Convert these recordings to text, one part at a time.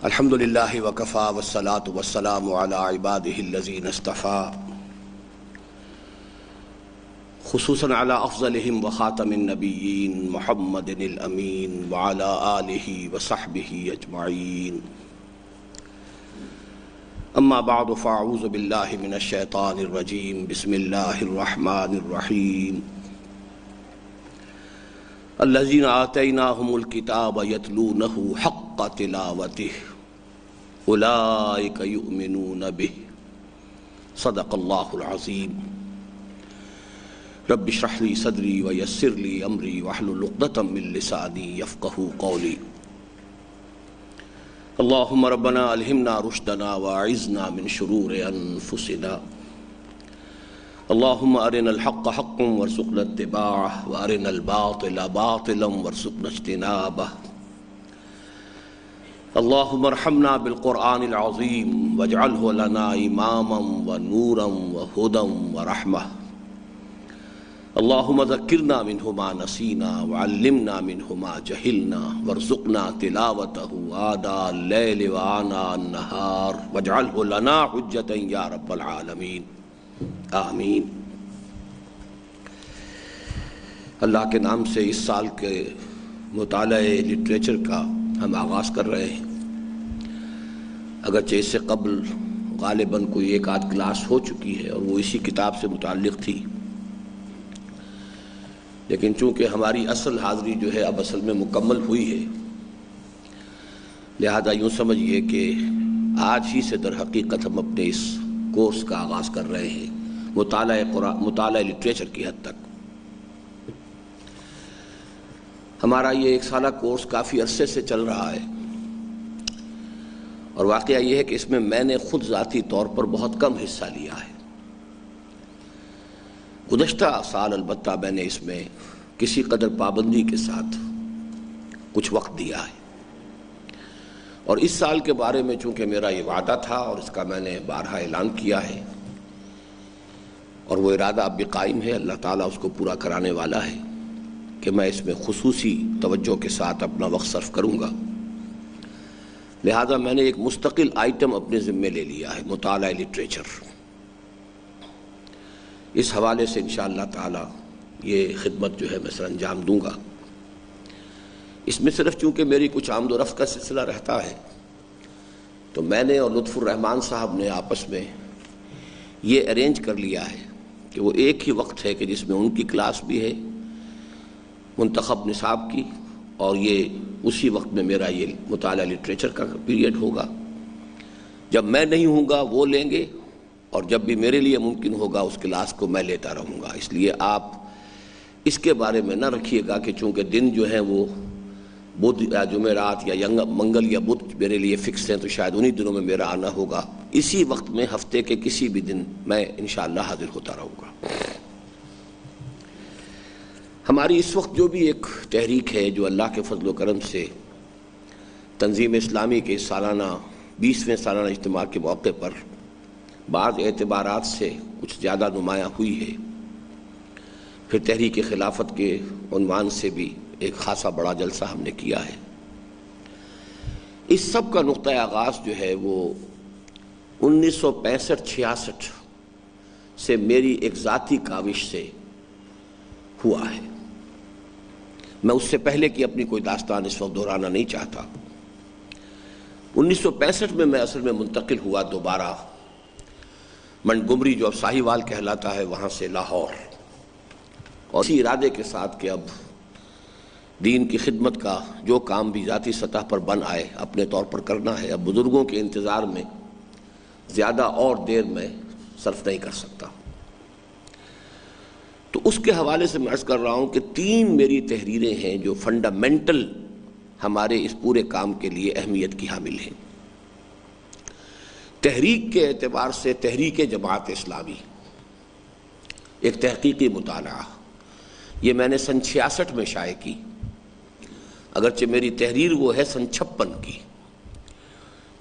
الحمد للہ وکفا والصلاة والسلام علی عباده الذین اصطفى خصوصاً علی افضلهم وخاتم النبیین محمد الامین وعلی آلہ وصحبہ اجمعین اما بعد فاعوذ باللہ من الشیطان الرجیم بسم اللہ الرحمن الرحیم الذین آتیناہم الکتاب یتلونہ حق تلاوتہ اولئک یؤمنون بہ صدق اللہ العظیم رب اشرح لی صدری ویسر لی امری واحلل عقدۃ من لسانی یفقہوا قولی اللہم ربنا الہمنا رشدنا واعذنا من شرور انفسنا اللہم ارنا الحق حقا وارزقنا اتباعه وارنا الباطل باطلا وارزقنا اجتنابه اللہم ارحمنا بالقرآن العظیم واجعله لنا اماما ونورا وہدا ورحمہ اللہم ذکرنا منہ ما نسینا وعلمنا منہ ما جہلنا وارزقنا تلاوتہ آناء اللیل وآناء النہار واجعله لنا حجتا یا رب العالمین آمین۔ اللہ کے نام سے اس سال کے مطالعہ لٹریچر کا ہم آغاز کر رہے ہیں۔ اگرچہ اس سے قبل غالباً کوئی ایک آدھ کلاس ہو چکی ہے اور وہ اسی کتاب سے متعلق تھی، لیکن چونکہ ہماری اصل حاضری جو ہے اب اصل میں مکمل ہوئی ہے، لہذا یوں سمجھیے کہ آج ہی سے در حقیقت ہم اپنے اس کورس کا آغاز کر رہے ہیں، مطالعہ لٹریچر کی حد تک۔ ہمارا یہ ایک سالہ کورس کافی عرصے سے چل رہا ہے، اور واقعہ یہ ہے کہ اس میں میں نے خود ذاتی طور پر بہت کم حصہ لیا ہے۔ گزشتہ سال البتہ میں نے اس میں کسی قدر پابندی کے ساتھ کچھ وقت دیا ہے، اور اس سال کے بارے میں چونکہ میرا یہ وعدہ تھا اور اس کا میں نے بارہا اعلان کیا ہے، اور وہ ارادہ اب بھی قائم ہے، اللہ تعالیٰ اس کو پورا کرانے والا ہے کہ میں اس میں خصوصی توجہ کے ساتھ اپنا وقت صرف کروں گا۔ لہذا میں نے ایک مستقل آئٹم اپنے ذمے لے لیا ہے، مطالعہ لٹریچر۔ اس حوالے سے انشاءاللہ تعالیٰ یہ خدمت جو ہے میں سر انجام دوں گا۔ اس میں صرف چونکہ میری کچھ آمد و رفت کا سلسلہ رہتا ہے، تو میں نے اور لطف الرحمان صاحب نے آپس میں یہ ارینج کر لیا ہے کہ وہ ایک ہی وقت ہے کہ جس میں ان کی کلاس بھی ہے منتخب نصاب کی، اور یہ اسی وقت میں میرا یہ مطالعہ لٹریچر کا پیریڈ ہوگا۔ جب میں نہیں ہوں گا وہ لیں گے، اور جب بھی میرے لیے ممکن ہوگا اس کلاس کو میں لیتا رہوں گا۔ اس لیے آپ اس کے بارے میں نہ رکھیے گا کہ چونکہ دن جو ہیں وہ بدھ یا جمعرات یا منگل یا بدھ میرے لیے فکس ہیں تو شاید انہی دنوں میں میرا آنا ہوگا۔ اسی وقت میں ہفتے کے کسی بھی دن میں انشاءاللہ حاضر ہوتا رہوں گا۔ ہماری اس وقت جو بھی ایک تحریک ہے جو اللہ کے فضل و کرم سے تنظیم اسلامی کے سالانہ 20ویں سالانہ اجتماع کے موقع پر بعض اعتبارات سے کچھ زیادہ نمایاں ہوئی ہے، پھر تحریک خلافت کے عنوان سے بھی ایک خاصا بڑا جلسہ ہم نے کیا ہے۔ اس سب کا نقطہ آغاز جو ہے وہ 1965-66 سے میری ایک ذاتی کاوش سے ہوا ہے۔ میں اس سے پہلے کی اپنی کوئی داستان اس وقت دہرانا نہیں چاہتا۔ 1965 میں اصل میں منتقل ہوا دوبارہ منٹگمری، جو اب ساہیوال کہلاتا ہے، وہاں سے لاہور، اور اسی ارادے کے ساتھ کہ اب دین کی خدمت کا جو کام بھی ذاتی سطح پر بن آئے اپنے طور پر کرنا ہے، اب بزرگوں کے انتظار میں زیادہ اور دیر میں صرف نہیں کر سکتا۔ تو اس کے حوالے سے میں عرض کر رہا ہوں کہ 3 میری تحریریں ہیں جو فنڈامنٹل ہمارے اس پورے کام کے لیے اہمیت کی حامل ہیں۔ تحریک کے اعتبار سے تحریک جماعت اسلامی ایک تحقیقی مطالعہ، یہ میں نے سن 66 میں شائع کی، اگرچہ میری تحریر وہ ہے سن 56 کی،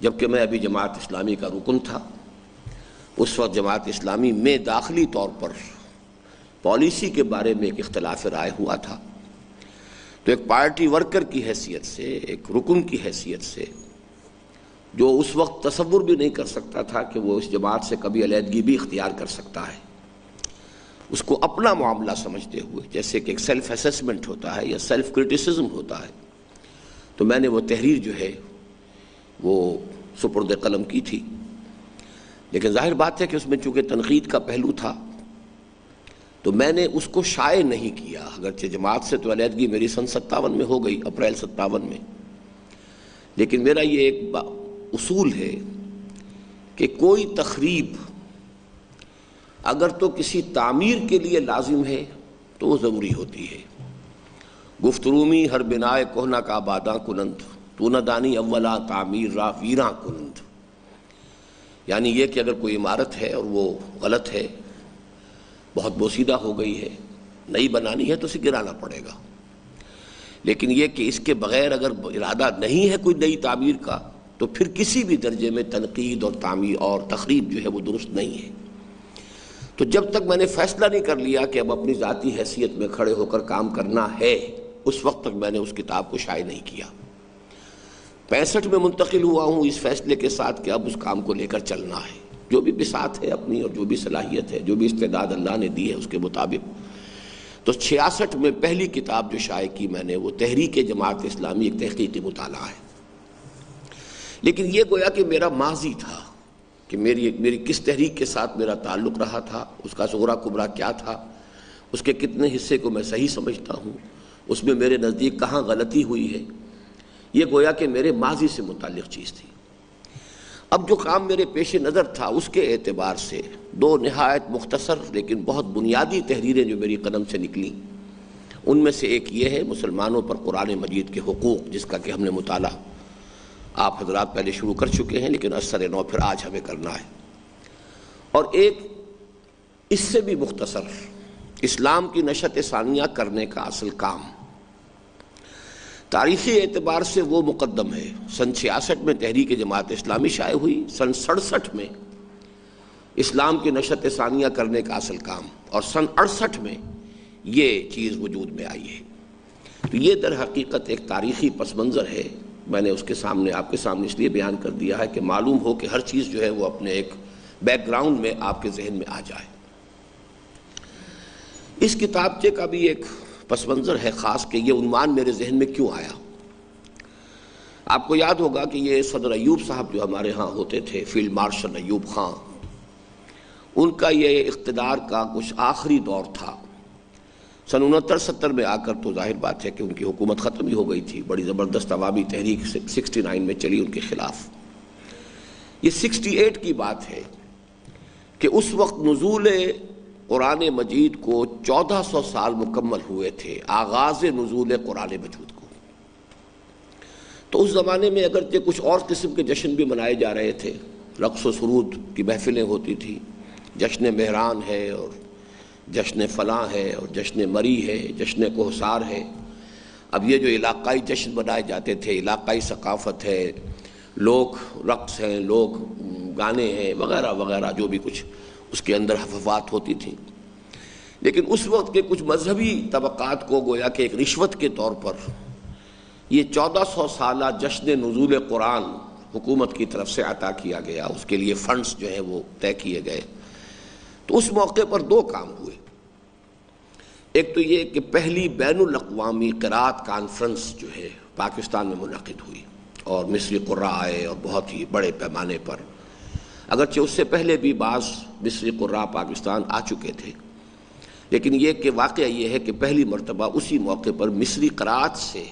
جبکہ میں ابھی جماعت اسلامی کا رکن تھا۔ اس وقت جماعت اسلامی میں داخلی طور پر پالیسی کے بارے میں ایک اختلاف رائے ہوا تھا، تو تو ایک پارٹی ورکر کی حیثیت سے، ایک رکن کی حیثیت سے، جو اس وقت تصور بھی نہیں کر سکتا تھا کہ وہ اس جماعت سے کبھی علیحدگی بھی اختیار کر سکتا ہے، اس کو اپنا معاملہ سمجھتے ہوئے، جیسے کہ ایک سیلف اسیسمنٹ ہوتا ہے یا سیلف کرٹیسزم ہوتا ہے، تو میں نے وہ تحریر جو ہے وہ سپرد قلم کی تھی. لیکن ظاہر بات ہے کہ اس میں چونکہ تنقید کا پہلو تھا تو میں نے اس کو شائع نہیں کیا، اگرچہ جماعت سے تو علیحدگی میری سن 57 میں ہو گئی، اپریل 57 میں، لیکن میرا یہ ایک اصول ہے کہ کوئی تخریب اگر تو کسی تعمیر کے لیے لازم ہے تو وہ ضروری ہوتی ہے. گفت رومی ہر بنائے کوہنا کا آباداں کنند، تو نہ دانی اولا تعمیر را ویراں کنند. یعنی یہ کہ اگر کوئی عمارت ہے اور وہ غلط ہے، بہت بوسیدہ ہو گئی ہے، نئی بنانی ہے تو اسے گرانا پڑے گا. لیکن یہ کہ اس کے بغیر اگر ارادہ نہیں ہے کوئی نئی تعمیر کا تو پھر کسی بھی درجے میں تنقید اور تعمیر اور تخریب جو ہے وہ درست نہیں ہے. تو جب تک میں نے فیصلہ نہیں کر لیا کہ اب اپنی ذاتی حیثیت میں کھڑے ہو کر کام کرنا ہے، اس وقت تک میں نے اس کتاب کو شائع نہیں کیا. 65 میں منتقل ہوا ہوں اس فیصلے کے ساتھ کہ اب اس کام کو لے کر چلنا ہے، جو بھی بساط ہے اپنی اور جو بھی صلاحیت ہے، جو بھی استعداد اللہ نے دی ہے اس کے مطابق. تو 66 میں پہلی کتاب جو شائع کی میں نے وہ تحریک جماعت اسلامی ایک تحقیقی مطالعہ ہے. لیکن یہ گویا کہ میرا ماضی تھا کہ میری کس تحریک کے ساتھ میرا تعلق رہا تھا، اس کا صغرا کبرا کیا تھا، اس کے کتنے حصے کو میں صحیح سمجھتا ہوں، اس میں میرے نزدیک کہاں غلطی ہوئی ہے، یہ گویا کہ میرے ماضی سے متعلق چیز تھی. اب جو کام میرے پیش نظر تھا اس کے اعتبار سے دو نہایت مختصر لیکن بہت بنیادی تحریریں جو میری قلم سے نکلیں، ان میں سے ایک یہ ہے مسلمانوں پر قرآن مجید کے حقوق، جس کا کہ ہم نے مطالعہ آپ حضرات پہلے شروع کر چکے ہیں لیکن اثر نو پھر آج ہمیں کرنا ہے. اور ایک اس سے بھی مختصر، اسلام کی نشت ثانیہ کرنے کا اصل کام. تاریخی اعتبار سے وہ مقدم ہے. سن 66 میں تحریک جماعت اسلامی شائع ہوئی، سن 67 میں اسلام کی نشت ثانیہ کرنے کا اصل کام، اور سن 68 میں یہ چیز وجود میں آئی ہے. تو یہ در حقیقت ایک تاریخی پس منظر ہے. میں نے اس کے سامنے آپ کے سامنے اس لیے بیان کر دیا ہے کہ معلوم ہو کہ ہر چیز جو ہے وہ اپنے ایک بیک گراؤنڈ میں آپ کے ذہن میں آ جائے. اس کتابچے کا بھی ایک پس منظر ہے خاص کہ یہ عنوان میرے ذہن میں کیوں آیا. آپ کو یاد ہوگا کہ یہ صدر ایوب صاحب جو ہمارے ہاں ہوتے تھے، فیلڈ مارشل ایوب خان، ان کا یہ اقتدار کا کچھ آخری دور تھا. سن 69-70 میں آ کر تو ظاہر بات ہے کہ ان کی حکومت ختم ہی ہو گئی تھی. بڑی زبردست عوامی تحریک 69 میں چلی ان کے خلاف. یہ 68 کی بات ہے کہ اس وقت نزول قرآن مجید کو 1400 سال مکمل ہوئے تھے، آغاز نزول قرآن مجید کو. تو اس زمانے میں اگرچہ کچھ اور قسم کے جشن بھی منائے جا رہے تھے، رقص و سرود کی محفلیں ہوتی تھی، جشن مہران ہے اور جشن فلاں ہے اور جشن مری ہے، جشن کوہسار ہے. اب یہ جو علاقائی جشن بنائے جاتے تھے، علاقائی ثقافت ہے، لوگ رقص ہیں، لوگ گانے ہیں وغیرہ وغیرہ، جو بھی کچھ اس کے اندر حفوات ہوتی تھیں. لیکن اس وقت کے کچھ مذہبی طبقات کو گویا کہ ایک رشوت کے طور پر یہ 1400 سالہ جشن نزول قرآن حکومت کی طرف سے عطا کیا گیا. اس کے لیے فنڈز جو ہیں وہ طے کیے گئے. تو اس موقع پر دو کام ہوئے. ایک تو یہ کہ پہلی بین الاقوامی قرات کانفرنس جو ہے پاکستان میں منعقد ہوئی اور مصری قراء آئے اور بہت ہی بڑے پیمانے پر، اگرچہ اس سے پہلے بھی بعض مصری قراء پاکستان آ چکے تھے، لیکن یہ کہ واقعہ یہ ہے کہ پہلی مرتبہ اسی موقع پر مصری قراءات سے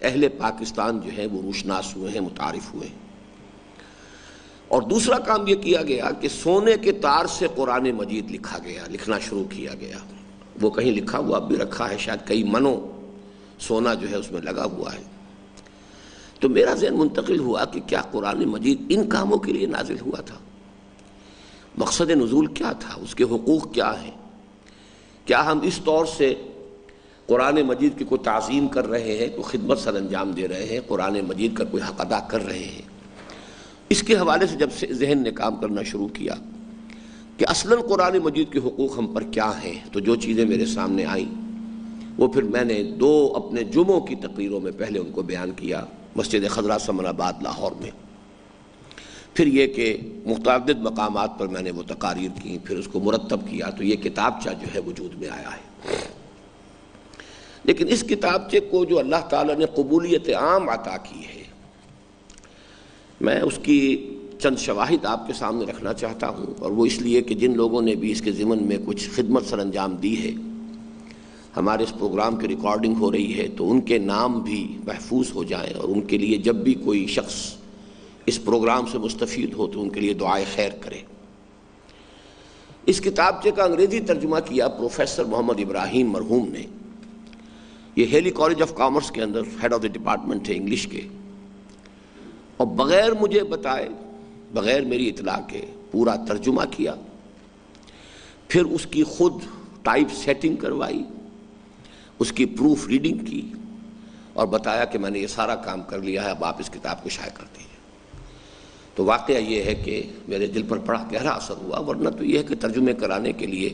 اہل پاکستان جو ہیں وہ روشناس ہوئے ہیں، متعارف ہوئے ہیں. اور دوسرا کام یہ کیا گیا کہ سونے کے تار سے قرآن مجید لکھنا شروع کیا گیا. وہ کہیں لکھا ہوا اب بھی رکھا ہے، شاید کئی منوں سونا جو ہے اس میں لگا ہوا ہے. تو میرا ذہن منتقل ہوا کہ کیا قرآن مجید ان کاموں کے لیے نازل ہوا تھا؟ مقصد نزول کیا تھا؟ اس کے حقوق کیا ہیں؟ کیا ہم اس طور سے قرآن مجید کی کوئی تعظیم کر رہے ہیں، کوئی خدمت سر انجام دے رہے ہیں، قرآن مجید کا کوئی حق ادا کر رہے ہیں؟ اس کے حوالے سے جب ذہن نے کام کرنا شروع کیا کہ اصلاً قرآن مجید کے حقوق ہم پر کیا ہیں، تو جو چیزیں میرے سامنے آئیں وہ پھر میں نے 2 اپنے جمعوں کی تقریروں میں پہلے ان کو بیان کیا، مسجد خضرا سمن آباد لاہور میں، پھر یہ کہ متعدد مقامات پر میں نے وہ تقاریر کی، پھر اس کو مرتب کیا، تو یہ کتابچہ جو ہے وجود میں آیا ہے۔ لیکن اس کتابچے کو جو اللہ تعالیٰ نے قبولیت عام عطا کی ہے، میں اس کی چند شواہد آپ کے سامنے رکھنا چاہتا ہوں، اور وہ اس لیے کہ جن لوگوں نے بھی اس کے ضمن میں کچھ خدمت سر انجام دی ہے، ہمارے اس پروگرام کی ریکارڈنگ ہو رہی ہے تو ان کے نام بھی محفوظ ہو جائیں، اور ان کے لیے جب بھی کوئی شخص اس پروگرام سے مستفید ہو تو ان کے لیے دعائے خیر کرے۔ اس کتابچے کا انگریزی ترجمہ کیا پروفیسر محمد ابراہیم مرحوم نے۔ یہ ہیلی کالج آف کامرس کے اندر ہیڈ آف دی ڈپارٹمنٹ تھے انگلش کے، اور بغیر مجھے بتائے، بغیر میری اطلاع کے پورا ترجمہ کیا، پھر اس کی خود ٹائپ سیٹنگ کروائی، اس کی پروف ریڈنگ کی، اور بتایا کہ میں نے یہ سارا کام کر لیا ہے، اب آپ اس کتاب کو شائع کر دیجیے۔ تو واقعہ یہ ہے کہ میرے دل پر بڑا گہرا اثر ہوا، ورنہ تو یہ ہے کہ ترجمے کرانے کے لیے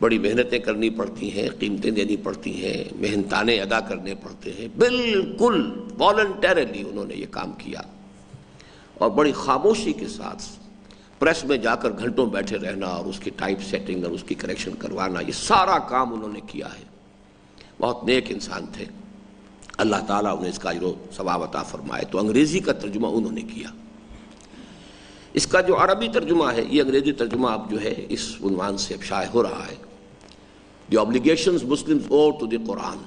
بڑی محنتیں کرنی پڑتی ہیں، قیمتیں دینی پڑتی ہیں، محنتانے ادا کرنے پڑتے ہیں۔ بالکل والنٹیرلی انہوں نے یہ کام کیا، اور بڑی خاموشی کے ساتھ پریس میں جا کر گھنٹوں بیٹھے رہنا اور اس کی ٹائپ سیٹنگ اور اس کی کریکشن کروانا، یہ سارا کام انہوں نے کیا ہے۔ بہت نیک انسان تھے، اللہ تعالیٰ انہیں اس کا اجر و ثواب عطا فرمائے۔ تو انگریزی کا ترجمہ انہوں نے کیا۔ اس کا جو عربی ترجمہ ہے، یہ انگریزی ترجمہ اب جو ہے اس عنوان سے اب شائع ہو رہا ہے، the obligations Muslims owe to the Quran.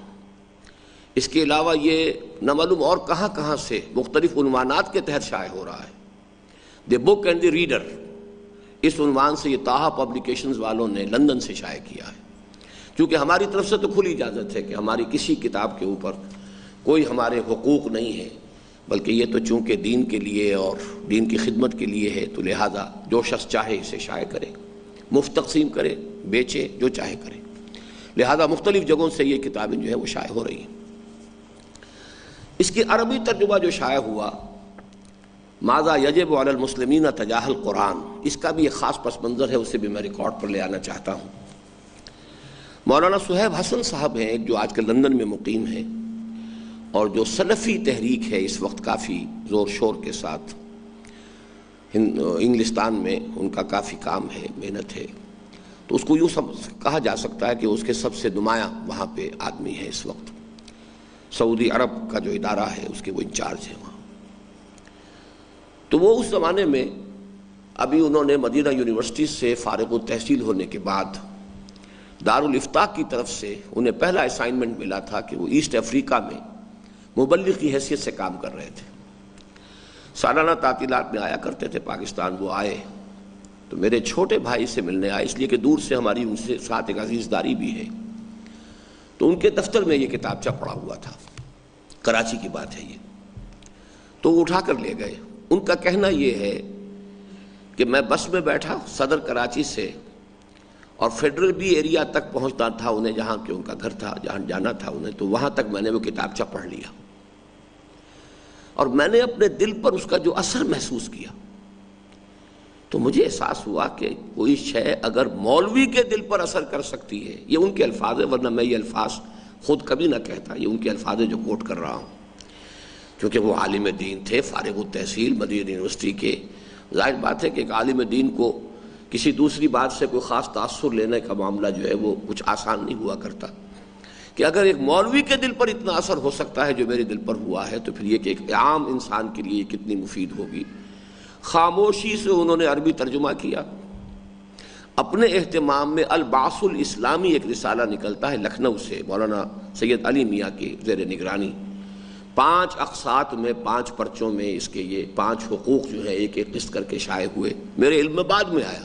اس کے علاوہ یہ نہ معلوم اور کہاں کہاں سے مختلف عنوانات کے تحت شائع ہو رہا ہے۔ دی بک اینڈ دی ریڈر، اس عنوان سے یہ طاہا پبلیکیشنز والوں نے لندن سے شائع کیا ہے۔ چونکہ ہماری طرف سے تو کھلی اجازت ہے کہ ہماری کسی کتاب کے اوپر کوئی ہمارے حقوق نہیں ہے، بلکہ یہ تو چونکہ دین کے لیے اور دین کی خدمت کے لیے ہے، تو لہذا جو شخص چاہے اسے شائع کرے، مفت تقسیم کرے، بیچے، جو چاہے کرے۔ لہذا مختلف جگہوں سے یہ کتابیں جو ہے وہ شائع ہو رہی ہیں۔ اس کی عربی ترجمہ جو شائع ہوا، ماذا یجب علی المسلمین تجاہ القرآن، اس کا بھی ایک خاص پس منظر ہے، اسے بھی میں ریکارڈ پر لے آنا چاہتا ہوں۔ مولانا صہیب حسن صاحب ہیں ایک، جو آج کل لندن میں مقیم ہیں، اور جو سلفی تحریک ہے اس وقت کافی زور شور کے ساتھ انگلستان میں ان کا کافی کام ہے، محنت ہے، تو اس کو یوں کہا جا سکتا ہے کہ اس کے سب سے نمایاں وہاں پہ آدمی ہے اس وقت۔ سعودی عرب کا جو ادارہ ہے اس کے وہ انچارج ہیں وہاں۔ تو وہ اس زمانے میں ابھی انہوں نے مدینہ یونیورسٹی سے فارغ التحصیل ہونے کے بعد دارالافتاء کی طرف سے انہیں پہلا اسائنمنٹ ملا تھا کہ وہ ایسٹ افریقہ میں مبلغ کی حیثیت سے کام کر رہے تھے۔ سالانہ تعطیلات میں آیا کرتے تھے پاکستان، وہ آئے تو میرے چھوٹے بھائی سے ملنے آئے، اس لیے کہ دور سے ہماری ان سے ساتھ ایک عزیز داری بھی ہے۔ تو ان کے دفتر میں یہ کتابچہ پڑا ہوا تھا، کراچی کی بات ہے یہ، تو وہ اٹھا کر لے گئے۔ ان کا کہنا یہ ہے کہ میں بس میں بیٹھا صدر کراچی سے، اور فیڈرل بی ایریا تک پہنچنا تھا انہیں، جہاں کہ ان کا گھر تھا، جہاں جانا تھا انہیں، تو وہاں تک میں نے وہ کتابچہ پڑھ لیا، اور میں نے اپنے دل پر اس کا جو اثر محسوس کیا، تو مجھے احساس ہوا کہ کوئی شے اگر مولوی کے دل پر اثر کر سکتی ہے، یہ ان کے الفاظ ہیں، ورنہ میں یہ الفاظ خود کبھی نہ کہتا، یہ ان کے الفاظ جو کوٹ کر رہا ہوں، کیونکہ وہ عالم دین تھے، فارغ التحصیل مدینہ یونیورسٹی کے۔ ظاہر بات ہے کہ ایک عالم دین کو کسی دوسری بات سے کوئی خاص تاثر لینے کا معاملہ جو ہے وہ کچھ آسان نہیں ہوا کرتا، کہ اگر ایک مولوی کے دل پر اتنا اثر ہو سکتا ہے جو میرے دل پر ہوا ہے، تو پھر یہ کہ ایک عام انسان کے لیے کتنی مفید ہوگی۔ خاموشی سے انہوں نے عربی ترجمہ کیا۔ اپنے اہتمام میں البعث الاسلامی ایک رسالہ نکلتا ہے لکھنؤ سے، مولانا سید علی میاں کی زیر نگرانی، 5 اقساط میں 5 پرچوں میں اس کے یہ 5 حقوق جو ہیں ایک ایک قسط کر کے شائع ہوئے۔ میرے علم میں بعد میں آیا،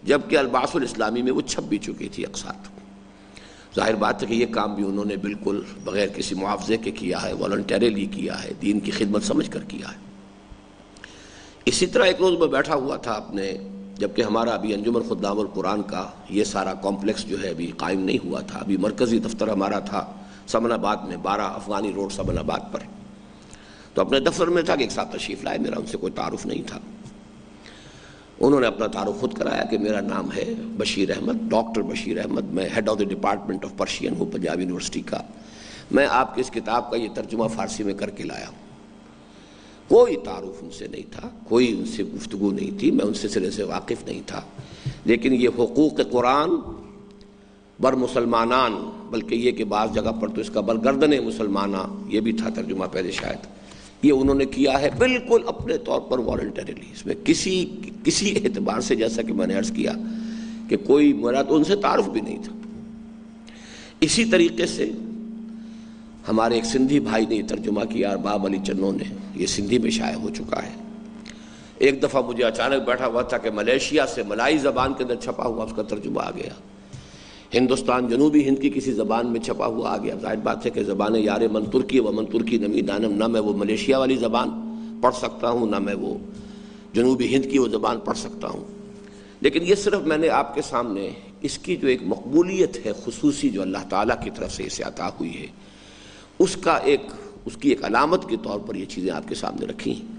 جبکہ البعث الاسلامی میں وہ چھپ بھی چکی تھی اقساط۔ ظاہر بات ہے کہ یہ کام بھی انہوں نے بالکل بغیر کسی معاوضے کے کیا ہے، والنٹیرلی کیا ہے، دین کی خدمت سمجھ کر کیا ہے۔ اسی طرح ایک روز میں بیٹھا ہوا تھا اپنے، جبکہ ہمارا ابھی انجمن خدام القرآن کا یہ سارا کمپلیکس جو ہے ابھی قائم نہیں ہوا تھا، ابھی مرکزی دفتر ہمارا تھا سمن آباد میں، 12 افغانی روڈ سمن آباد پر۔ تو اپنے دفتر میں تھا کہ ایک صاحب تشریف لائے، میرا ان سے کوئی تعارف نہیں تھا۔ انہوں نے اپنا تعارف خود کرایا کہ میرا نام ہے بشیر احمد، ڈاکٹر بشیر احمد، میں head of the department of Persian ہوں پنجاب یونیورسٹی کا، میں آپ کی اس کتاب کا یہ ترجمہ فارسی میں کر کے لایا ہوں۔ کوئی تعارف ان سے نہیں تھا، کوئی ان سے گفتگو نہیں تھی، میں ان سے سرے سے واقف نہیں تھا، لیکن یہ حقوق قرآن بر مسلمانان، بلکہ یہ کہ بعض جگہ پر تو اس کا برگردن مسلمانہ یہ بھی تھا ترجمہ پہلے شاید، یہ انہوں نے کیا ہے بالکل اپنے طور پر والنٹریلی، اس میں کسی اعتبار سے، جیسا کہ میں نے عرض کیا کہ کوئی میرا تو ان سے تعارف بھی نہیں تھا۔ اسی طریقے سے ہمارے ایک سندھی بھائی نے یہ ترجمہ کیا، ارباب علی چنو نے، یہ سندھی میں شائع ہو چکا ہے۔ ایک دفعہ مجھے اچانک بیٹھا ہوا تھا کہ ملیشیا سے ملائی زبان کے اندر چھپا ہوا اس کا ترجمہ آ گیا، ہندوستان جنوبی ہند کی کسی زبان میں چھپا ہوا آ گیا۔ ظاہر بات ہے کہ زبان یار من ترکی و من ترکی نمی دانم، نہ میں وہ ملیشیا والی زبان پڑھ سکتا ہوں، نہ میں وہ جنوبی ہند کی وہ زبان پڑھ سکتا ہوں، لیکن یہ صرف میں نے آپ کے سامنے اس کی جو ایک مقبولیت ہے خصوصی جو اللہ تعالیٰ کی طرف سے اسے عطا ہوئی ہے، اس کی ایک علامت کے طور پر یہ چیزیں آپ کے سامنے رکھی ہیں۔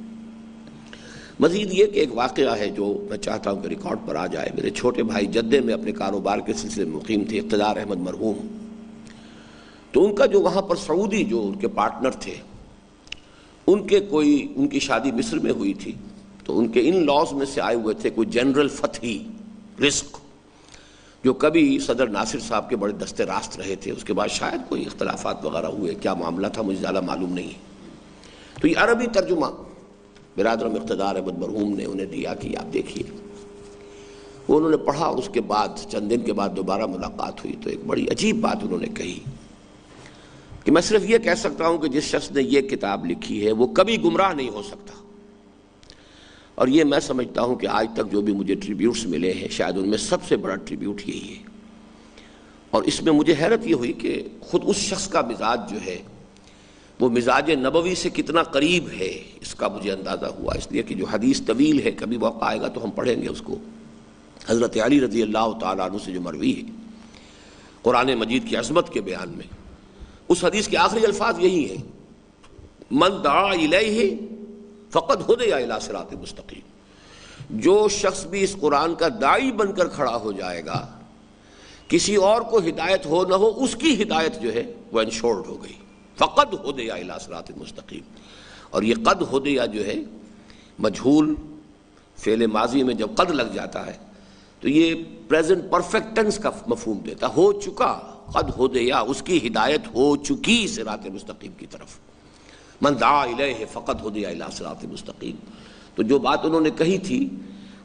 مزید یہ کہ ایک واقعہ ہے جو میں چاہتا ہوں کہ ریکارڈ پر آ جائے۔ میرے چھوٹے بھائی جدے میں اپنے کاروبار کے سلسلے میں مقیم تھے، اقتدار احمد مرحوم، تو ان کا جو وہاں پر سعودی جو ان کے پارٹنر تھے، ان کی شادی مصر میں ہوئی تھی، تو ان کے ان لاز میں سے آئے ہوئے تھے کوئی جنرل فتحی رزق، جو کبھی صدر ناصر صاحب کے بڑے دستے راست رہے تھے، اس کے بعد شاید کوئی اختلافات وغیرہ ہوئے، کیا معاملہ تھا مجھے زیادہ معلوم نہیں ہے۔ تو یہ عربی ترجمہ برادرم اقتدار احمد مرحوم نے انہیں دیا کہ آپ دیکھیے۔ وہ انہوں نے پڑھا، اور اس کے بعد چند دن کے بعد دوبارہ ملاقات ہوئی تو ایک بڑی عجیب بات انہوں نے کہی کہ میں صرف یہ کہہ سکتا ہوں کہ جس شخص نے یہ کتاب لکھی ہے وہ کبھی گمراہ نہیں ہو سکتا، اور یہ میں سمجھتا ہوں کہ آج تک جو بھی مجھے ٹریبیوٹس ملے ہیں شاید ان میں سب سے بڑا ٹریبیوٹ یہی ہے۔ اور اس میں مجھے حیرت یہ ہوئی کہ خود اس شخص کا مزاج جو ہے وہ مزاج نبوی سے کتنا قریب ہے، اس کا مجھے اندازہ ہوا، اس لیے کہ جو حدیث طویل ہے، کبھی موقع آئے گا تو ہم پڑھیں گے اس کو، حضرت علی رضی اللہ تعالیٰ عنہ سے جو مروی ہے قرآن مجید کی عظمت کے بیان میں، اس حدیث کے آخری الفاظ یہی ہیں، من دعا الیہ فقد ہدی الی صراط مستقیم، جو شخص بھی اس قرآن کا داعی بن کر کھڑا ہو جائے گا، کسی اور کو ہدایت ہو نہ ہو، اس کی ہدایت جو ہے وہ انشورڈ ہو گئی، فقد ہدی الی صراط مستقیم۔ اور یہ قد ہدی جو ہے مجہول فعل ماضی میں جب قد لگ جاتا ہے تو یہ پریزنٹ پرفیکٹ ٹینس کا مفہوم دیتا، ہو چکا، قد ہدی، اس کی ہدایت ہو چکی صراط مستقیم کی طرف، من دعا الیہ فقد ہدی الی صراط مستقیم۔ تو جو بات انہوں نے کہی تھی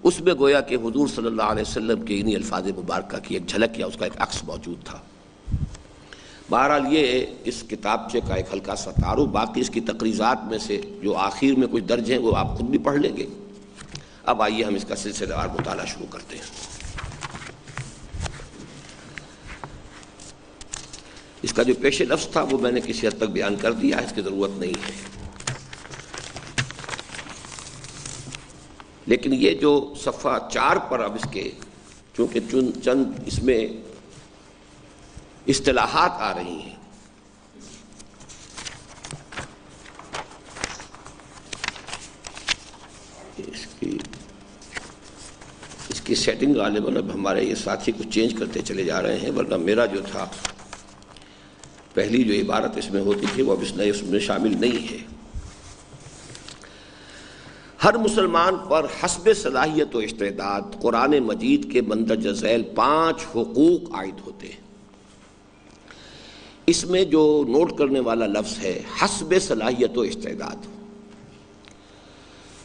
اس میں گویا کہ حضور صلی اللہ علیہ وسلم کے انہی الفاظ مبارکہ کی ایک جھلک یا اس کا ایک عکس موجود تھا۔ بہرحال یہ اس کتابچے کا ایک ہلکا سا تعارف، باقی اس کی تقریضات میں سے جو آخر میں کچھ درج ہیں وہ آپ خود بھی پڑھ لیں گے۔ اب آئیے ہم اس کا سلسلہ وار مطالعہ شروع کرتے ہیں۔ اس کا جو پیش لفظ تھا وہ میں نے کسی حد تک بیان کر دیا ہے، اس کی ضرورت نہیں ہے، لیکن یہ جو صفحہ 4 پر اب اس کے چونکہ چند اس میں اصطلاحات آ رہی ہیں، اس کی سیٹنگ غالباً اب ہمارے یہ ساتھی کچھ چینج کرتے چلے جا رہے ہیں، ورنہ میرا جو تھا پہلی جو عبارت اس میں ہوتی تھی وہ اب اس میں شامل نہیں ہے۔ ہر مسلمان پر حسب صلاحیت و استعداد قرآن مجید کے مندرجہ ذیل 5 حقوق عائد ہوتے ہیں۔ اس میں جو نوٹ کرنے والا لفظ ہے حسب صلاحیت و استعداد،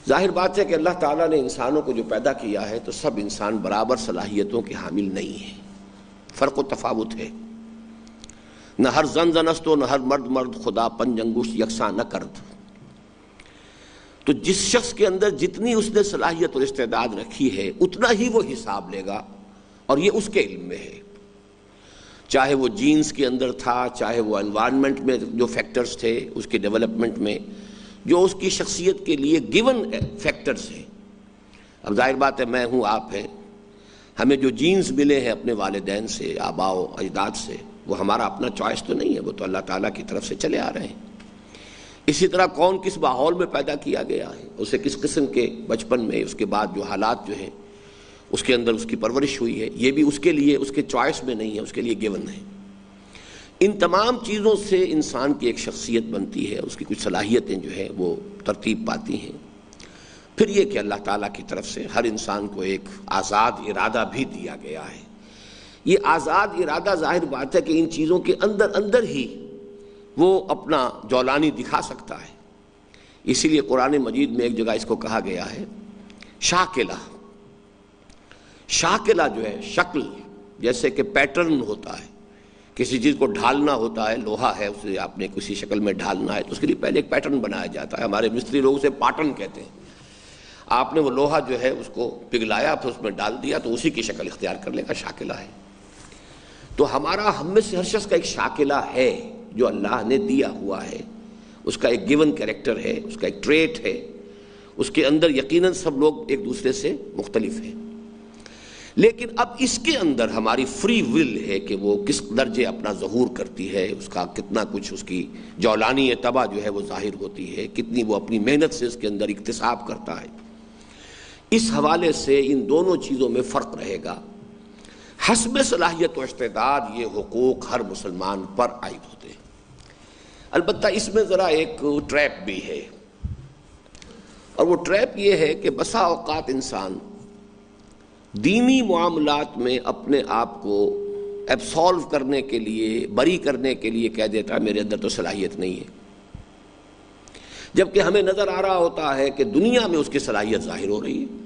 ظاہر بات ہے کہ اللہ تعالیٰ نے انسانوں کو جو پیدا کیا ہے تو سب انسان برابر صلاحیتوں کے حامل نہیں ہیں، فرق و تفاوت ہے، نہ ہر زن زنست و نہ ہر مرد مرد خدا پنج انگشت یکساں نہ کرد۔ تو جس شخص کے اندر جتنی اس نے صلاحیت اور استعداد رکھی ہے اتنا ہی وہ حساب لے گا، اور یہ اس کے علم میں ہے، چاہے وہ جینز کے اندر تھا، چاہے وہ انوائرمنٹ میں جو فیکٹرز تھے اس کے ڈیولپمنٹ میں جو اس کی شخصیت کے لیے گیون فیکٹرز ہیں۔ اب ظاہر بات ہے میں ہوں، آپ ہیں، ہمیں جو جینز ملے ہیں اپنے والدین سے، آباء و اجداد سے، وہ ہمارا اپنا چوائس تو نہیں ہے، وہ تو اللہ تعالیٰ کی طرف سے چلے آ رہے ہیں۔ اسی طرح کون کس ماحول میں پیدا کیا گیا ہے، اسے کس قسم کے بچپن میں اس کے بعد جو حالات جو ہیں اس کے اندر اس کی پرورش ہوئی ہے، یہ بھی اس کے لیے اس کے چوائس میں نہیں ہے، اس کے لیے گیون ہے۔ ان تمام چیزوں سے انسان کی ایک شخصیت بنتی ہے، اس کی کچھ صلاحیتیں جو ہے وہ ترتیب پاتی ہیں۔ پھر یہ کہ اللہ تعالیٰ کی طرف سے ہر انسان کو ایک آزاد ارادہ بھی دیا گیا ہے۔ یہ آزاد ارادہ ظاہر بات ہے کہ ان چیزوں کے اندر اندر ہی وہ اپنا جولانی دکھا سکتا ہے۔ اسی لیے قرآن مجید میں ایک جگہ اس کو کہا گیا ہے شاکلہ۔ شاکلہ جو ہے شکل، جیسے کہ پیٹرن ہوتا ہے، کسی چیز کو ڈھالنا ہوتا ہے، لوہا ہے اسے آپ نے کسی شکل میں ڈھالنا ہے تو اس کے لیے پہلے ایک پیٹرن بنایا جاتا ہے۔ ہمارے مستری لوگ اسے پاٹن کہتے ہیں۔ آپ نے وہ لوہا جو ہے اس کو پگھلایا، پھر اس میں ڈال دیا تو اسی کی شکل اختیار کر لے گا، شاکلہ ہے۔ تو ہم میں سے ہر شخص کا ایک شاکلہ ہے جو اللہ نے دیا ہوا ہے، اس کا ایک گیون کیریکٹر ہے، اس کا ایک ٹریٹ ہے، اس کے اندر یقیناً سب لوگ ایک دوسرے سے مختلف ہیں۔ لیکن اب اس کے اندر ہماری فری ول ہے کہ وہ کس درجے اپنا ظہور کرتی ہے، اس کا کتنا کچھ اس کی جولانی طبع جو ہے وہ ظاہر ہوتی ہے، کتنی وہ اپنی محنت سے اس کے اندر اکتساب کرتا ہے۔ اس حوالے سے ان دونوں چیزوں میں فرق رہے گا۔ حسب صلاحیت و استعداد یہ حقوق ہر مسلمان پر عائد ہوتے ہیں۔ البتہ اس میں ذرا ایک ٹریپ بھی ہے، اور وہ ٹریپ یہ ہے کہ بسا اوقات انسان دینی معاملات میں اپنے آپ کو ایبسالو کرنے کے لیے، بری کرنے کے لیے کہہ دیتا ہے میرے اندر تو صلاحیت نہیں ہے، جبکہ ہمیں نظر آ رہا ہوتا ہے کہ دنیا میں اس کی صلاحیت ظاہر ہو رہی ہے،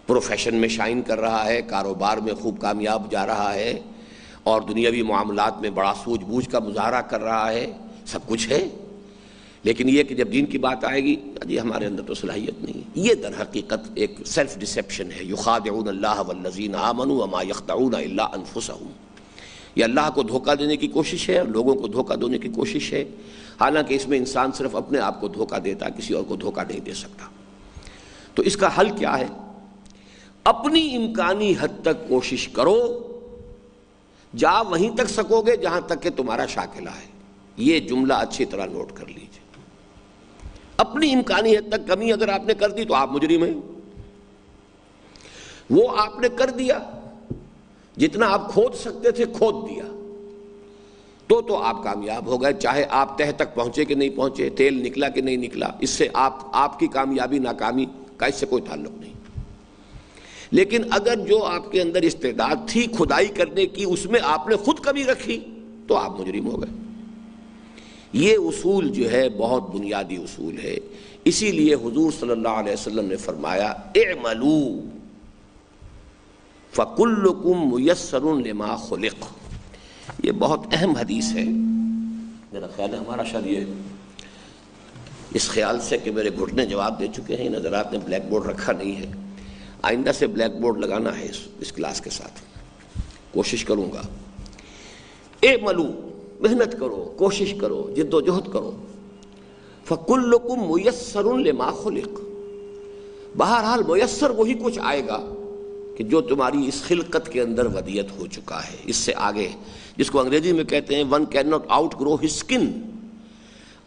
پروفیشن میں شائن کر رہا ہے، کاروبار میں خوب کامیاب جا رہا ہے، اور دنیاوی معاملات میں بڑا سوجھ بوجھ کا مظاہرہ کر رہا ہے، سب کچھ ہے۔ لیکن یہ کہ جب دین کی بات آئے گی جی ہمارے اندر تو صلاحیت نہیں ہے۔ یہ در حقیقت ایک سیلف ڈسیپشن ہے۔ یخادعون اللہ والذین آمنوا وما یخدعون الا انفسهم، یہ اللہ کو دھوکہ دینے کی کوشش ہے اور لوگوں کو دھوکہ دینے کی کوشش ہے، حالانکہ اس میں انسان صرف اپنے آپ کو دھوکہ دیتا، کسی اور کو دھوکہ نہیں دے سکتا۔ تو اس کا حل کیا ہے؟ اپنی امکانی حد تک کوشش کرو، جا وہیں تک سکو گے جہاں تک کہ تمہارا شاکلہ ہے۔ یہ جملہ اچھی طرح نوٹ کر لیجیے۔ اپنی امکانی حد تک کمی اگر آپ نے کر دی تو آپ مجرم ہیں۔ وہ آپ نے کر دیا، جتنا آپ کھود سکتے تھے کھود دیا، تو آپ کامیاب ہو گئے، چاہے آپ تہ تک پہنچے کہ نہیں پہنچے، تیل نکلا کہ نہیں نکلا، اس سے آپ کی کامیابی ناکامی کا اس سے کوئی تعلق نہیں۔ لیکن اگر جو آپ کے اندر استعداد تھی کھدائی کرنے کی، اس میں آپ نے خود کمی رکھی تو آپ مجرم ہو گئے۔ یہ اصول جو ہے بہت بنیادی اصول ہے۔ اسی لیے حضور صلی اللہ علیہ وسلم نے فرمایا اعملوا فکلکم میسر لما خلق۔ یہ بہت اہم حدیث ہے۔ میرا خیال ہے ہمارا شاید یہ اس خیال سے کہ میرے گھٹنے جواب دے چکے ہیں، ان حضرات نے بلیک بورڈ رکھا نہیں ہے، آئندہ سے بلیک بورڈ لگانا ہے اس کلاس کے ساتھ، کوشش کروں گا۔ اعملوا، محنت کرو، کوشش کرو، جد و جہد کرو، فَكُلُّكُمْ مُيَسَّرٌ لِمَا خُلِقَ، بہرحال میسر وہی کچھ آئے گا کہ جو تمہاری اس خلقت کے اندر ودیت ہو چکا ہے۔ اس سے آگے جس کو انگریزی میں کہتے ہیں one cannot outgrow his skin،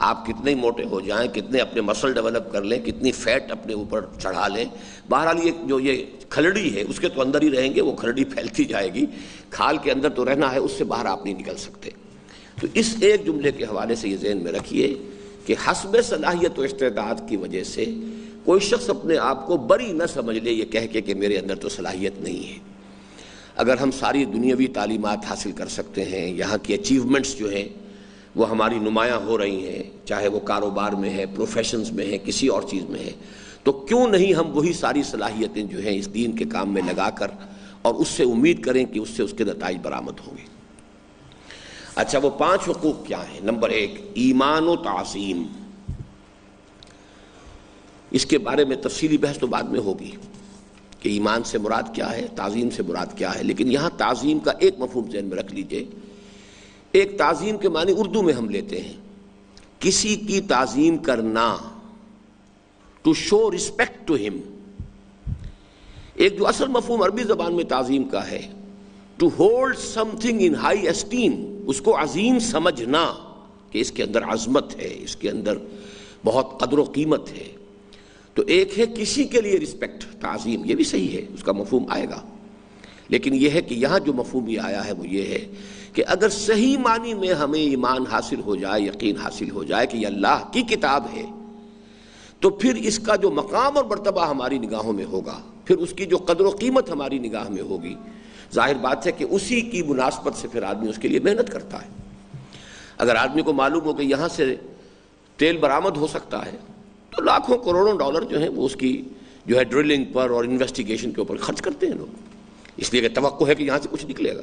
آپ کتنے موٹے ہو جائیں، کتنے اپنے مسل ڈیولپ کر لیں، کتنی فیٹ اپنے اوپر چڑھا لیں، بہرحال یہ کھلڑی ہے اس کے تو اندر ہی رہیں گے، وہ کھلڑی پھیلتی جائے گی، کھال کے اندر تو رہنا ہے، اس سے باہر آپ نہیں نکل سکتے۔ تو اس ایک جملے کے حوالے سے یہ ذہن میں رکھیے کہ حسب صلاحیت و استعداد کی وجہ سے کوئی شخص اپنے آپ کو بری نہ سمجھ لے یہ کہہ کے کہ میرے اندر تو صلاحیت نہیں ہے۔ اگر ہم ساری دنیاوی تعلیمات حاصل کر سکتے ہیں، یہاں کی اچیومنٹس جو ہیں وہ ہماری نمایاں ہو رہی ہیں، چاہے وہ کاروبار میں ہے، پروفیشنز میں ہے، کسی اور چیز میں ہے، تو کیوں نہیں ہم وہی ساری صلاحیتیں جو ہیں اس دین کے کام میں لگا کر اور اس سے امید کریں کہ اس سے اس کے نتائج برآمد ہوں گے۔ اچھا، وہ 5 حقوق کیا ہیں؟ نمبر 1 ایمان و تعظیم۔ اس کے بارے میں تفصیلی بحث تو بعد میں ہوگی کہ ایمان سے مراد کیا ہے، تعظیم سے مراد کیا ہے، لیکن یہاں تعظیم کا ایک مفہوم ذہن میں رکھ لیجئے۔ ایک تعظیم کے معنی اردو میں ہم لیتے ہیں کسی کی تعظیم کرنا، ٹو شو ریسپیکٹ ٹو ہم۔ ایک جو اصل مفہوم عربی زبان میں تعظیم کا ہے، to hold something in high esteem, اس کو عظیم سمجھنا کہ اس کے اندر عظمت ہے، اس کے اندر بہت قدر و قیمت ہے۔ تو ایک ہے کسی کے لیے رسپیکٹ، تعظیم، یہ بھی صحیح ہے، اس کا مفہوم آئے گا، لیکن یہ ہے کہ یہاں جو مفہوم یہ آیا ہے وہ یہ ہے کہ اگر صحیح معنی میں ہمیں ایمان حاصل ہو جائے، یقین حاصل ہو جائے کہ یہ اللہ کی کتاب ہے، تو پھر اس کا جو مقام اور مرتبہ ہماری نگاہوں میں ہوگا، پھر اس کی جو قدر و قیمت ہماری نگاہ میں ہوگی، ظاہر بات ہے کہ اسی کی مناسبت سے پھر آدمی اس کے لیے محنت کرتا ہے۔ اگر آدمی کو معلوم ہو کہ یہاں سے تیل برآمد ہو سکتا ہے تو لاکھوں کروڑوں ڈالر جو ہیں وہ اس کی جو ہے ڈرلنگ پر اور انویسٹیگیشن کے اوپر خرچ کرتے ہیں لوگ، اس لیے کہ توقع ہے کہ یہاں سے کچھ نکلے گا۔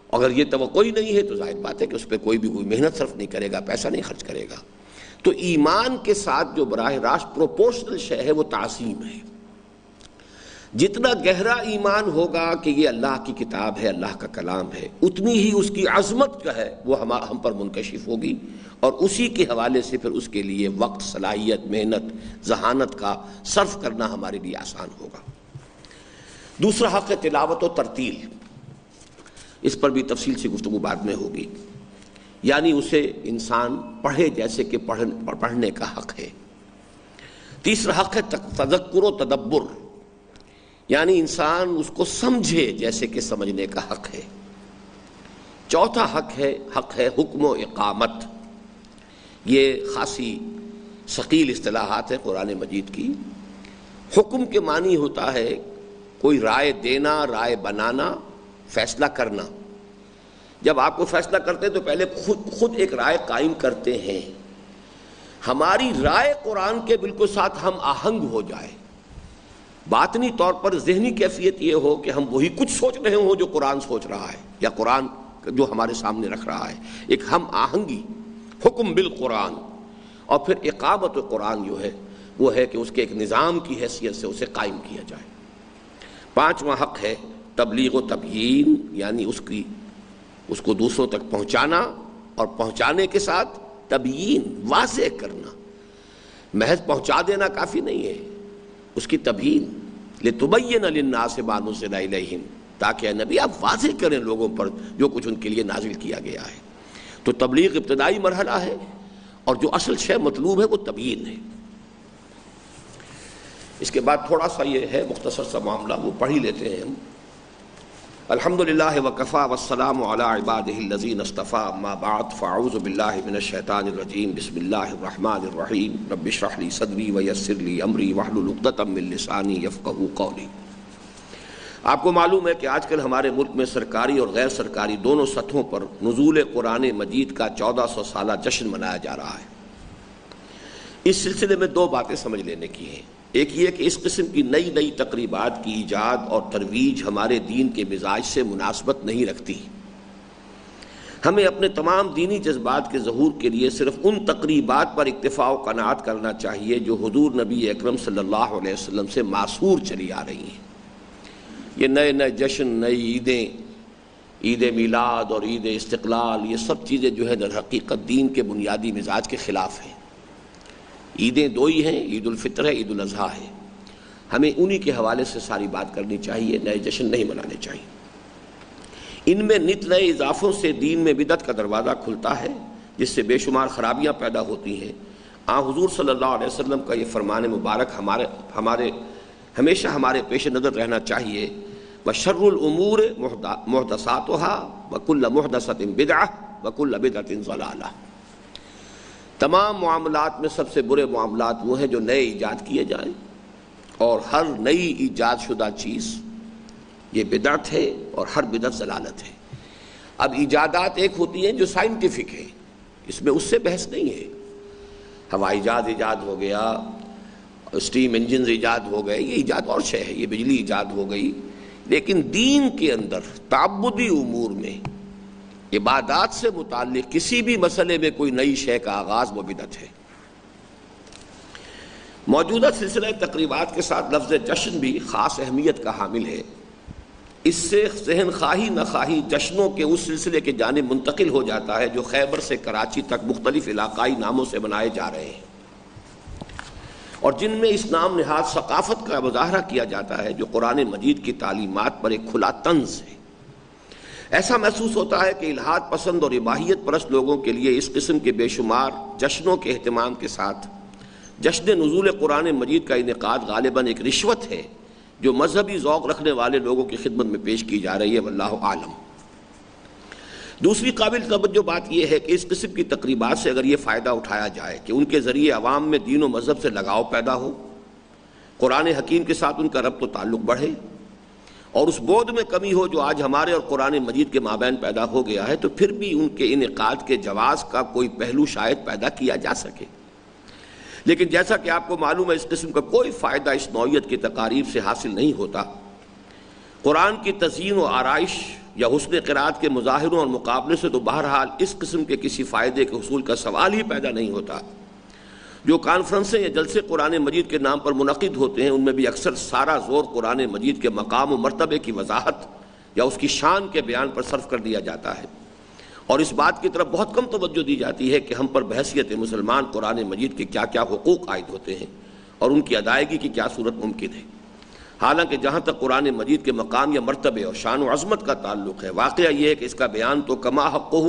اگر یہ توقع ہی نہیں ہے تو ظاہر بات ہے کہ اس پہ کوئی محنت صرف نہیں کرے گا، پیسہ نہیں خرچ کرے گا۔ تو ایمان کے ساتھ جو براہ راست پروپورشنل شے ہے وہ تعظیم ہے۔ جتنا گہرا ایمان ہوگا کہ یہ اللہ کی کتاب ہے، اللہ کا کلام ہے، اتنی ہی اس کی عظمت جو ہے وہ ہم پر منکشف ہوگی، اور اسی کے حوالے سے پھر اس کے لیے وقت، صلاحیت، محنت، ذہانت کا صرف کرنا ہمارے لیے آسان ہوگا۔ دوسرا حق ہے تلاوت و ترتیل، اس پر بھی تفصیل سے گفتگو بعد میں ہوگی، یعنی اسے انسان پڑھے جیسے کہ پڑھنے کا حق ہے۔ تیسرا حق ہے تذکر و تدبر، یعنی انسان اس کو سمجھے جیسے کہ سمجھنے کا حق ہے۔ چوتھا حق ہے حکم و اقامت، یہ خاصی ثقیل اصطلاحات ہے قرآن مجید کی۔ حکم کے معنی ہوتا ہے کوئی رائے دینا، رائے بنانا، فیصلہ کرنا۔ جب آپ کو فیصلہ کرتے ہیں تو پہلے خود ایک رائے قائم کرتے ہیں، ہماری رائے قرآن کے بالکل ساتھ ہم آہنگ ہو جائے، باطنی طور پر ذہنی کیفیت یہ ہو کہ ہم وہی کچھ سوچ رہے ہوں جو قرآن سوچ رہا ہے یا قرآن جو ہمارے سامنے رکھ رہا ہے، ایک ہم آہنگی، حکم بالقرآن۔ اور پھر اقامت قرآن جو ہے وہ ہے کہ اس کے ایک نظام کی حیثیت سے اسے قائم کیا جائے۔ پانچواں حق ہے تبلیغ و تبیین، یعنی اس کو دوسروں تک پہنچانا، اور پہنچانے کے ساتھ تبیین، واضح کرنا۔ محض پہنچا دینا کافی نہیں ہے، اس کی تبیین، لِتُبَيِّنَ لِلنَّاسِ مَا نُزِّلَ إِلَيْهِمْ، تاکہ اے نبی آپ واضح کریں لوگوں پر جو کچھ ان کے لیے نازل کیا گیا ہے۔ تو تبلیغ ابتدائی مرحلہ ہے، اور جو اصل شے مطلوب ہے وہ تبیین ہے۔ اس کے بعد تھوڑا سا یہ ہے مختصر سا معاملہ، وہ پڑھ ہی لیتے ہیں ہم۔ الحمدللہ وکفیٰ والسلام علی عبادہ الذین اصطفیٰ، اما بعد فاعوذ باللہ من الشیطان الرجیم، بسم اللہ الرحمن الرحیم، رب اشرح لی صدری ویسر لی امری واحلل عقدۃ من لسانی یفقہوا قولی۔ آپ کو معلوم ہے کہ آج کل ہمارے ملک میں سرکاری اور غیر سرکاری دونوں سطحوں پر نزول قرآن مجید کا 1400 سالہ جشن منایا جا رہا ہے۔ اس سلسلے میں دو باتیں سمجھ لینے کی ہیں۔ ایک یہ کہ اس قسم کی نئی تقریبات کی ایجاد اور ترویج ہمارے دین کے مزاج سے مناسبت نہیں رکھتی۔ ہمیں اپنے تمام دینی جذبات کے ظہور کے لیے صرف ان تقریبات پر اکتفا و قناعت کرنا چاہیے جو حضور نبی اکرم صلی اللہ علیہ وسلم سے معصور چلی آ رہی ہیں۔ یہ نئے جشن، نئی عیدیں، عید میلاد اور عید استقلال، یہ سب چیزیں جو ہے در حقیقت دین کے بنیادی مزاج کے خلاف ہیں۔ عیدیں دو ہی ہیں، عید الفطر ہے، عید الاضحیٰ ہے۔ ہمیں انہی کے حوالے سے ساری بات کرنی چاہیے، نئے جشن نہیں منانے چاہیے۔ ان میں نت نئے اضافوں سے دین میں بدعت کا دروازہ کھلتا ہے، جس سے بے شمار خرابیاں پیدا ہوتی ہیں۔ حضور صلی اللہ علیہ وسلم کا یہ فرمان مبارک ہمیشہ ہمارے پیش نظر رہنا چاہیے، وَشَرُّ الْأُمُورِ مُحْدَثَاتُهَا وَكُلَّ مُحْدَثَةٍ بِدْعَةٍ وَكُلَّ بِدْعَةٍ ضَلَالَةٍ۔ تمام معاملات میں سب سے برے معاملات وہ ہیں جو نئے ایجاد کیے جائیں، اور ہر نئی ایجاد شدہ چیز یہ بدعت ہے، اور ہر بدعت ضلالت ہے۔ اب ایجادات ایک ہوتی ہیں جو سائنٹیفک ہے، اس میں اس سے بحث نہیں ہے، ہوائی جہاز ایجاد ہو گیا، اسٹیم انجنز ایجاد ہو گئے، یہ ایجاد اور شے ہے، یہ بجلی ایجاد ہو گئی۔ لیکن دین کے اندر تعبدی امور میں، عبادات سے متعلق کسی بھی مسئلے میں کوئی نئی شے کا آغاز وہ بدعت ہے۔ موجودہ سلسلہ تقریبات کے ساتھ لفظ جشن بھی خاص اہمیت کا حامل ہے۔ اس سے ذہن خواہی نہ خواہی جشنوں کے اس سلسلے کے جانب منتقل ہو جاتا ہے جو خیبر سے کراچی تک مختلف علاقائی ناموں سے منائے جا رہے ہیں، اور جن میں اس نام نہاد ثقافت کا مظاہرہ کیا جاتا ہے جو قرآن مجید کی تعلیمات پر ایک کھلا طنز ہے۔ ایسا محسوس ہوتا ہے کہ الحاد پسند اور اباحیت پرست لوگوں کے لیے اس قسم کے بے شمار جشنوں کے اہتمام کے ساتھ جشن نزول قرآن مجید کا انعقاد غالباً ایک رشوت ہے جو مذہبی ذوق رکھنے والے لوگوں کی خدمت میں پیش کی جا رہی ہے، واللہ عالم۔ دوسری قابل توجہ بات یہ ہے کہ اس قسم کی تقریبات سے اگر یہ فائدہ اٹھایا جائے کہ ان کے ذریعے عوام میں دین و مذہب سے لگاؤ پیدا ہو، قرآن حکیم کے ساتھ ان کا ربط و تعلق بڑھے، اور اس بعد میں کمی ہو جو آج ہمارے اور قرآن مجید کے مابین پیدا ہو گیا ہے، تو پھر بھی ان کے انعقاد کے جواز کا کوئی پہلو شاید پیدا کیا جا سکے۔ لیکن جیسا کہ آپ کو معلوم ہے اس قسم کا کوئی فائدہ اس نوعیت کی تقاریب سے حاصل نہیں ہوتا۔ قرآن کی تزئین و آرائش یا حسن قرأت کے مظاہروں اور مقابلے سے تو بہرحال اس قسم کے کسی فائدے کے حصول کا سوال ہی پیدا نہیں ہوتا۔ جو کانفرنسیں یا جلسے قرآن مجید کے نام پر منعقد ہوتے ہیں ان میں بھی اکثر سارا زور قرآن مجید کے مقام و مرتبے کی وضاحت یا اس کی شان کے بیان پر صرف کر دیا جاتا ہے، اور اس بات کی طرف بہت کم توجہ دی جاتی ہے کہ ہم پر بحیثیت مسلمان قرآن مجید کے کیا کیا حقوق عائد ہوتے ہیں اور ان کی ادائیگی کی کیا صورت ممکن ہے۔ حالانکہ جہاں تک قرآن مجید کے مقام یا مرتبے اور شان و عظمت کا تعلق ہے، واقعہ یہ ہے کہ اس کا بیان تو کما حقہ،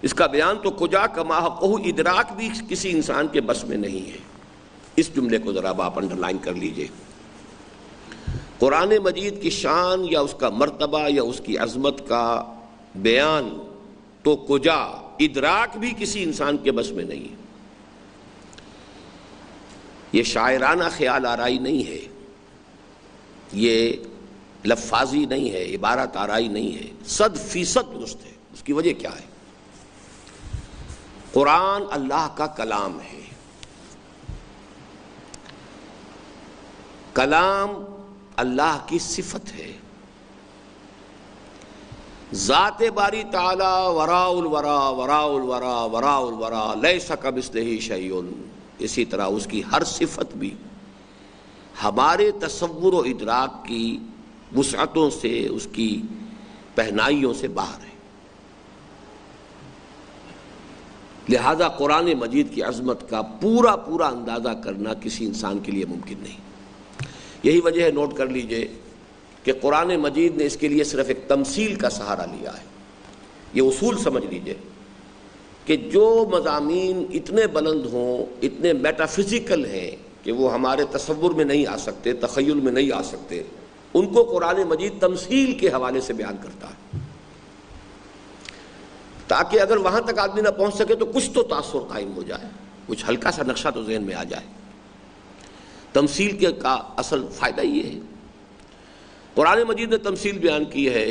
اس کا بیان تو کجا کما حقہ، ادراک بھی کسی انسان کے بس میں نہیں ہے۔ اس جملے کو ذرا آپ انڈرلائن کر لیجئے، قرآن مجید کی شان یا اس کا مرتبہ یا اس کی عظمت کا بیان تو کجا، ادراک بھی کسی انسان کے بس میں نہیں ہے۔ یہ شاعرانہ خیال آرائی نہیں ہے، یہ لفاظی نہیں ہے، عبارت آرائی نہیں ہے، 100% درست ہے۔ اس کی وجہ کیا ہے؟ قرآن اللہ کا کلام ہے، کلام اللہ کی صفت ہے، ذات باری تعالی وراء الورا وراء الورا وراء الورا لیس کمثلہ شیء، اسی طرح اس کی ہر صفت بھی ہمارے تصور و ادراک کی وسعتوں سے، اس کی پہنائیوں سے باہر ہے۔ لہذا قرآن مجید کی عظمت کا پورا اندازہ کرنا کسی انسان کے لیے ممکن نہیں۔ یہی وجہ ہے، نوٹ کر لیجئے کہ قرآن مجید نے اس کے لیے صرف ایک تمثیل کا سہارا لیا ہے۔ یہ اصول سمجھ لیجئے کہ جو مضامین اتنے بلند ہوں، اتنے میٹا فزیکل ہیں کہ وہ ہمارے تصور میں نہیں آ سکتے، تخیل میں نہیں آ سکتے، ان کو قرآن مجید تمثیل کے حوالے سے بیان کرتا ہے، تاکہ اگر وہاں تک آدمی نہ پہنچ سکے تو کچھ تو تاثر قائم ہو جائے، کچھ ہلکا سا نقشہ تو ذہن میں آ جائے۔ تمثیل کے کا اصل فائدہ یہ ہے۔ قرآن مجید نے تمثیل بیان کی ہے،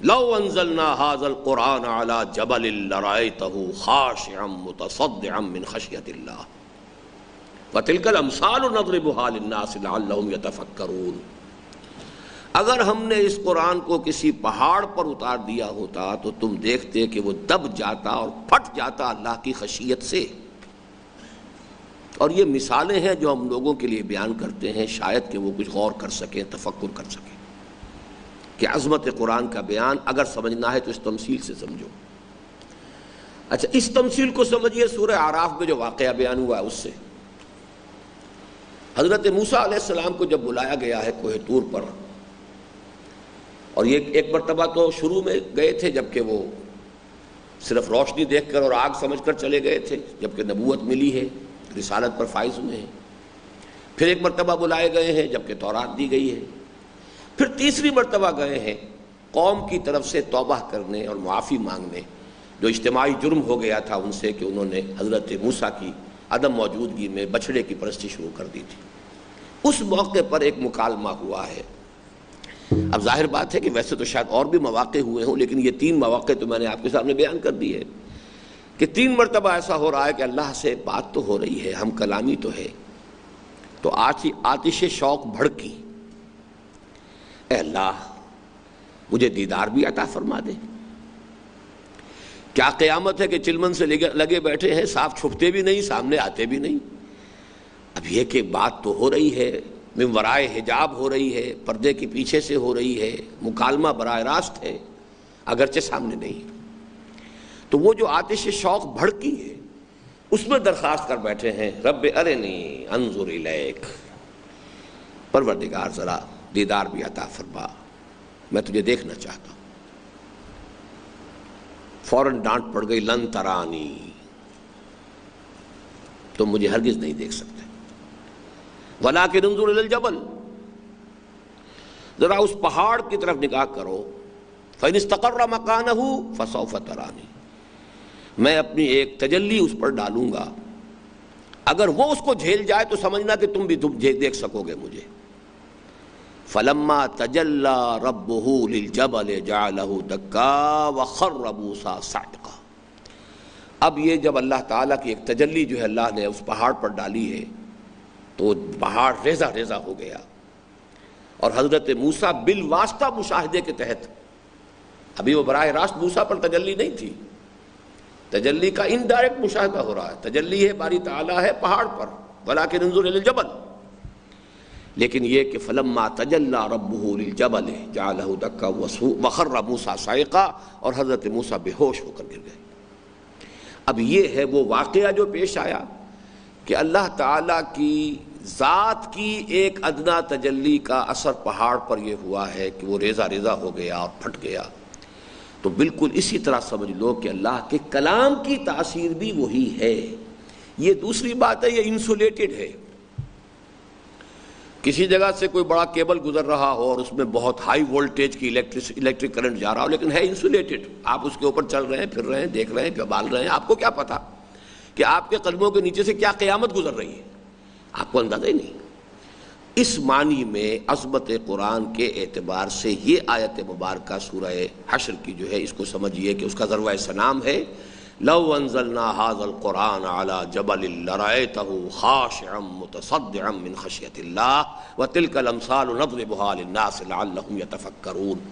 لو انزلنا هذا القرآن على جبل لرأيته خاشعا متصدعا من خشية الله وتلك الامثال نضربها للناس لعلهم يتفكرون۔ اگر ہم نے اس قرآن کو کسی پہاڑ پر اتار دیا ہوتا تو تم دیکھتے کہ وہ دب جاتا اور پھٹ جاتا اللہ کی خشیت سے۔ اور یہ مثالیں ہیں جو ہم لوگوں کے لیے بیان کرتے ہیں، شاید کہ وہ کچھ غور کر سکیں، تفکر کر سکیں کہ عظمت قرآن کا بیان اگر سمجھنا ہے تو اس تمثیل سے سمجھو۔ اچھا، اس تمثیل کو سمجھیے سورہ اعراف میں جو واقعہ بیان ہوا ہے اس سے۔ حضرت موسیٰ علیہ السلام کو جب بلایا گیا ہے کوہ طور پر، اور یہ ایک مرتبہ تو شروع میں گئے تھے جبکہ وہ صرف روشنی دیکھ کر اور آگ سمجھ کر چلے گئے تھے، جبکہ نبوت ملی ہے، رسالت پر فائز ہوئے ہیں۔ پھر ایک مرتبہ بلائے گئے ہیں جبکہ تورات دی گئی ہے۔ پھر تیسری مرتبہ گئے ہیں قوم کی طرف سے توبہ کرنے اور معافی مانگنے، جو اجتماعی جرم ہو گیا تھا ان سے کہ انہوں نے حضرت موسیٰ کی عدم موجودگی میں بچھڑے کی پرستی شروع کر دی تھی۔ اس موقع پر ایک مکالمہ ہوا ہے۔ اب ظاہر بات ہے کہ ویسے تو شاید اور بھی مواقع ہوئے ہوں، لیکن یہ 3 مواقع تو میں نے آپ کے سامنے بیان کر دی ہے کہ 3 مرتبہ ایسا ہو رہا ہے کہ اللہ سے بات تو ہو رہی ہے، ہم کلامی تو ہے، تو آتش شوق بھڑکی، اے اللہ مجھے دیدار بھی عطا فرما دے۔ کیا قیامت ہے کہ چلمن سے لگے بیٹھے ہیں، صاف چھپتے بھی نہیں، سامنے آتے بھی نہیں۔ اب یہ کہ بات تو ہو رہی ہے، من ورائے حجاب ہو رہی ہے، پردے کے پیچھے سے ہو رہی ہے، مکالمہ براہ راست ہے، اگرچہ سامنے نہیں۔ تو وہ جو آتش شوق بھڑکی ہے اس میں درخواست کر بیٹھے ہیں، رب ارنی انظر الیک، پروردگار ذرا دیدار بھی عطا فرما، میں تجھے دیکھنا چاہتا ہوں۔ فوراً ڈانٹ پڑ گئی، لن ترانی، تم مجھے ہرگز نہیں دیکھ سکتے۔ وَلَٰكِنِ انظُرْ إِلَى الْجَبَلِ، ذرا اس پہاڑ کی طرف نگاہ کرو، فَإِنِ اسْتَقَرَّ مَكَانَهُ فَسَوْفَ تَرَانِي، میں اپنی ایک تجلی اس پر ڈالوں گا، اگر وہ اس کو جھیل جائے تو سمجھنا کہ تم بھی دیکھ سکو گے مجھے۔ فَلَمَّا تَجَلَّىٰ رَبُّهُ لِلْجَبَلِ جَعَلَهُ دَكًّا وَخَرَّ مُوسَىٰ صَعِقًا، اب یہ جب اللہ تعالیٰ کی ایک تجلی جو ہے اللہ نے اس پہاڑ پر ڈالی ہے تو پہاڑ ریزہ ریزہ ہو گیا، اور حضرت موسیٰ بالواسطہ مشاہدے کے تحت، ابھی وہ براہ راست موسیٰ پر تجلی نہیں تھی، تجلی کا انڈائریکٹ مشاہدہ ہو رہا ہے، تجلی ہے باری تعالیٰ ہے پہاڑ پر، وَلَٰكِنِ انظُرْ إِلَى الْجَبَلِ، لیکن یہ کہ فَلَمَّا تَجَلَّىٰ رَبُّهُ لِلْجَبَلِ جَعَلَهُ دَكًّا وَخَرَّ مُوسَىٰ صَعِقًا، اور حضرت موسیٰ بے ہوش ہو کر گر گئے۔ اب یہ ہے وہ واقعہ جو پیش آیا کہ اللہ تعالیٰ کی ذات کی ایک ادنا تجلی کا اثر پہاڑ پر یہ ہوا ہے کہ وہ ریزہ ریزہ ہو گیا اور پھٹ گیا، تو بالکل اسی طرح سمجھ لو کہ اللہ کے کلام کی تاثیر بھی وہی ہے۔ یہ دوسری بات ہے، یہ انسولیٹڈ ہے، کسی جگہ سے کوئی بڑا کیبل گزر رہا ہو اور اس میں بہت ہائی وولٹیج کی الیکٹرک کرنٹ جا رہا ہو، لیکن ہے انسولیٹڈ، آپ اس کے اوپر چل رہے ہیں، پھر رہے ہیں، دیکھ رہے ہیں، بال رہے ہیں، آپ کو کیا پتا کہ آپ کے قدموں کے نیچے سے کیا قیامت گزر رہی ہے، آپ کو اندازہ ہی نہیں۔ اس معنی میں عظمت قرآن کے اعتبار سے یہ آیت مبارکہ سورہ حشر کی جو ہے، اس کو سمجھیے کہ اس کا ذروہ سنام ہے، لو انزلنا هذا القرآن على جبل لرأيته خاشعا متصدعا من خشية الله وتلك الامثال نضربها للناس لعلهم يتفكرون،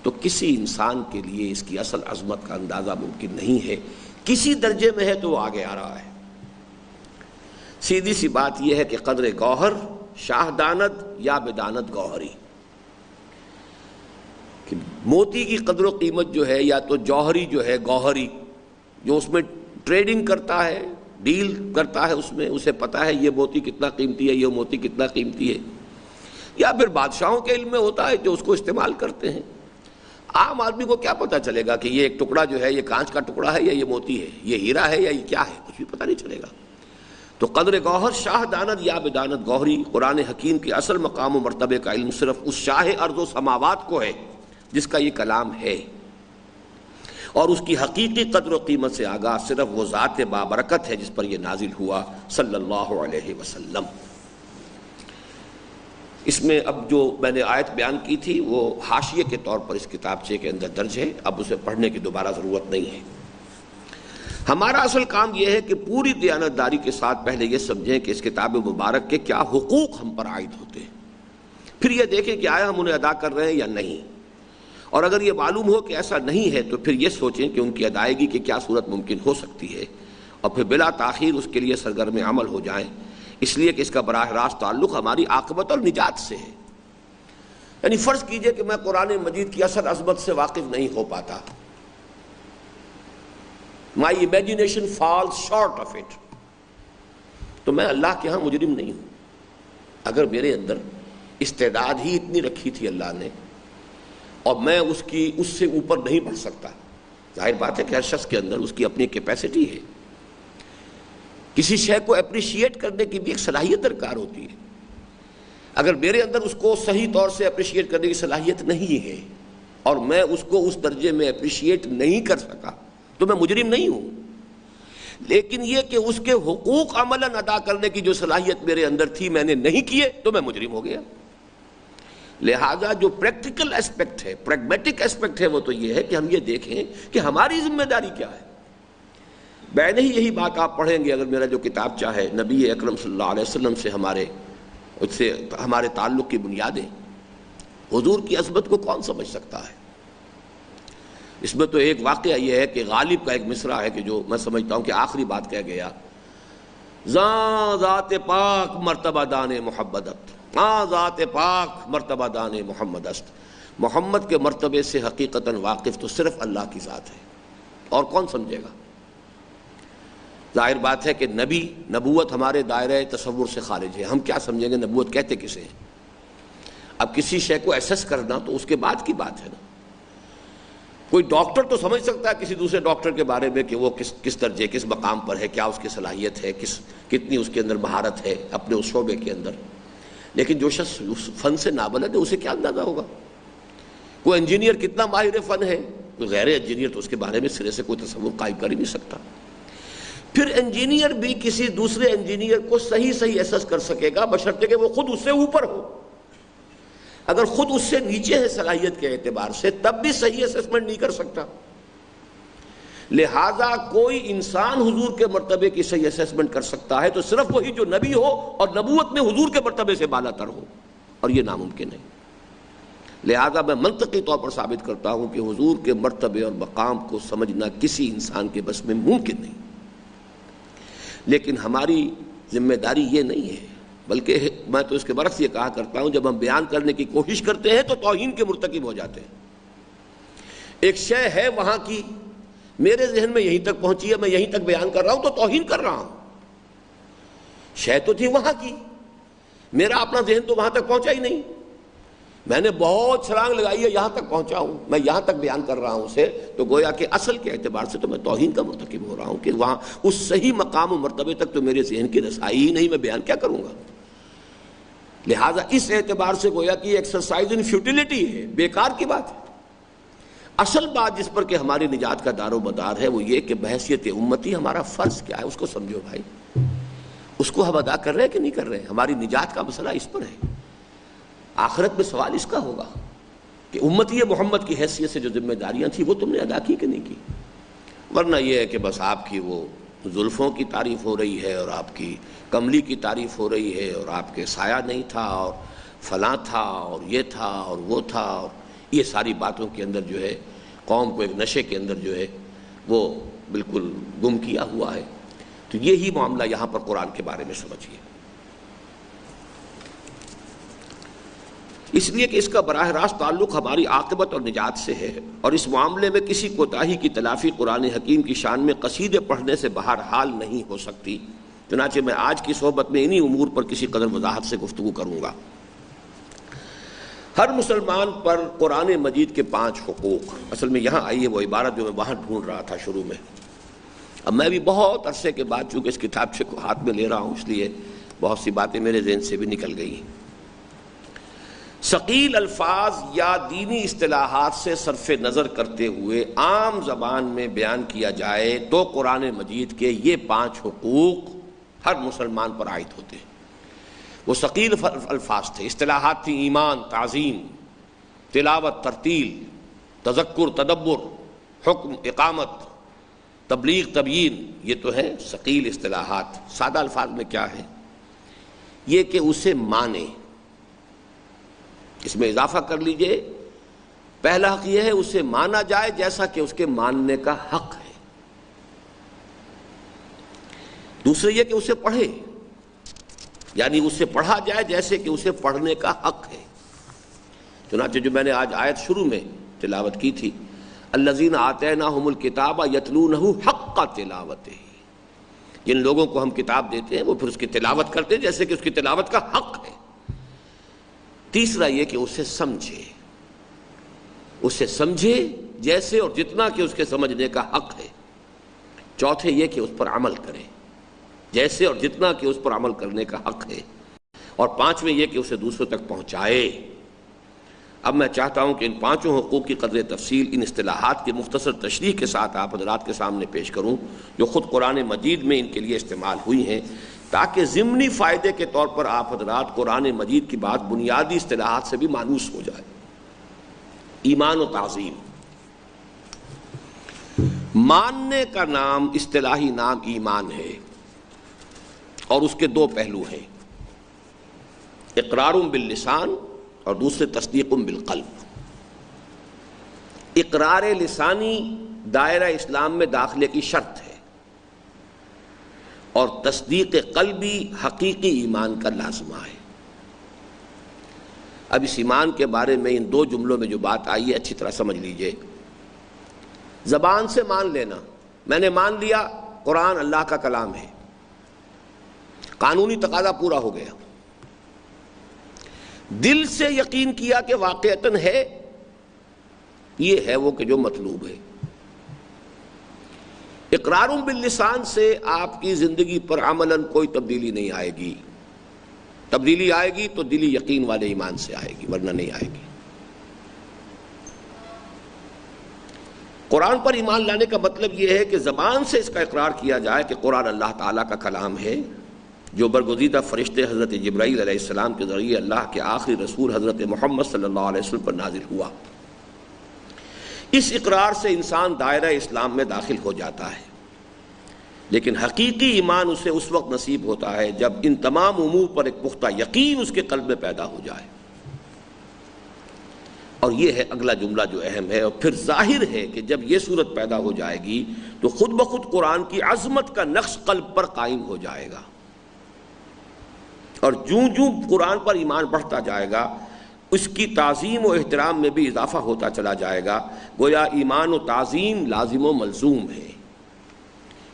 تو کسی انسان کے لیے اس کی اصل عظمت کا اندازہ ممکن نہیں ہے، کسی درجے میں ہے تو وہ آگے آ رہا ہے۔ سیدھی سی بات یہ ہے کہ قدر گوہر شاہ داند یا بداند گوہری، کہ موتی کی قدر و قیمت جو ہے یا تو جوہری جو ہے، گوہری جو اس میں ٹریڈنگ کرتا ہے، ڈیل کرتا ہے، اس میں اسے پتا ہے یہ موتی کتنا قیمتی ہے، یہ موتی کتنا قیمتی ہے، یا پھر بادشاہوں کے علم میں ہوتا ہے جو اس کو استعمال کرتے ہیں۔ عام آدمی کو کیا پتا چلے گا کہ یہ ایک ٹکڑا جو ہے یہ کانچ کا ٹکڑا ہے یا یہ موتی ہے، یہ ہیرا ہے یا یہ کیا ہے، کچھ بھی پتا نہیں چلے گا۔ تو قدر گوہر شاہ داند یا بداند گوہری، قرآن حکیم کے اصل مقام و مرتبے کا علم صرف اس شاہ ارض و سماوات کو ہے جس کا یہ کلام ہے، اور اس کی حقیقی قدر و قیمت سے آگاہ صرف وہ ذات بابرکت ہے جس پر یہ نازل ہوا صلی اللہ علیہ وسلم۔ اس میں اب جو میں نے آیت بیان کی تھی وہ حاشیے کے طور پر اس کتابچے کے اندر درج ہے، اب اسے پڑھنے کی دوبارہ ضرورت نہیں ہے۔ ہمارا اصل کام یہ ہے کہ پوری دیانتداری کے ساتھ پہلے یہ سمجھیں کہ اس کتاب مبارک کے کیا حقوق ہم پر عائد ہوتے ہیں، پھر یہ دیکھیں کہ آیا ہم انہیں ادا کر رہے ہیں یا نہیں، اور اگر یہ معلوم ہو کہ ایسا نہیں ہے تو پھر یہ سوچیں کہ ان کی ادائیگی کی کیا صورت ممکن ہو سکتی ہے، اور پھر بلا تاخیر اس کے لیے سرگرم عمل ہو جائیں، اس لیے کہ اس کا براہ راست تعلق ہماری عاقبت اور نجات سے ہے۔ یعنی فرض کیجئے کہ میں قرآن مجید کی اصل عظمت سے واقف نہیں ہو پاتا، my imagination falls short of it، تو میں اللہ کے ہاں مجرم نہیں ہوں۔ اگر میرے اندر استعداد ہی اتنی رکھی تھی اللہ نے اور میں اس سے اوپر نہیں بڑھ سکتا، ظاہر بات ہے کہ ہر شخص کے اندر اس کی اپنی کیپیسٹی ہے، کسی شے کو اپریشیٹ کرنے کی بھی ایک صلاحیت درکار ہوتی ہے۔ اگر میرے اندر اس کو صحیح طور سے اپریشیٹ کرنے کی صلاحیت نہیں ہے اور میں اس کو اس درجے میں اپریشیٹ نہیں کر سکا تو میں مجرم نہیں ہوں، لیکن یہ کہ اس کے حقوق عملاً ادا کرنے کی جو صلاحیت میرے اندر تھی میں نے نہیں کیے تو میں مجرم ہو گیا۔ لہذا جو پریکٹیکل اسپیکٹ ہے، پریگمیٹک اسپیکٹ ہے، وہ تو یہ ہے کہ ہم یہ دیکھیں کہ ہماری ذمہ داری کیا ہے۔ میں نہیں یہی بات آپ پڑھیں گے، اگر میرا جو کتابچہ ہے نبی اکرم صلی اللہ علیہ وسلم سے ہمارے تعلق کی بنیادیں، حضور کی عظمت کو کون سمجھ سکتا ہے؟ اس میں تو ایک واقعہ یہ ہے کہ غالب کا ایک مصرع ہے کہ جو میں سمجھتا ہوں کہ آخری بات کہہ گیا، زاں ذات پاک مرتبہ دان محمد است، ہاں ذات پاک مرتبہ دان محمد است، محمد کے مرتبے سے حقیقتاً واقف تو صرف اللہ کی ذات ہے، اور کون سمجھے گا؟ ظاہر بات ہے کہ نبی، نبوت ہمارے دائرہ تصور سے خارج ہے، ہم کیا سمجھیں گے نبوت کہتے کسے ہیں؟ اب کسی شے کو ایسس کرنا تو اس کے بعد کی بات ہے نا۔ کوئی ڈاکٹر تو سمجھ سکتا ہے کسی دوسرے ڈاکٹر کے بارے میں کہ وہ کس درجے، کس مقام پر ہے، کیا اس کی صلاحیت ہے، کتنی اس کے اندر مہارت ہے اپنے اس شعبے کے اندر، لیکن جو شخص اس فن سے نابلد ہے اسے کیا اندازہ ہوگا؟ کوئی انجینئر کتنا ماہر فن ہے، کوئی غیر انجینئر تو اس کے بارے میں سرے سے کوئی تصور قائم کر ہی نہیں سکتا۔ پھر انجینئر بھی کسی دوسرے انجینئر کو صحیح ایسس کر سکے گا بشرطے کہ وہ خود اس سے اوپر ہو۔ اگر خود اس سے نیچے ہے صلاحیت کے اعتبار سے تب بھی صحیح اسسمنٹ نہیں کر سکتا۔ لہذا کوئی انسان حضور کے مرتبے کی صحیح اسسمنٹ کر سکتا ہے تو صرف وہی جو نبی ہو اور نبوت میں حضور کے مرتبے سے بالا تر ہو، اور یہ ناممکن ہے۔ لہذا میں منطقی طور پر ثابت کرتا ہوں کہ حضور کے مرتبے اور مقام کو سمجھنا کسی انسان کے بس میں ممکن نہیں، لیکن ہماری ذمہ داری یہ نہیں ہے، بلکہ میں تو اس کے برعکس یہ کہا کرتا ہوں، جب ہم بیان کرنے کی کوشش کرتے ہیں تو توہین کے مرتکب ہو جاتے ہیں۔ ایک شے ہے وہاں کی، میرے ذہن میں یہیں تک پہنچی ہے، میں یہیں تک بیان کر رہا ہوں تو توہین کر رہا ہوں۔ شے تو تھی وہاں کی، میرا اپنا ذہن تو وہاں تک پہنچا ہی نہیں، میں نے بہت چھلانگ لگائی ہے یہاں تک پہنچا ہوں، میں یہاں تک بیان کر رہا ہوں اسے، تو گویا کہ اصل کے اعتبار سے تو میں توہین کا مرتکب ہو رہا ہوں کہ وہاں اس صحیح مقام و مرتبے تک تو میرے ذہن کی رسائی ہی نہیں، میں بیان کیا کروں گا؟ لہٰذا اس اعتبار سے گویا کہ ایکسرسائز ان فیوٹیلیٹی ہے، بیکار کی بات ہے۔ اصل بات جس پر کہ ہماری نجات کا دار و مدار ہے وہ یہ کہ بحیثیت امتی ہمارا فرض کیا ہے اس کو سمجھو بھائی، اس کو ہم ادا کر رہے ہیں کہ نہیں کر رہے ہیں؟ ہماری نجات کا مسئلہ اس پر ہے۔ آخرت میں سوال اس کا ہوگا کہ امتی محمد کی حیثیت سے جو ذمہ داریاں تھیں وہ تم نے ادا کی کہ نہیں کی، ورنہ یہ ہے کہ بس آپ کی وہ زلفوں کی تعریف ہو رہی ہے اور آپ کی کملی کی تعریف ہو رہی ہے اور آپ کے سایہ نہیں تھا اور فلاں تھا اور یہ تھا اور وہ تھا، اور یہ ساری باتوں کے اندر جو ہے قوم کو ایک نشے کے اندر جو ہے وہ بالکل گم کیا ہوا ہے۔ تو یہی معاملہ یہاں پر قرآن کے بارے میں سمجھیے، اس لیے کہ اس کا براہ راست تعلق ہماری عاقبت اور نجات سے ہے، اور اس معاملے میں کسی کوتاہی کی تلافی قرآن حکیم کی شان میں قصیدے پڑھنے سے بہرحال نہیں ہو سکتی۔ چنانچہ میں آج کی صحبت میں انہی امور پر کسی قدر وضاحت سے گفتگو کروں گا۔ ہر مسلمان پر قرآن مجید کے 5 حقوق، اصل میں یہاں آئی ہے وہ عبارت جو میں وہاں ڈھونڈ رہا تھا شروع میں، اب میں بھی بہت عرصے کے بعد چونکہ اس کتابچے کو ہاتھ میں لے رہا ہوں اس لیے بہت سی باتیں میرے ذہن سے بھی نکل گئی ہیں۔ ثقیل الفاظ یا دینی اصطلاحات سے صرف نظر کرتے ہوئے عام زبان میں بیان کیا جائے تو قرآن مجید کے یہ 5 حقوق ہر مسلمان پر عائد ہوتے ہیں۔ وہ ثقیل الفاظ تھے، اصطلاحات تھیں، ایمان، تعظیم، تلاوت، ترتیل، تذکر، تدبر، حکم، اقامت، تبلیغ، تبیین، یہ تو ہیں ثقیل اصطلاحات۔ سادہ الفاظ میں کیا ہے؟ یہ کہ اسے مانے، اس میں اضافہ کر لیجئے، پہلا حق یہ ہے اسے مانا جائے جیسا کہ اس کے ماننے کا حق ہے، دوسرے یہ کہ اسے پڑھے، یعنی اسے پڑھا جائے جیسے کہ اسے پڑھنے کا حق ہے۔ چنانچہ جو میں نے آج آیت شروع میں تلاوت کی تھی، الذین آتیناہم الکتاب یتلونہ حق تلاوتہ، جن لوگوں کو ہم کتاب دیتے ہیں وہ پھر اس کی تلاوت کرتے ہیں جیسے کہ اس کی تلاوت کا حق ہے۔ تیسرا یہ کہ اسے سمجھے جیسے اور جتنا کہ اس کے سمجھنے کا حق ہے۔ چوتھے یہ کہ اس پر عمل کرے جیسے اور جتنا کہ اس پر عمل کرنے کا حق ہے، اور پانچویں یہ کہ اسے دوسروں تک پہنچائے۔ اب میں چاہتا ہوں کہ ان 5 حقوق کی قدر تفصیل ان اصطلاحات کی مختصر تشریح کے ساتھ آپ حضرات کے سامنے پیش کروں جو خود قرآن مجید میں ان کے لیے استعمال ہوئی ہیں، تاکہ ضمنی فائدے کے طور پر آپ حضرات قرآن مجید کی بات بنیادی اصطلاحات سے بھی مانوس ہو جائے۔ ایمان و تعظیم، ماننے کا نام اصطلاحی نام ایمان ہے، اور اس کے 2 پہلو ہیں، اقرار باللسان اور دوسرے تصدیق بالقلب۔ اقرار لسانی دائرہ اسلام میں داخلے کی شرط ہے، اور تصدیق قلبی حقیقی ایمان کا لازمہ ہے۔ اب اس ایمان کے بارے میں ان 2 جملوں میں جو بات آئی ہے اچھی طرح سمجھ لیجئے۔ زبان سے مان لینا، میں نے مان لیا قرآن اللہ کا کلام ہے، قانونی تقاضا پورا ہو گیا۔ دل سے یقین کیا کہ واقعتاً ہے، یہ ہے وہ کہ جو مطلوب ہے۔ اقرار باللسان سے آپ کی زندگی پر عملاً کوئی تبدیلی نہیں آئے گی. تبدیلی آئے گی تو دلی یقین والے ایمان سے آئے گی، ورنہ نہیں آئے گی. قرآن پر ایمان لانے کا مطلب یہ ہے کہ زبان سے اس کا اقرار کیا جائے کہ قرآن اللہ تعالیٰ کا کلام ہے، جو برگزیدہ فرشتے حضرت جبرائیل علیہ السلام کے ذریعے اللہ کے آخری رسول حضرت محمد صلی اللہ علیہ وسلم پر نازل ہوا. اس اقرار سے انسان دائرہ اسلام میں داخل ہو جاتا ہے، لیکن حقیقی ایمان اسے اس وقت نصیب ہوتا ہے جب ان تمام امور پر ایک پختہ یقین اس کے قلب میں پیدا ہو جائے. اور یہ ہے اگلا جملہ جو اہم ہے. اور پھر ظاہر ہے کہ جب یہ صورت پیدا ہو جائے گی تو خود بخود قرآن کی عظمت کا نقش قلب پر قائم ہو جائے گا، اور جوں جوں قرآن پر ایمان بڑھتا جائے گا اس کی تعظیم و احترام میں بھی اضافہ ہوتا چلا جائے گا. گویا ایمان و تعظیم لازم و ملزوم ہے.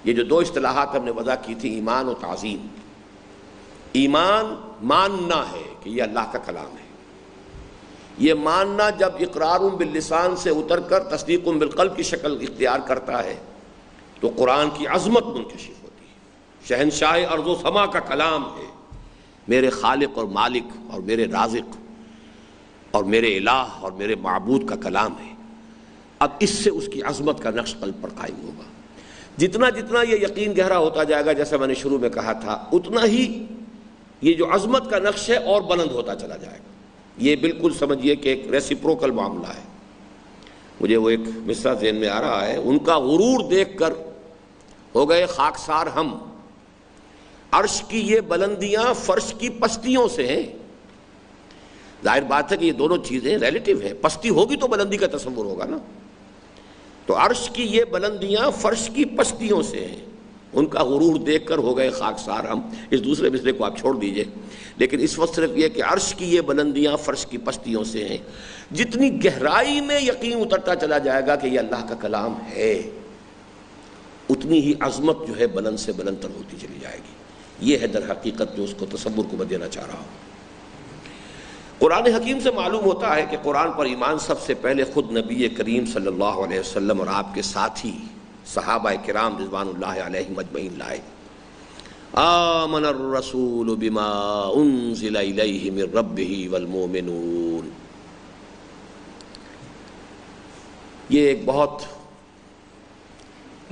یہ جو دو اصطلاحات ہم نے وضع کی تھی، ایمان و تعظیم. ایمان ماننا ہے کہ یہ اللہ کا کلام ہے. یہ ماننا جب اقرار باللسان سے اتر کر تصدیق بالقلب کی شکل اختیار کرتا ہے تو قرآن کی عظمت منکشف ہوتی ہے. شہنشاہ ارض و سما کا کلام ہے، میرے خالق اور مالک اور میرے رازق اور میرے الہ اور میرے معبود کا کلام ہے. اب اس سے اس کی عظمت کا نقش قلب پر قائم ہوگا. جتنا جتنا یہ یقین گہرا ہوتا جائے گا، جیسا میں نے شروع میں کہا تھا، اتنا ہی یہ جو عظمت کا نقش ہے اور بلند ہوتا چلا جائے گا. یہ بالکل سمجھیے کہ ایک ریسیپروکل معاملہ ہے. مجھے وہ ایک مصرع ذہن میں آ رہا ہے، ان کا غرور دیکھ کر ہو گئے خاکسار ہم، عرش کی یہ بلندیاں فرش کی پستیوں سے ہیں. ظاہر بات ہے کہ یہ دونوں چیزیں ریلیٹیو ہیں. پستی ہوگی تو بلندی کا تصور ہوگا نا. تو عرش کی یہ بلندیاں فرش کی پستیوں سے ہیں. ان کا غرور دیکھ کر ہو گئے خاکسار ہم. اس دوسرے مصرے کو آپ چھوڑ دیجئے، لیکن اس وقت صرف یہ کہ عرش کی یہ بلندیاں فرش کی پستیوں سے ہیں. جتنی گہرائی میں یقین اترتا چلا جائے گا کہ یہ اللہ کا کلام ہے، اتنی ہی عظمت جو ہے بلند سے بلند تر ہوتی چلی جائے گی. یہ ہے در حقیقت جو اس کو تصور کو میں دینا چاہ رہا ہوں. قرآن حکیم سے معلوم ہوتا ہے کہ قرآن پر ایمان سب سے پہلے خود نبی کریم صلی اللہ علیہ وسلم اور آپ کے ساتھی صحابہ کرام رضوان اللہ علیہم اجمعین لائے. آمن الرسول بما انزل الیہ من ربہ والمؤمنون. یہ ایک بہت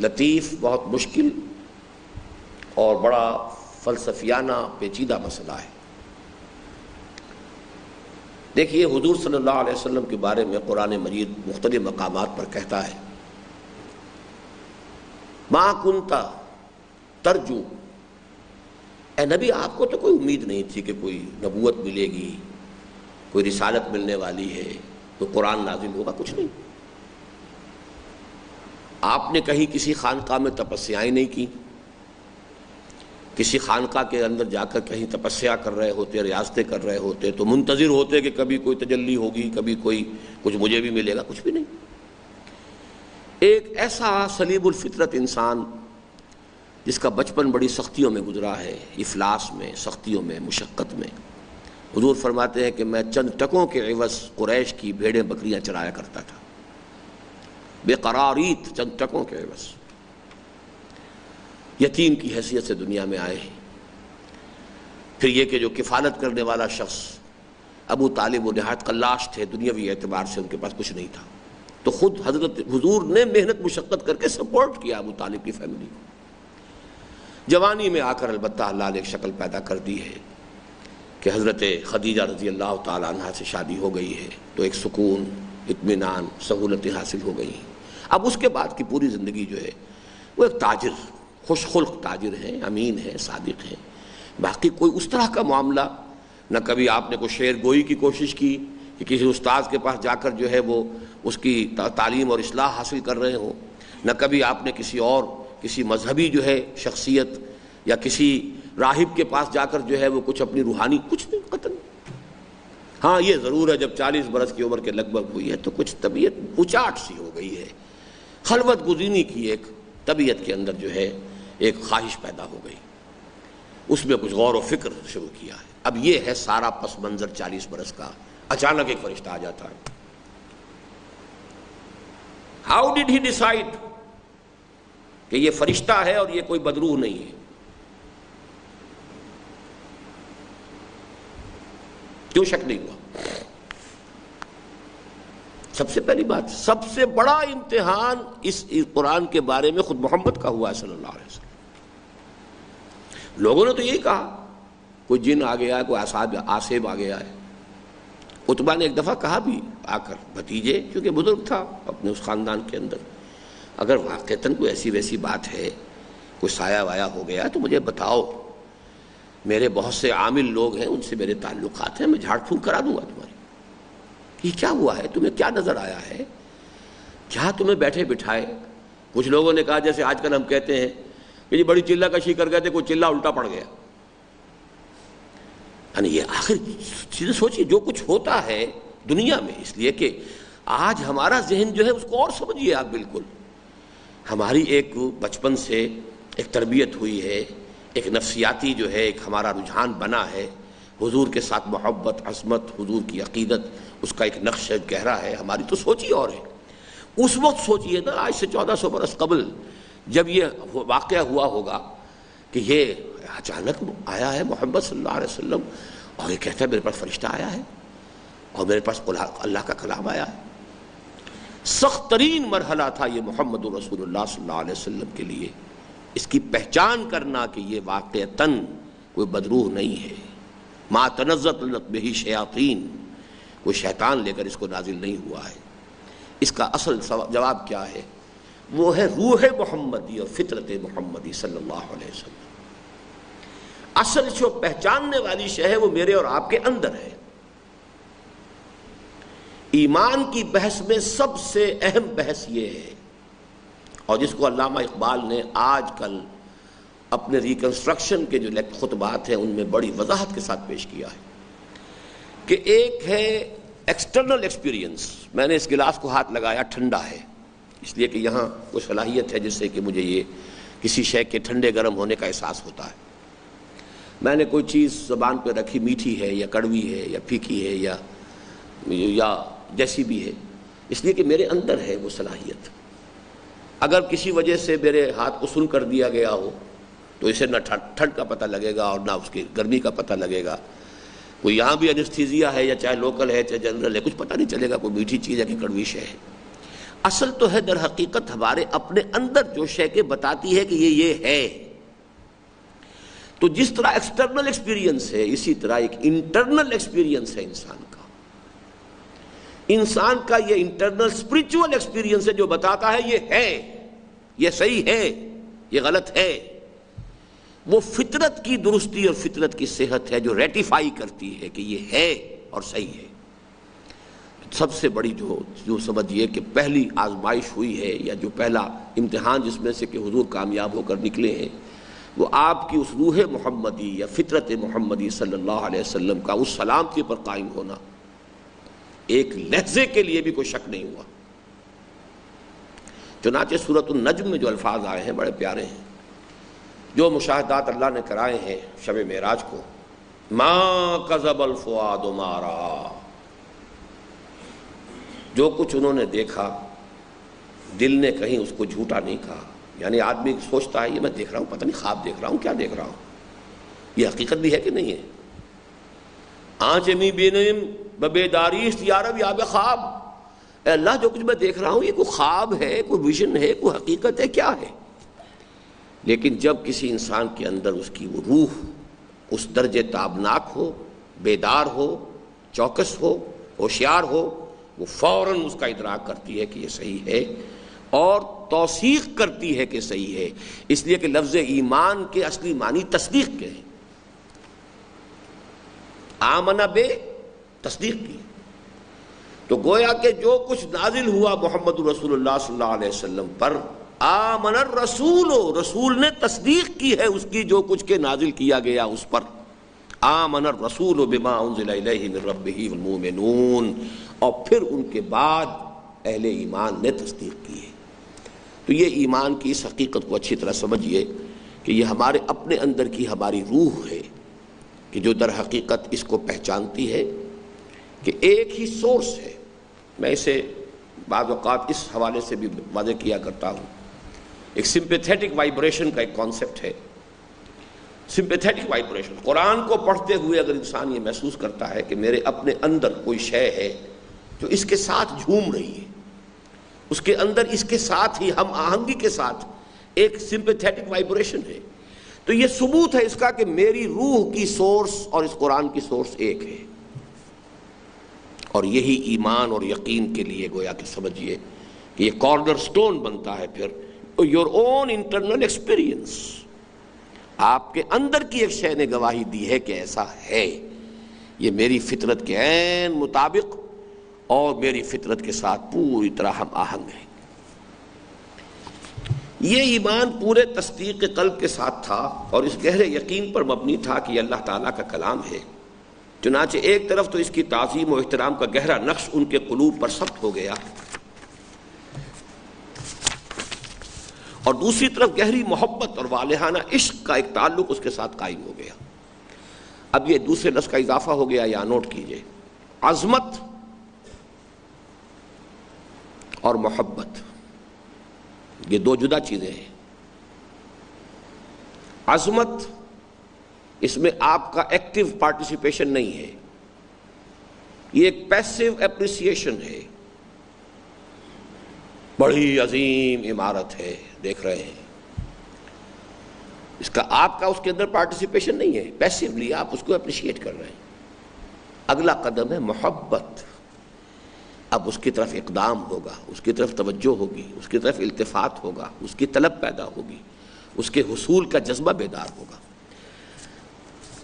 لطیف، بہت مشکل اور بڑا فلسفیانہ پیچیدہ مسئلہ ہے. دیکھیے، حضور صلی اللہ علیہ وسلم کے بارے میں قرآن مجید مختلف مقامات پر کہتا ہے، ما کنت ترجو، اے نبی آپ کو تو کوئی امید نہیں تھی کہ کوئی نبوت ملے گی، کوئی رسالت ملنے والی ہے، کوئی قرآن نازل ہوگا، کچھ نہیں. آپ نے کہیں کسی خانقاہ میں تپسیائیں نہیں کی، کسی خانقاہ کے اندر جا کر کہیں تپسیا کر رہے ہوتے، ریاضتیں کر رہے ہوتے تو منتظر ہوتے کہ کبھی کوئی تجلی ہوگی، کبھی کوئی کچھ مجھے بھی ملے گا. کچھ بھی نہیں. ایک ایسا سلیب الفطرت انسان جس کا بچپن بڑی سختیوں میں گزرا ہے، افلاس میں، سختیوں میں، مشقت میں. حضور فرماتے ہیں کہ میں چند ٹکوں کے عوض قریش کی بھیڑیں بکریاں چرایا کرتا تھا، بے قراریت، چند ٹکوں کے عوض. یتیم کی حیثیت سے دنیا میں آئے ہیں. پھر یہ کہ جو کفالت کرنے والا شخص ابو طالب و نہایت قلاش تھے، دنیاوی اعتبار سے ان کے پاس کچھ نہیں تھا، تو خود حضرت حضور نے محنت مشقت کر کے سپورٹ کیا ابو طالب کی فیملی کو. جوانی میں آ کر البتہ اللہ نے ایک شکل پیدا کر دی ہے کہ حضرت خدیجہ رضی اللہ تعالی عنہا سے شادی ہو گئی ہے، تو ایک سکون، اطمینان، سہولتیں حاصل ہو گئی ہیں. اب اس کے بعد کی پوری زندگی جو ہے وہ ایک تاجر، خوش خلق تاجر ہیں، امین ہیں، صادق ہیں. باقی کوئی اس طرح کا معاملہ نہ. کبھی آپ نے کوئی شعر گوئی کی کوشش کی کہ کسی استاذ کے پاس جا کر جو ہے وہ اس کی تعلیم اور اصلاح حاصل کر رہے ہوں، نہ کبھی آپ نے کسی مذہبی جو ہے شخصیت یا کسی راہب کے پاس جا کر جو ہے وہ کچھ اپنی روحانی، کچھ نہیں، قطعاً. ہاں یہ ضرور ہے جب 40 برس کی عمر کے لگ بھگ ہوئی ہے تو کچھ طبیعت اچاٹ سی ہو گئی ہے، خلوت گزینی کی ایک طبیعت کے اندر جو ہے ایک خواہش پیدا ہو گئی، اس میں کچھ غور و فکر شروع کیا ہے. اب یہ ہے سارا پس منظر 40 برس کا. اچانک ایک فرشتہ آ جاتا ہے. How did he decide کہ یہ فرشتہ ہے اور یہ کوئی بدروح نہیں ہے؟ کیوں شک نہیں ہوا؟ سب سے پہلی بات، سب سے بڑا امتحان اس قرآن کے بارے میں خود محمد کا ہوا ہے صلی اللہ علیہ وسلم۔ لوگوں نے تو یہی کہا کوئی جن آ گیا ہے، کوئی آصب آ گیا ہے۔ عتبہ نے ایک دفعہ کہا بھی آ کر، بھتیجے، کیونکہ بزرگ تھا اپنے اس خاندان کے اندر، اگر واقعتاً کوئی ایسی ویسی بات ہے، کوئی سایہ وایا ہو گیا تو مجھے بتاؤ، میرے بہت سے عامل لوگ ہیں، ان سے میرے تعلقات ہیں، میں جھاڑ پھونک کرا دوں گا تمہاری۔ یہ کیا ہوا ہے؟ تمہیں کیا نظر آیا ہے؟ کیا تمہیں بیٹھے بٹھائے؟ کچھ لوگوں نے کہا جیسے آج کل ہم کہتے ہیں کہ یہ بڑی چلہ کشی کر گئے تھے، کوئی چلہ الٹا پڑ گیا۔ یعنی یہ آخر چیزیں سوچیے، جو کچھ ہوتا ہے دنیا میں، اس لیے کہ آج ہمارا ذہن جو ہے اس کو اور سمجھیے آپ، بالکل ہماری ایک بچپن سے ایک تربیت ہوئی ہے، ایک نفسیاتی جو ہے ایک ہمارا رجحان بنا ہے، حضور کے ساتھ محبت، عظمت، حضور کی عقیدت، اس کا ایک نقش گہرا ہے۔ ہماری تو سوچ ہی اور ہے۔ اس وقت سوچئے نا، آج سے 1400 برس قبل جب یہ واقعہ ہوا ہوگا کہ یہ اچانک آیا ہے محمد صلی اللہ علیہ وسلم اور یہ کہتا ہے میرے پاس فرشتہ آیا ہے اور میرے پاس اللہ کا کلام آیا ہے۔ سخت ترین مرحلہ تھا یہ محمد رسول اللہ صلی اللہ علیہ وسلم کے لیے، اس کی پہچان کرنا کہ یہ واقعتاً کوئی بدروح نہیں ہے، ما تنزلت بہ شیاطین، کوئی شیطان لے کر اس کو نازل نہیں ہوا ہے۔ اس کا اصل جواب کیا ہے؟ وہ ہے روح محمدی اور فطرت محمدی صلی اللہ علیہ وسلم۔ اصل جو پہچاننے والی شے ہے وہ میرے اور آپ کے اندر ہے۔ ایمان کی بحث میں سب سے اہم بحث یہ ہے، اور جس کو علامہ اقبال نے آج کل اپنے ریکنسٹرکشن کے جو خطبات ہیں ان میں بڑی وضاحت کے ساتھ پیش کیا ہے، کہ ایک ہے ایکسٹرنل ایکسپیرینس۔ میں نے اس گلاس کو ہاتھ لگایا، ٹھنڈا ہے، اس لیے کہ یہاں کوئی صلاحیت ہے جس سے کہ مجھے یہ کسی شے کے ٹھنڈے گرم ہونے کا احساس ہوتا ہے۔ میں نے کوئی چیز زبان پہ رکھی، میٹھی ہے یا کڑوی ہے یا پھیکی ہے یا جیسی بھی ہے، اس لیے کہ میرے اندر ہے وہ صلاحیت۔ اگر کسی وجہ سے میرے ہاتھ کو سن کر دیا گیا ہو تو اسے نہ ٹھنڈ کا پتہ لگے گا اور نہ اس کی گرمی کا پتہ لگے گا۔ کوئی یہاں بھی انستھیزیا ہے یا چاہے لوکل ہے چاہے جنرل ہے، کچھ پتہ نہیں چلے گا کوئی میٹھی چیز ہے کہ کڑوی شے ہے۔ اصل تو ہے در حقیقت ہمارے اپنے اندر جو شے کے بتاتی ہے کہ یہ ہے۔ تو جس طرح ایکسٹرنل ایکسپیرینس ہے، اسی طرح ایک انٹرنل ایکسپیرینس ہے انسان کا۔ انسان کا یہ انٹرنل اسپرچول ایکسپیرینس ہے جو بتاتا ہے یہ ہے، یہ صحیح ہے، یہ غلط ہے۔ وہ فطرت کی درستی اور فطرت کی صحت ہے جو ریٹیفائی کرتی ہے کہ یہ ہے اور صحیح ہے۔ سب سے بڑی جو سمجھیے کہ پہلی آزمائش ہوئی ہے یا جو پہلا امتحان جس میں سے کہ حضور کامیاب ہو کر نکلے ہیں، وہ آپ کی اس روح محمدی یا فطرت محمدی صلی اللہ علیہ وسلم کا اس سلامتی پر قائم ہونا۔ ایک لحظے کے لیے بھی کوئی شک نہیں ہوا۔ چنانچہ سورۃ النجم میں جو الفاظ آئے ہیں بڑے پیارے ہیں، جو مشاہدات اللہ نے کرائے ہیں شب معراج کو، ما کذب الفؤاد ما رأى، جو کچھ انہوں نے دیکھا دل نے کہیں اس کو جھوٹا نہیں کہا۔ یعنی آدمی سوچتا ہے یہ میں دیکھ رہا ہوں، پتہ نہیں خواب دیکھ رہا ہوں، کیا دیکھ رہا ہوں، یہ حقیقت بھی ہے کہ نہیں ہے؟ آنچ می بینم ببیداریست یارب یا بخواب، اے اللہ جو کچھ میں دیکھ رہا ہوں یہ کوئی خواب ہے، کوئی ویژن ہے، کوئی حقیقت ہے، کیا ہے؟ لیکن جب کسی انسان کے اندر اس کی وہ روح اس درجے تابناک ہو، بیدار ہو، چوکس ہو، ہوشیار ہو، وہ فوراً اس کا ادراک کرتی ہے کہ یہ صحیح ہے اور توثیق کرتی ہے کہ صحیح ہے۔ اس لیے کہ لفظ ایمان کے اصلی معنی تصدیق کے ہیں۔ آمنہ بے تصدیق کی، تو گویا کہ جو کچھ نازل ہوا محمد رسول اللہ صلی اللہ علیہ وسلم پر، آمن الرسول، رسول نے تصدیق کی ہے اس کی جو کچھ کے نازل کیا گیا اس پر۔ آمن الرسول بما انزل الیہ من ربہ والمؤمنون، اور پھر ان کے بعد اہل ایمان نے تصدیق کی ہے۔ تو یہ ایمان کی اس حقیقت کو اچھی طرح سمجھیے کہ یہ ہمارے اپنے اندر کی ہماری روح ہے کہ جو در حقیقت اس کو پہچانتی ہے کہ ایک ہی سورس ہے۔ میں اسے بعض اوقات اس حوالے سے بھی واضح کیا کرتا ہوں ایک سمپیتھیٹک وائبریشن کا ایک کانسیپٹ ہے. سمپیتھیٹک وائبریشن، قرآن کو پڑھتے ہوئے اگر انسان یہ محسوس کرتا ہے کہ میرے اپنے اندر کوئی شے ہے جو اس کے ساتھ جھوم رہی ہے، اس کے اندر اس کے ساتھ ہی ہم آہنگی کے ساتھ ایک سمپیتھیٹک وائبریشن ہے، تو یہ ثبوت ہے اس کا کہ میری روح کی سورس اور اس قرآن کی سورس ایک ہے. اور یہی ایمان اور یقین کے لیے گویا کہ سمجھیے کہ یہ کارنر سٹون بنتا ہے. پھر یور اون انٹرنل ایکسپیرینس، آپ کے اندر کی ایک شے نے گواہی دی ہے کہ ایسا ہے، یہ میری فطرت کے عین مطابق اور میری فطرت کے ساتھ پوری طرح ہم آہنگ ہے. یہ ایمان پورے تصدیق قلب کے ساتھ تھا اور اس گہرے یقین پر مبنی تھا کہ یہ اللہ تعالیٰ کا کلام ہے. چنانچہ ایک طرف تو اس کی تعظیم و احترام کا گہرا نقش ان کے قلوب پر ثبت ہو گیا، اور دوسری طرف گہری محبت اور والہانہ عشق کا ایک تعلق اس کے ساتھ قائم ہو گیا. اب یہ دوسرے لفظ کا اضافہ ہو گیا، یا نوٹ کیجئے، عظمت اور محبت یہ دو جدا چیزیں ہیں. عظمت، اس میں آپ کا ایکٹیو پارٹیسپیشن نہیں ہے، یہ ایک پیسیو اپریسیشن ہے. بڑی عظیم عمارت ہے، دیکھ رہے ہیں، اس کا آپ کا اس کے اندر پارٹیسپیشن نہیں ہے، پیسیولی آپ اس کو اپریشیٹ کر رہے ہیں. اگلا قدم ہے محبت. اب اس کی طرف اقدام ہوگا، اس کی طرف توجہ ہوگی، اس کی طرف التفات ہوگا، اس کی طلب پیدا ہوگی، اس کے حصول کا جذبہ بیدار ہوگا.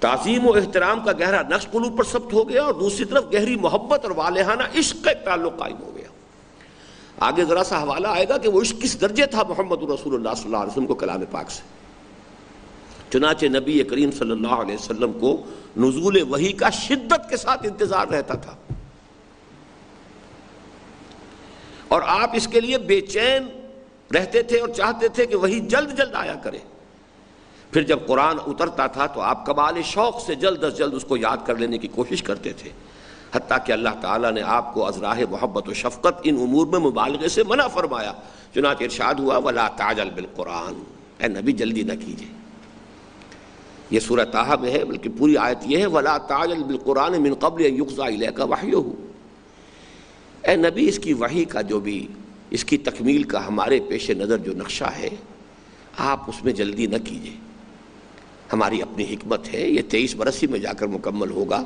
تعظیم و احترام کا گہرا نقش قلوب پر ثبت ہو گیا، اور دوسری طرف گہری محبت اور والہانہ عشق کا ایک تعلق قائم ہو گیا. آگے ذرا سا حوالہ آئے گا کہ وہ عشق کس درجے تھا محمد رسول اللہ صلی اللہ علیہ وسلم کو کلام پاک سے. چنانچہ نبی کریم صلی اللہ علیہ وسلم کو نزول وحی کا شدت کے ساتھ انتظار رہتا تھا، اور آپ اس کے لیے بے چین رہتے تھے اور چاہتے تھے کہ وہی جلد جلد آیا کرے. پھر جب قرآن اترتا تھا تو آپ کمال شوق سے جلد از جلد اس کو یاد کر لینے کی کوشش کرتے تھے، حتیٰ کہ اللہ تعالیٰ نے آپ کو از راہ محبت و شفقت ان امور میں مبالغے سے منع فرمایا. چنانچہ ارشاد ہوا وَلَا تَعْجَلْ بِالْقُرْآنِ، اے نبی جلدی نہ کیجیے. یہ سورہ طٰہٰ میں ہے، بلکہ پوری آیت یہ ہے وَلَا تَعْجَلْ بِالْقُرْآنِ مِن قَبْلِ أَن يُقْضَىٰ إِلَيْكَ وَحْيُهُ. اے نبی اس کی وحی کا جو بھی اس کی تکمیل کا ہمارے پیش نظر جو نقشہ ہے، آپ اس میں جلدی نہ کیجیے. ہماری اپنی حکمت ہے، یہ 23 برس ہی میں جا کر مکمل ہوگا.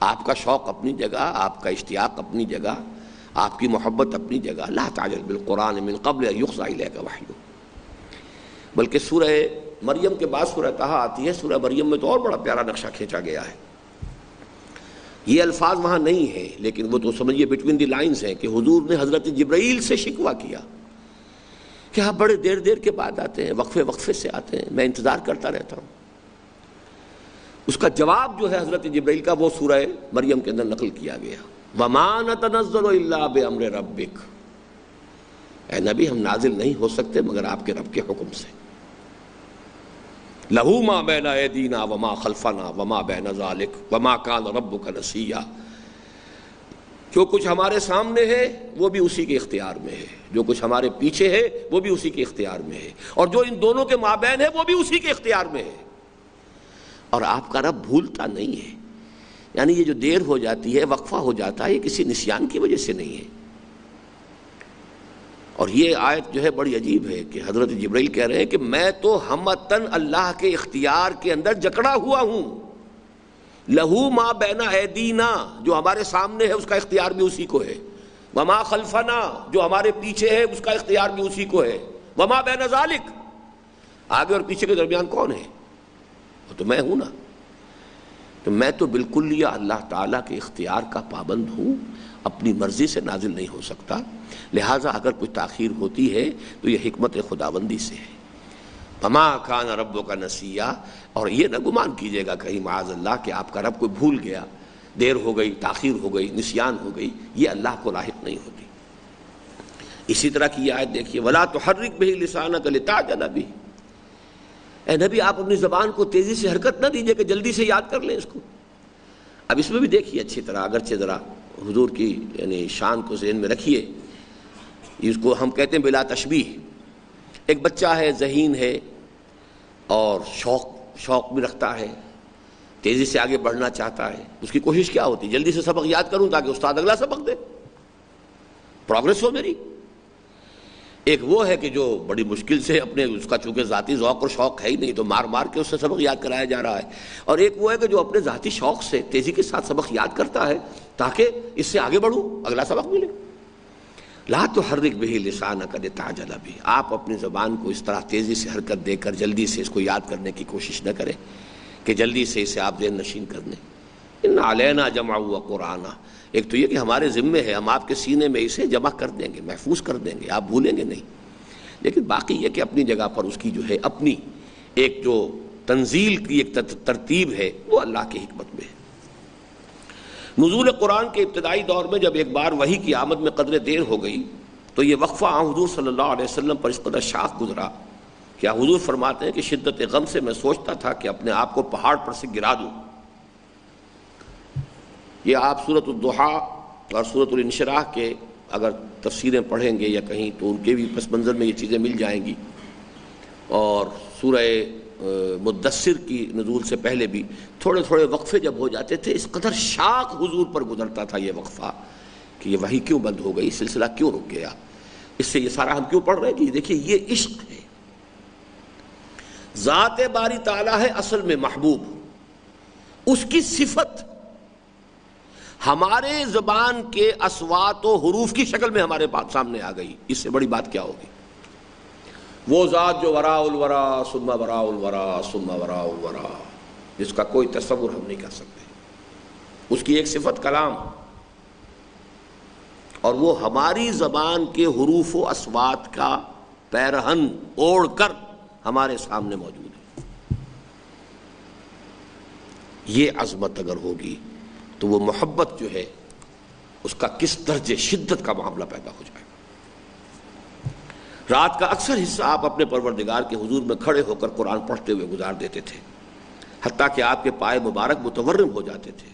آپ کا شوق اپنی جگہ، آپ کا اشتیاق اپنی جگہ، آپ کی محبت اپنی جگہ. لا تعجل بالقرآن من قبل ان یقضى الیک وحیہ. بلکہ سورہ مریم کے بعد سورہ طٰہٰ آتی ہے. سورہ مریم میں تو اور بڑا پیارا نقشہ کھینچا گیا ہے. یہ الفاظ وہاں نہیں ہیں، لیکن وہ تو سمجھیے بٹوین دی لائنز ہیں کہ حضور نے حضرت جبرائیل سے شکوہ کیا کہ آپ بڑے دیر دیر کے بعد آتے ہیں، وقفے وقفے سے آتے ہیں، میں انتظار کرتا رہتا ہوں. اس کا جواب جو ہے حضرت جبرائیل کا وہ سورہ مریم کے اندر نقل کیا گیا. وَمَا نَتَنَزَّلُ إِلَّا بِأَمْرِ رَبِّكَ. اے نبی ہم نازل نہیں ہو سکتے مگر آپ کے رب کے حکم سے. لَهُ مَا بَيْنَ أَيْدِينَا وَمَا خَلْفَنَا وَمَا بَيْنَ ذَلِكَ وَمَا كَانَ رَبُّكَ نَسِيًّا. جو کچھ ہمارے سامنے ہے وہ بھی اسی کے اختیار میں ہے، جو کچھ ہمارے پیچھے ہے وہ بھی اسی کے اختیار میں ہے، اور جو ان دونوں کے مابین ہے وہ بھی اسی کے اختیار میں ہے. اور آپ کا رب بھولتا نہیں ہے. یعنی یہ جو دیر ہو جاتی ہے، وقفہ ہو جاتا ہے، یہ کسی نسیان کی وجہ سے نہیں ہے. اور یہ آیت جو ہے بڑی عجیب ہے کہ حضرت جبرائیل کہہ رہے ہیں کہ میں تو ہمتن اللہ کے اختیار کے اندر جکڑا ہوا ہوں. لہو ما بین ایدینا، جو ہمارے سامنے ہے اس کا اختیار بھی اسی کو ہے. وما خلفنا، جو ہمارے پیچھے ہے اس کا اختیار بھی اسی کو ہے. وما بین ذالک، آگے اور پیچھے کے درمیان کون ہے؟ وہ تو میں ہوں نا. تو میں تو بالکل یہ اللہ تعالیٰ کے اختیار کا پابند ہوں، اپنی مرضی سے نازل نہیں ہو سکتا. لہٰذا اگر کچھ تاخیر ہوتی ہے تو یہ حکمت خداوندی سے ہے. وما کان ربک نسیا. اور یہ نہ گمان کیجیے گا کہیں معاذ اللہ کہ آپ کا رب کوئی بھول گیا، دیر ہو گئی، تاخیر ہو گئی، نسیان ہو گئی. یہ اللہ کو لاحق نہیں ہوتی. اسی طرح کی یہ آیت دیکھیے ولا تحرک بہ لسانک لتعجل بہ. اے نبی آپ اپنی زبان کو تیزی سے حرکت نہ دیجیے کہ جلدی سے یاد کر لیں اس کو. اب اس میں بھی دیکھیے اچھی طرح، اگرچہ ذرا حضور کی یعنی شان کو ذہن میں رکھیے. اس کو ہم کہتے ہیں بلا تشبیہ. ایک بچہ ہے، ذہین ہے اور شوق بھی رکھتا ہے، تیزی سے آگے بڑھنا چاہتا ہے، اس کی کوشش کیا ہوتی ہے؟ جلدی سے سبق یاد کروں تاکہ استاد اگلا سبق دے، پروگرس ہو میری۔ ایک وہ ہے کہ جو بڑی مشکل سے اپنے، اس کا چونکہ ذاتی ذوق اور شوق ہے ہی نہیں تو مار مار کے اس سے سبق یاد کرایا جا رہا ہے، اور ایک وہ ہے کہ جو اپنے ذاتی شوق سے تیزی کے ساتھ سبق یاد کرتا ہے تاکہ اس سے آگے بڑھوں، اگلا سبق ملے۔ لا تحرک بہ لسانک لتعجل بہ، آپ اپنی زبان کو اس طرح تیزی سے حرکت دے کر جلدی سے اس کو یاد کرنے کی کوشش نہ کریں کہ جلدی سے اسے آپ ذہن نشین کر لیں۔ ان علینا جمعہ و قرآنہ، ایک تو یہ کہ ہمارے ذمے ہے، ہم آپ کے سینے میں اسے جمع کر دیں گے، محفوظ کر دیں گے، آپ بھولیں گے نہیں، لیکن باقی یہ کہ اپنی جگہ پر اس کی جو ہے اپنی ایک جو تنزیل کی ایک ترتیب ہے وہ اللہ کی حکمت میں ہے۔ نزول قرآن کے ابتدائی دور میں جب ایک بار وحی کی آمد میں قدرے دیر ہو گئی تو یہ وقفہ حضور صلی اللہ علیہ وسلم پر اس قدر شاق گزرا کہ حضور فرماتے ہیں کہ شدت غم سے میں سوچتا تھا کہ اپنے آپ کو پہاڑ پر سے گرا دوں۔ یہ آپ سورۃ الضحیٰ اور سورۃ الانشراح کے اگر تفسیریں پڑھیں گے یا کہیں تو ان کے بھی پس منظر میں یہ چیزیں مل جائیں گی، اور سورہ مدثر کی نزول سے پہلے بھی تھوڑے تھوڑے وقفے جب ہو جاتے تھے، اس قدر شاق حضور پر گزرتا تھا یہ وقفہ کہ یہ وحی کیوں بند ہو گئی، سلسلہ کیوں رک گیا، اس سے یہ سارا ہم کیوں پڑھ رہے ہیں کہ دیکھیے یہ عشق ہے، ذات باری تعالیٰ ہے اصل میں محبوب، اس کی صفت ہمارے زبان کے اصوات و حروف کی شکل میں ہمارے سامنے آ گئی، اس سے بڑی بات کیا ہوگی؟ وہ ذات جو وراء الورا ثم وراء الورا ثم وراء الورا، جس کا کوئی تصور ہم نہیں کر سکتے، اس کی ایک صفت کلام، اور وہ ہماری زبان کے حروف و اصوات کا پیرہن اوڑھ کر ہمارے سامنے موجود ہے۔ یہ عظمت اگر ہوگی تو وہ محبت جو ہے اس کا کس درجے شدت کا معاملہ پیدا ہو جائے۔ رات کا اکثر حصہ آپ اپنے پروردگار کے حضور میں کھڑے ہو کر قرآن پڑھتے ہوئے گزار دیتے تھے، حتیٰ کہ آپ کے پائے مبارک متورم ہو جاتے تھے،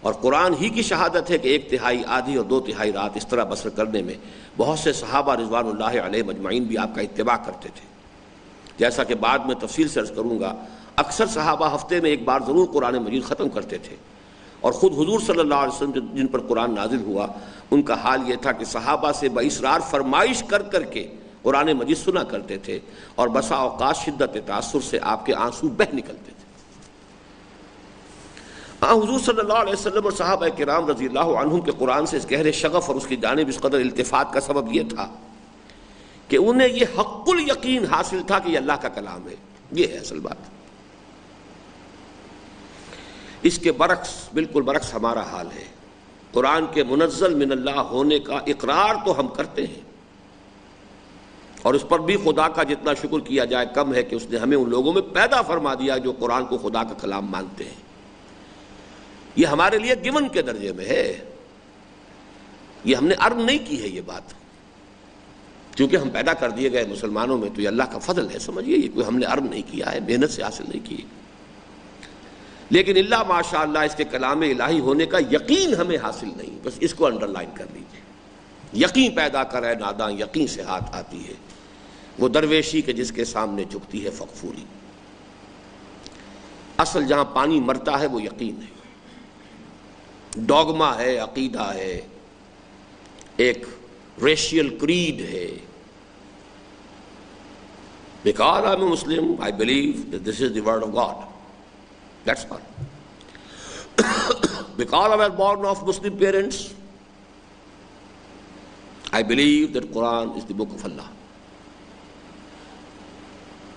اور قرآن ہی کی شہادت ہے کہ 1/3 آدھی اور 2/3 رات اس طرح بسر کرنے میں بہت سے صحابہ رضوان اللہ علیہ مجمعین بھی آپ کا اتباع کرتے تھے۔ جیسا کہ بعد میں تفصیل سے عرض کروں گا، اکثر صحابہ ہفتے میں ایک بار ضرور قرآن مجید ختم کرتے تھے، اور خود حضور صلی اللہ علیہ وسلم جن پر قرآن نازل ہوا ان کا حال یہ تھا کہ صحابہ سے باصرار فرمائش کر کر کے قرآن مجید سنا کرتے تھے، اور بسا اوقات شدت تاثر سے آپ کے آنسو بہہ نکلتے تھے۔ حضور صلی اللہ علیہ وسلم اور صحابہ کرام رضی اللہ عنہم کے قرآن سے اس گہرے شغف اور اس کی جانب اس قدر التفات کا سبب یہ تھا کہ انہیں یہ حق الیقین حاصل تھا کہ یہ اللہ کا کلام ہے، یہ ہے اصل بات۔ اس کے برعکس، بالکل برعکس ہمارا حال ہے، قرآن کے منزل من اللہ ہونے کا اقرار تو ہم کرتے ہیں، اور اس پر بھی خدا کا جتنا شکر کیا جائے کم ہے کہ اس نے ہمیں ان لوگوں میں پیدا فرما دیا جو قرآن کو خدا کا کلام مانتے ہیں۔ یہ ہمارے لیے گیون کے درجے میں ہے، یہ ہم نے ارن نہیں کی ہے یہ بات، کیونکہ ہم پیدا کر دیے گئے مسلمانوں میں تو یہ اللہ کا فضل ہے، سمجھیے یہ کوئی ہم نے ارن نہیں کیا ہے، محنت سے حاصل نہیں کی ہے۔ لیکن اللہ ماشاء اللہ اس کے کلام الہی ہونے کا یقین ہمیں حاصل نہیں، بس اس کو انڈر لائن کر لیجیے۔ یقین پیدا کرے ناداں یقین سے ہاتھ آتی ہے، وہ درویشی کے جس کے سامنے جھکتی ہے فغفوری۔ اصل جہاں پانی مرتا ہے وہ یقین ہے، ڈوگما ہے، عقیدہ ہے، ایک ریشیل کریڈ ہے۔ Because I'm a Muslim, I believe that this is the word of God. That's all. Because I was born of Muslim parents, I believe that Quran is the book of Allah.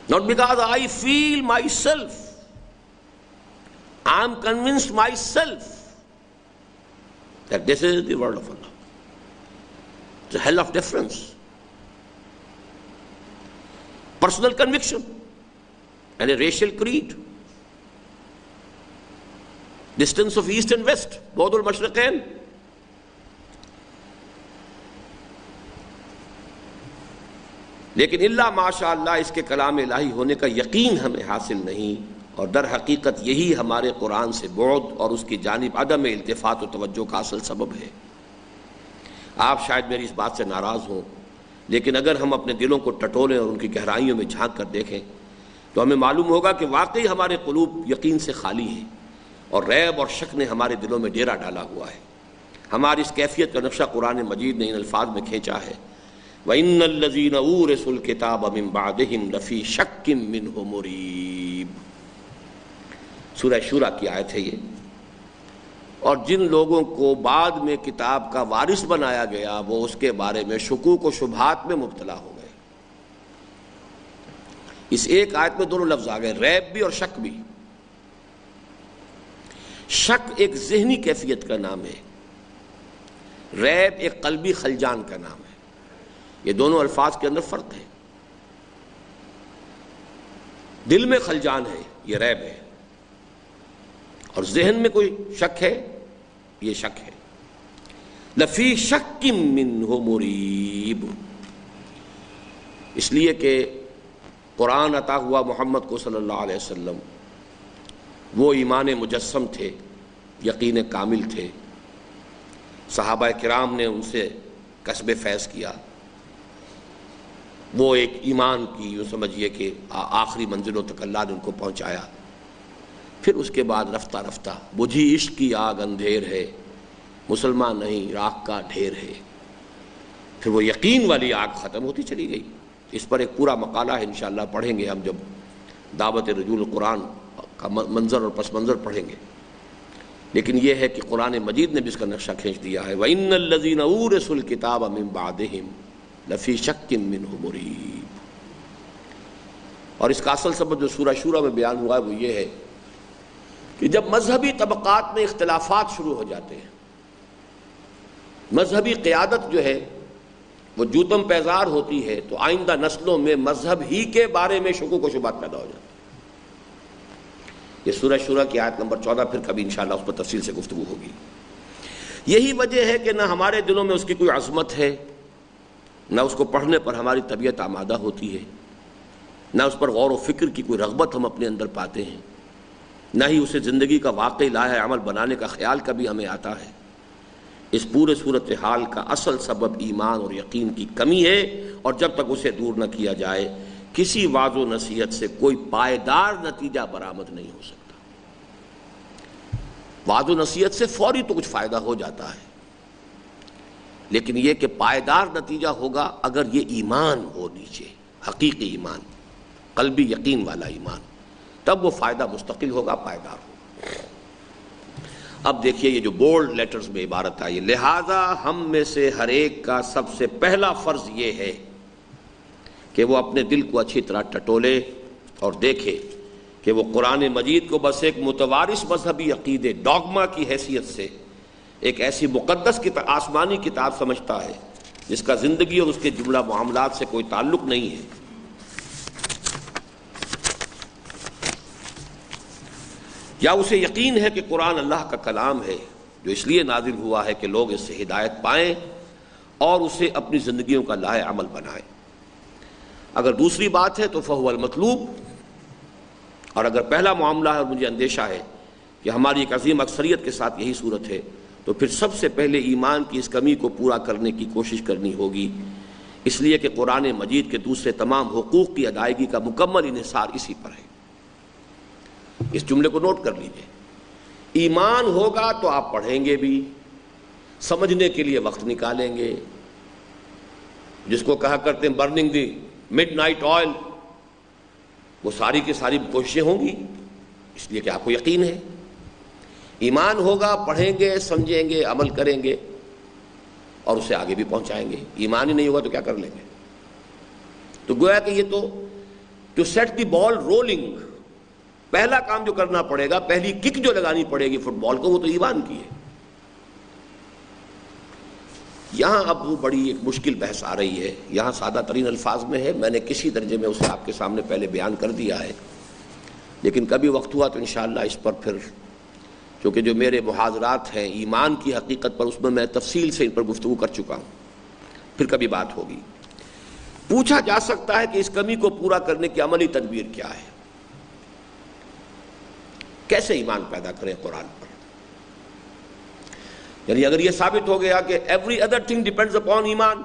Not because I feel myself, I am convinced myself that this is the word of Allah. It's a hell of difference. Personal conviction and a racial creed. Distance of east and west, both al-mashriqain. لیکن اللہ ماشاء اللہ اس کے کلام الہی ہونے کا یقین ہمیں حاصل نہیں، اور در حقیقت یہی ہمارے قرآن سے بعد اور اس کی جانب عدم التفات و توجہ کا اصل سبب ہے۔ آپ شاید میری اس بات سے ناراض ہوں لیکن اگر ہم اپنے دلوں کو ٹٹولیں اور ان کی گہرائیوں میں جھانک کر دیکھیں تو ہمیں معلوم ہوگا کہ واقعی ہمارے قلوب یقین سے خالی ہیں اور ریب اور شک نے ہمارے دلوں میں ڈیرا ڈالا ہوا ہے۔ ہماری اس کیفیت کا نقشہ قرآن مجید نے ان الفاظ میں کھینچا ہے، وَإِنَّ الَّذِينَ أُورِثُوا الْكِتَابَ مِن بَعْدِهِمْ لَفِي شَكٍّ مِّنْهُ مُرِيبٍ، سورہ شورى کی آیت ہے یہ۔ اور جن لوگوں کو بعد میں کتاب کا وارث بنایا گیا وہ اس کے بارے میں شکوک و شبہات میں مبتلا ہو گئے۔ اس ایک آیت میں دونوں لفظ آ گئے، ریب بھی اور شک بھی۔ شک ایک ذہنی کیفیت کا نام ہے، ریب ایک قلبی خلجان کا نام ہے۔ یہ دونوں الفاظ کے اندر فرق ہے۔ دل میں خلجان ہے، یہ ریب ہے، اور ذہن میں کوئی شک ہے، یہ شک ہے۔ لفی شک منہ مریب، اس لیے کہ قرآن عطا ہوا محمد کو صلی اللہ علیہ وسلم وہ ایمان مجسم تھے، یقین کامل تھے۔ صحابہ کرام نے ان سے کسب فیض کیا، وہ ایک ایمان کی یوں سمجھیے کہ آخری منزلوں تک اللہ نے ان کو پہنچایا۔ پھر اس کے بعد رفتہ رفتہ بجھی عشق کی آگ اندھیر ہے، مسلمان نہیں راکھ کا ڈھیر ہے، پھر وہ یقین والی آگ ختم ہوتی چلی گئی۔ اس پر ایک پورا مقالہ ہے، انشاءاللہ پڑھیں گے ہم جب دعوت رجوع القرآن کا منظر اور پس منظر پڑھیں گے۔ لیکن یہ ہے کہ قرآن مجید نے بھی اس کا نقشہ کھینچ دیا ہے، وَإِنَّ الَّذِينَ أُورِثُوا الْكِتَابَ مِن بَعْدِهِمْ لَفِي شَكٍّ مِّنْهُ مُرِيبٍ۔ اور اس کا اصل سبب جو سورہ شورى میں بیان ہوا ہے وہ یہ ہے کہ جب مذہبی طبقات میں اختلافات شروع ہو جاتے ہیں، مذہبی قیادت جو ہے وہ جوتم پیزار ہوتی ہے، تو آئندہ نسلوں میں مذہب ہی کے بارے میں شکوک و شبہات پیدا ہو جاتے ہیں۔ یہ سورہ شورى کی آیت نمبر 14، پھر کبھی انشاءاللہ اس پر تفصیل سے گفتگو ہوگی۔ یہی وجہ ہے کہ نہ ہمارے دلوں میں اس کی کوئی عظمت ہے، نہ اس کو پڑھنے پر ہماری طبیعت آمادہ ہوتی ہے، نہ اس پر غور و فکر کی کوئی رغبت ہم اپنے اندر پاتے ہیں، نہ ہی اسے زندگی کا واقعی لائحہ عمل بنانے کا خیال کبھی ہمیں آتا ہے۔ اس پورے صورتحال کا اصل سبب ایمان اور یقین کی کمی ہے، اور جب تک اسے دور نہ کیا جائے کسی وعظ و نصیحت سے کوئی پائیدار نتیجہ برآمد نہیں ہو سکتا۔ وعظ و نصیحت سے فوری تو کچھ فائدہ ہو جاتا ہے، لیکن یہ کہ پائیدار نتیجہ ہوگا اگر یہ ایمان ہو نیچے، حقیقی ایمان، قلبی یقین والا ایمان، تب وہ فائدہ مستقل ہوگا، پائیدار ہوگا۔ اب دیکھیے یہ جو بولڈ لیٹرز میں عبارت آئی، لہذا ہم میں سے ہر ایک کا سب سے پہلا فرض یہ ہے کہ وہ اپنے دل کو اچھی طرح ٹٹولے اور دیکھے کہ وہ قرآن مجید کو بس ایک متوارث مذہبی عقیدے، ڈاگما کی حیثیت سے ایک ایسی مقدس آسمانی کتاب سمجھتا ہے جس کا زندگی اور اس کے جملہ معاملات سے کوئی تعلق نہیں ہے، یا اسے یقین ہے کہ قرآن اللہ کا کلام ہے جو اس لیے نازل ہوا ہے کہ لوگ اس سے ہدایت پائیں اور اسے اپنی زندگیوں کا لائحہ عمل بنائیں۔ اگر دوسری بات ہے تو فہو المطلوب، اور اگر پہلا معاملہ ہے اور مجھے اندیشہ ہے کہ ہماری ایک عظیم اکثریت کے ساتھ یہی صورت ہے، تو پھر سب سے پہلے ایمان کی اس کمی کو پورا کرنے کی کوشش کرنی ہوگی، اس لیے کہ قرآن مجید کے دوسرے تمام حقوق کی ادائیگی کا مکمل انحصار اسی پر ہے۔ اس جملے کو نوٹ کر لیجئے، ایمان ہوگا تو آپ پڑھیں گے بھی، سمجھنے کے لیے وقت نکالیں گے، جس کو کہا کرتے ہیں burning the mid night oil, وہ ساری کی ساری کوششیں ہوں گی، اس لیے کہ آپ کو یقین ہے۔ ایمان ہوگا، پڑھیں گے، سمجھیں گے، عمل کریں گے اور اسے آگے بھی پہنچائیں گے۔ ایمان ہی نہیں ہوگا تو کیا کر لیں گے؟ تو گویا کہ یہ تو سیٹ دی بال رولنگ، پہلا کام جو کرنا پڑے گا، پہلی کک جو لگانی پڑے گی فٹ بال کو، وہ تو ایمان کی ہے۔ یہاں اب وہ بڑی ایک مشکل بحث آ رہی ہے، یہاں سادہ ترین الفاظ میں ہے، میں نے کسی درجے میں اسے آپ کے سامنے پہلے بیان کر دیا ہے، لیکن کبھی وقت ہوا تو انشاءاللہ اس پر پھر، کیونکہ جو میرے محاضرات ہیں ایمان کی حقیقت پر، اس میں تفصیل سے ان پر گفتگو کر چکا ہوں، پھر کبھی بات ہوگی۔ پوچھا جا سکتا ہے کہ اس کمی کو پورا کرنے کی عملی تدبیر کیا ہے، کیسے ایمان پیدا کریں قرآن پر؟ یعنی اگر یہ ثابت ہو گیا کہ every other thing depends upon ایمان،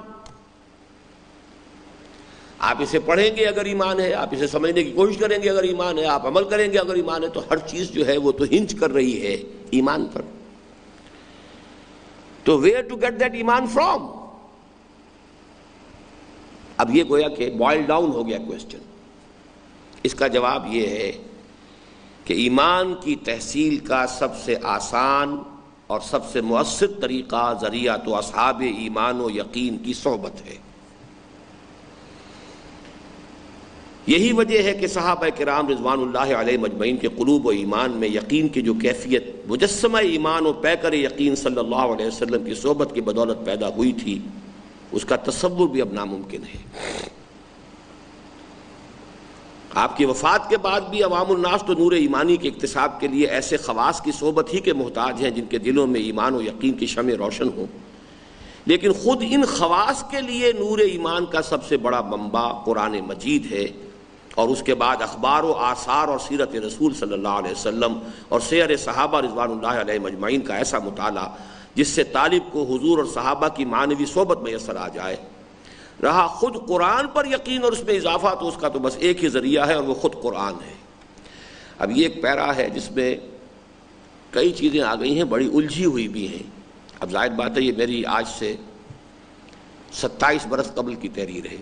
آپ اسے پڑھیں گے اگر ایمان ہے، آپ اسے سمجھنے کی کوشش کریں گے اگر ایمان ہے، آپ عمل کریں گے اگر ایمان ہے، تو ہر چیز جو ہے وہ تو ہنج کر رہی ہے ایمان پر. تو where to get that ایمان from؟ اب یہ گویا کہ بوائل ڈاؤن ہو گیا کویسچن. اس کا جواب یہ ہے کہ ایمان کی تحصیل کا سب سے آسان اور سب سے مؤثر طریقہ ذریعہ تو اصحاب ایمان و یقین کی صحبت ہے. یہی وجہ ہے کہ صحابہ کرام رضوان اللہ علیہ مجمعین کے قلوب و ایمان میں یقین کی جو کیفیت مجسمہ ایمان و پیکر یقین صلی اللہ علیہ وسلم کی صحبت کی بدولت پیدا ہوئی تھی، اس کا تصور بھی اب ناممکن ہے. آپ کی وفات کے بعد بھی عوام الناس تو نور ایمانی کے اکتساب کے لیے ایسے خواص کی صحبت ہی کے محتاج ہیں جن کے دلوں میں ایمان و یقین کی شمع روشن ہو، لیکن خود ان خواص کے لیے نور ایمان کا سب سے بڑا منبع قرآن مجید ہے، اور اس کے بعد اخبار و آثار اور سیرت رسول صلی اللہ علیہ وسلم اور سیر صحابہ رضوان اللہ علیہ مجمعین کا ایسا مطالعہ جس سے طالب کو حضور اور صحابہ کی معنوی صحبت میسر آ جائے. رہا خود قرآن پر یقین اور اس میں اضافہ، تو اس کا تو بس ایک ہی ذریعہ ہے اور وہ خود قرآن ہے. اب یہ ایک پیرا ہے جس میں کئی چیزیں آ گئی ہیں، بڑی الجھی ہوئی بھی ہیں. اب ظاہر بات ہے یہ میری آج سے 27 برس قبل کی تحریر ہے،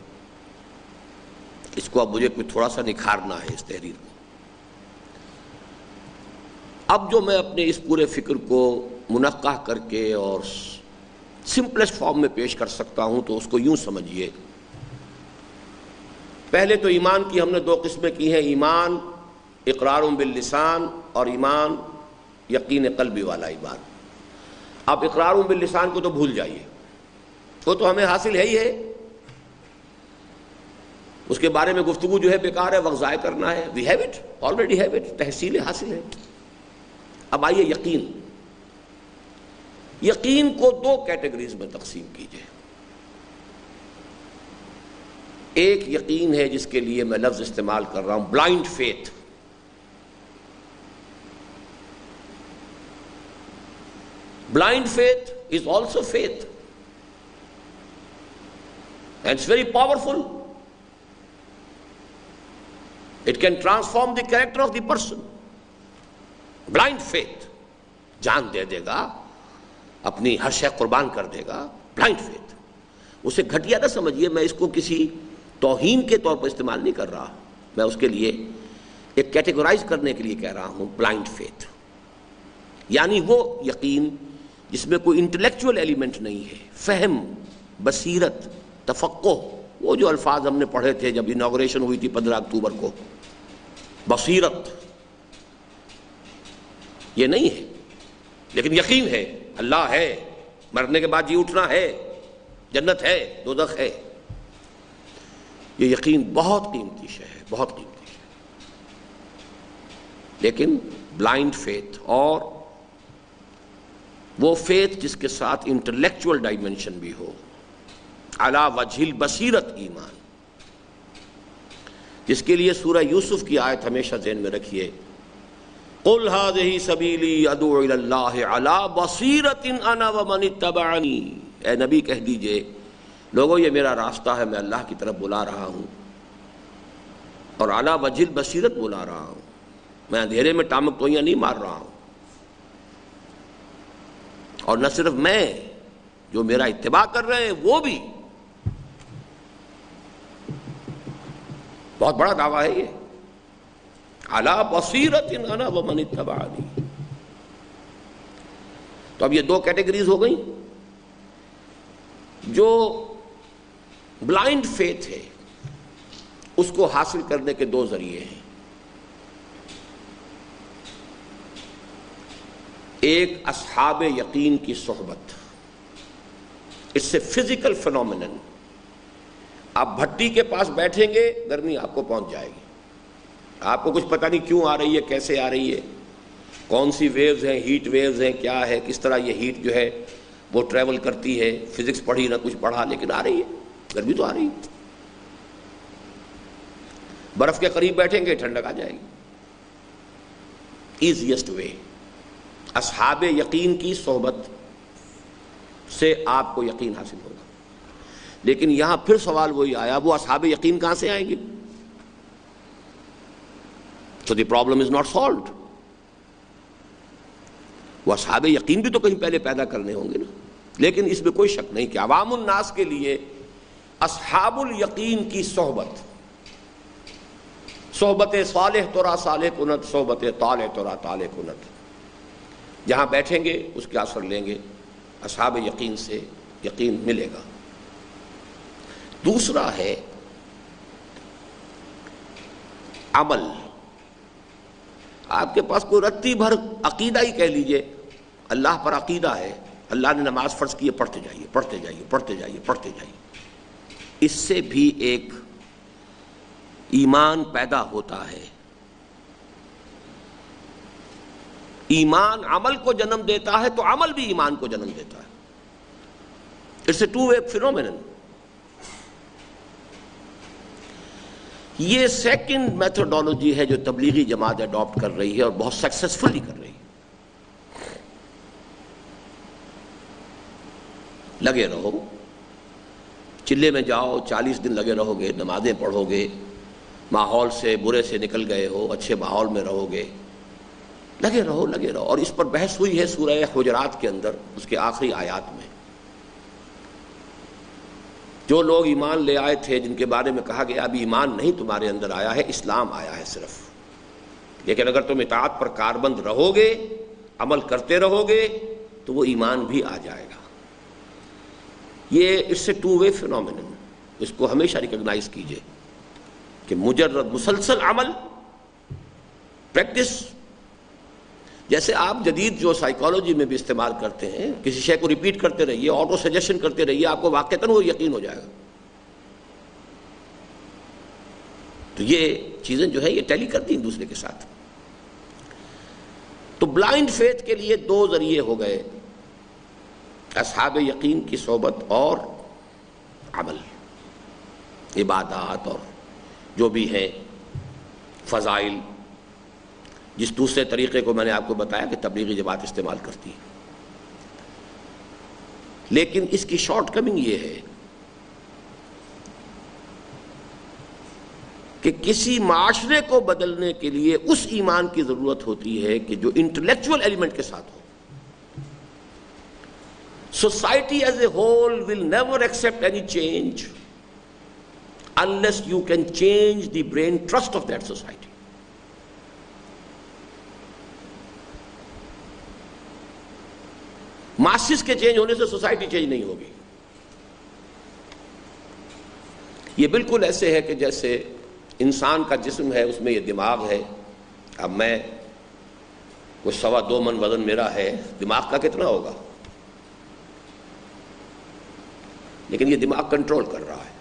اس کو اب مجھے کوئی تھوڑا سا نکھارنا ہے اس تحریر کو. اب جو میں اپنے اس پورے فکر کو منقح کر کے اور سمپلسٹ فارم میں پیش کر سکتا ہوں تو اس کو یوں سمجھیے. پہلے تو ایمان کی ہم نے 2 قسمیں کی ہیں، ایمان اقرار باللسان اور ایمان یقین قلبی والا ایمان. اب اقرار باللسان کو تو بھول جائیے، وہ تو ہمیں حاصل ہے ہی ہے، اس کے بارے میں گفتگو جو ہے بیکار ہے، وقت ضائع کرنا ہے. We have it, already have it, تحصیل حاصل ہے. اب آئیے یقین. یقین کو 2 کیٹیگریز میں تقسیم کیجئے. ایک یقین ہے جس کے لیے میں لفظ استعمال کر رہا ہوں blind faith. Blind faith is also faith and it's very powerful. It can transform the character of the person. Blind faith جان دے دے گا، اپنی ہر شے قربان کر دے گا. بلائنڈ فیتھ، اسے گھٹیا نہ سمجھیے، میں اس کو کسی توہین کے طور پر استعمال نہیں کر رہا، میں اس کے لیے ایک کیٹیگرائز کرنے کے لیے کہہ رہا ہوں. بلائنڈ فیتھ یعنی وہ یقین جس میں کوئی انٹلیکچوئل ایلیمنٹ نہیں ہے، فہم، بصیرت، تفقہ، وہ جو الفاظ ہم نے پڑھے تھے جب انوگریشن ہوئی تھی 15 اکتوبر کو. بصیرت یہ نہیں ہے، لیکن یقین ہے، اللہ ہے، مرنے کے بعد جی اٹھنا ہے، جنت ہے، دوزخ ہے. یہ یقین بہت قیمتی شے ہے، بہت قیمتی شے. لیکن بلائنڈ فیتھ اور وہ فیتھ جس کے ساتھ انٹلیکچوئل ڈائمنشن بھی ہو، علی وجہ البصیرت ایمان، جس کے لیے سورہ یوسف کی آیت ہمیشہ ذہن میں رکھیے، قُلْ هَذِهِ سَبِيلِي أَدْعُو إِلَى اللَّهِ عَلَى بَصِيرَةٍ أَنَا وَمَنِ اتَّبَعَنِي. اے نبی کہہ دیجئے، لوگوں یہ میرا راستہ ہے، میں اللہ کی طرف بلا رہا ہوں، اور علی وجہ البصیرت بلا رہا ہوں. میں اندھیرے میں ٹامک توئیاں نہیں مار رہا ہوں. اور نہ صرف میں، جو میرا اتباع کر رہے ہیں وہ بھی. بہت بڑا دعویٰ ہے یہ، علی بصیرۃ انا ومن اتبعنی. تو اب یہ 2 کیٹیگریز ہو گئیں. جو بلائنڈ فیتھ ہے اس کو حاصل کرنے کے 2 ذریعے ہیں. ایک اصحاب یقین کی صحبت، اس سے فزیکل فنومینن. آپ بھٹی کے پاس بیٹھیں گے، گرمی آپ کو پہنچ جائے گی. آپ کو کچھ پتہ نہیں کیوں آ رہی ہے، کیسے آ رہی ہے، کون سی ویوز ہیں، ہیٹ ویوز ہیں، کیا ہے، کس طرح یہ ہیٹ جو ہے وہ ٹریول کرتی ہے. فزکس پڑھی نہ کچھ پڑھا، لیکن آ رہی ہے، گرمی تو آ رہی ہے. برف کے قریب بیٹھیں گے، ٹھنڈک آ جائے گی. ایزیسٹ وے اصحاب یقین کی صحبت سے آپ کو یقین حاصل ہوگا. لیکن یہاں پھر سوال وہی آیا، وہ اصحاب یقین کہاں سے آئیں گے؟ So the problem is not solved. وہ اصحاب یقین بھی تو کہیں پہلے پیدا کرنے ہوں گے نا. لیکن اس میں کوئی شک نہیں کہ عوام الناس کے لیے اصحاب الیقین کی صحبت صالح ترا صالح کنت، صحبت طالع ترا طالع کنت، جہاں بیٹھیں گے اس کے اثر لیں گے، اصحاب یقین سے یقین ملے گا. دوسرا ہے عمل. آپ کے پاس کوئی رتی بھر عقیدہ ہی کہہ لیجئے، اللہ پر عقیدہ ہے، اللہ نے نماز فرض کی ہے، پڑھتے جائیے پڑھتے جائیے پڑھتے جائیے پڑھتے جائیے، اس سے بھی ایک ایمان پیدا ہوتا ہے. ایمان عمل کو جنم دیتا ہے تو عمل بھی ایمان کو جنم دیتا ہے. It's a two way phenomenon. یہ سیکنڈ میتھڈالوجی ہے جو تبلیغی جماعت اڈاپٹ کر رہی ہے اور بہت سکسیسفلی کر رہی ہے. لگے رہو، چلے میں جاؤ، 40 دن لگے رہو گے، نمازیں پڑھو گے، ماحول سے برے سے نکل گئے ہو، اچھے ماحول میں رہو گے، لگے رہو لگے رہو. اور اس پر بحث ہوئی ہے سورہ حجرات کے اندر، اس کے آخری آیات میں. جو لوگ ایمان لے آئے تھے، جن کے بارے میں کہا گیا ابھی ایمان نہیں تمہارے اندر آیا ہے، اسلام آیا ہے صرف، لیکن اگر تم اطاعت پر کاربند رہو گے، عمل کرتے رہو گے، تو وہ ایمان بھی آ جائے گا. یہ اس سے ٹو وے فینومینن، اس کو ہمیشہ ریکگنائز کیجئے کہ مجرد مسلسل عمل، پریکٹس، جیسے آپ جدید جو سائیکالوجی میں بھی استعمال کرتے ہیں، کسی شے کو ریپیٹ کرتے رہیے، آٹو سجیشن کرتے رہیے، آپ کو واقعتاً وہ یقین ہو جائے گا. تو یہ چیزیں جو ہے یہ ٹیلی کرتی ہیں دوسرے کے ساتھ. تو بلائنڈ فیتھ کے لیے 2 ذریعے ہو گئے، اصحاب یقین کی صحبت اور عمل، عبادات اور جو بھی ہیں فضائل. جس دوسرے طریقے کو میں نے آپ کو بتایا کہ تبلیغی جماعت استعمال کرتی ہے. لیکن اس کی شارٹ کمنگ یہ ہے کہ کسی معاشرے کو بدلنے کے لیے اس ایمان کی ضرورت ہوتی ہے کہ جو انٹلیکچوئل ایلیمنٹ کے ساتھ ہو. Society as a whole will never accept any change unless you can change the brain trust of that society. ماسس کے چینج ہونے سے سوسائٹی چینج نہیں ہوگی. یہ بالکل ایسے ہے کہ جیسے انسان کا جسم ہے، اس میں یہ دماغ ہے. اب میں کچھ 2.25 من وزن میرا ہے، دماغ کا کتنا ہوگا؟ لیکن یہ دماغ کنٹرول کر رہا ہے.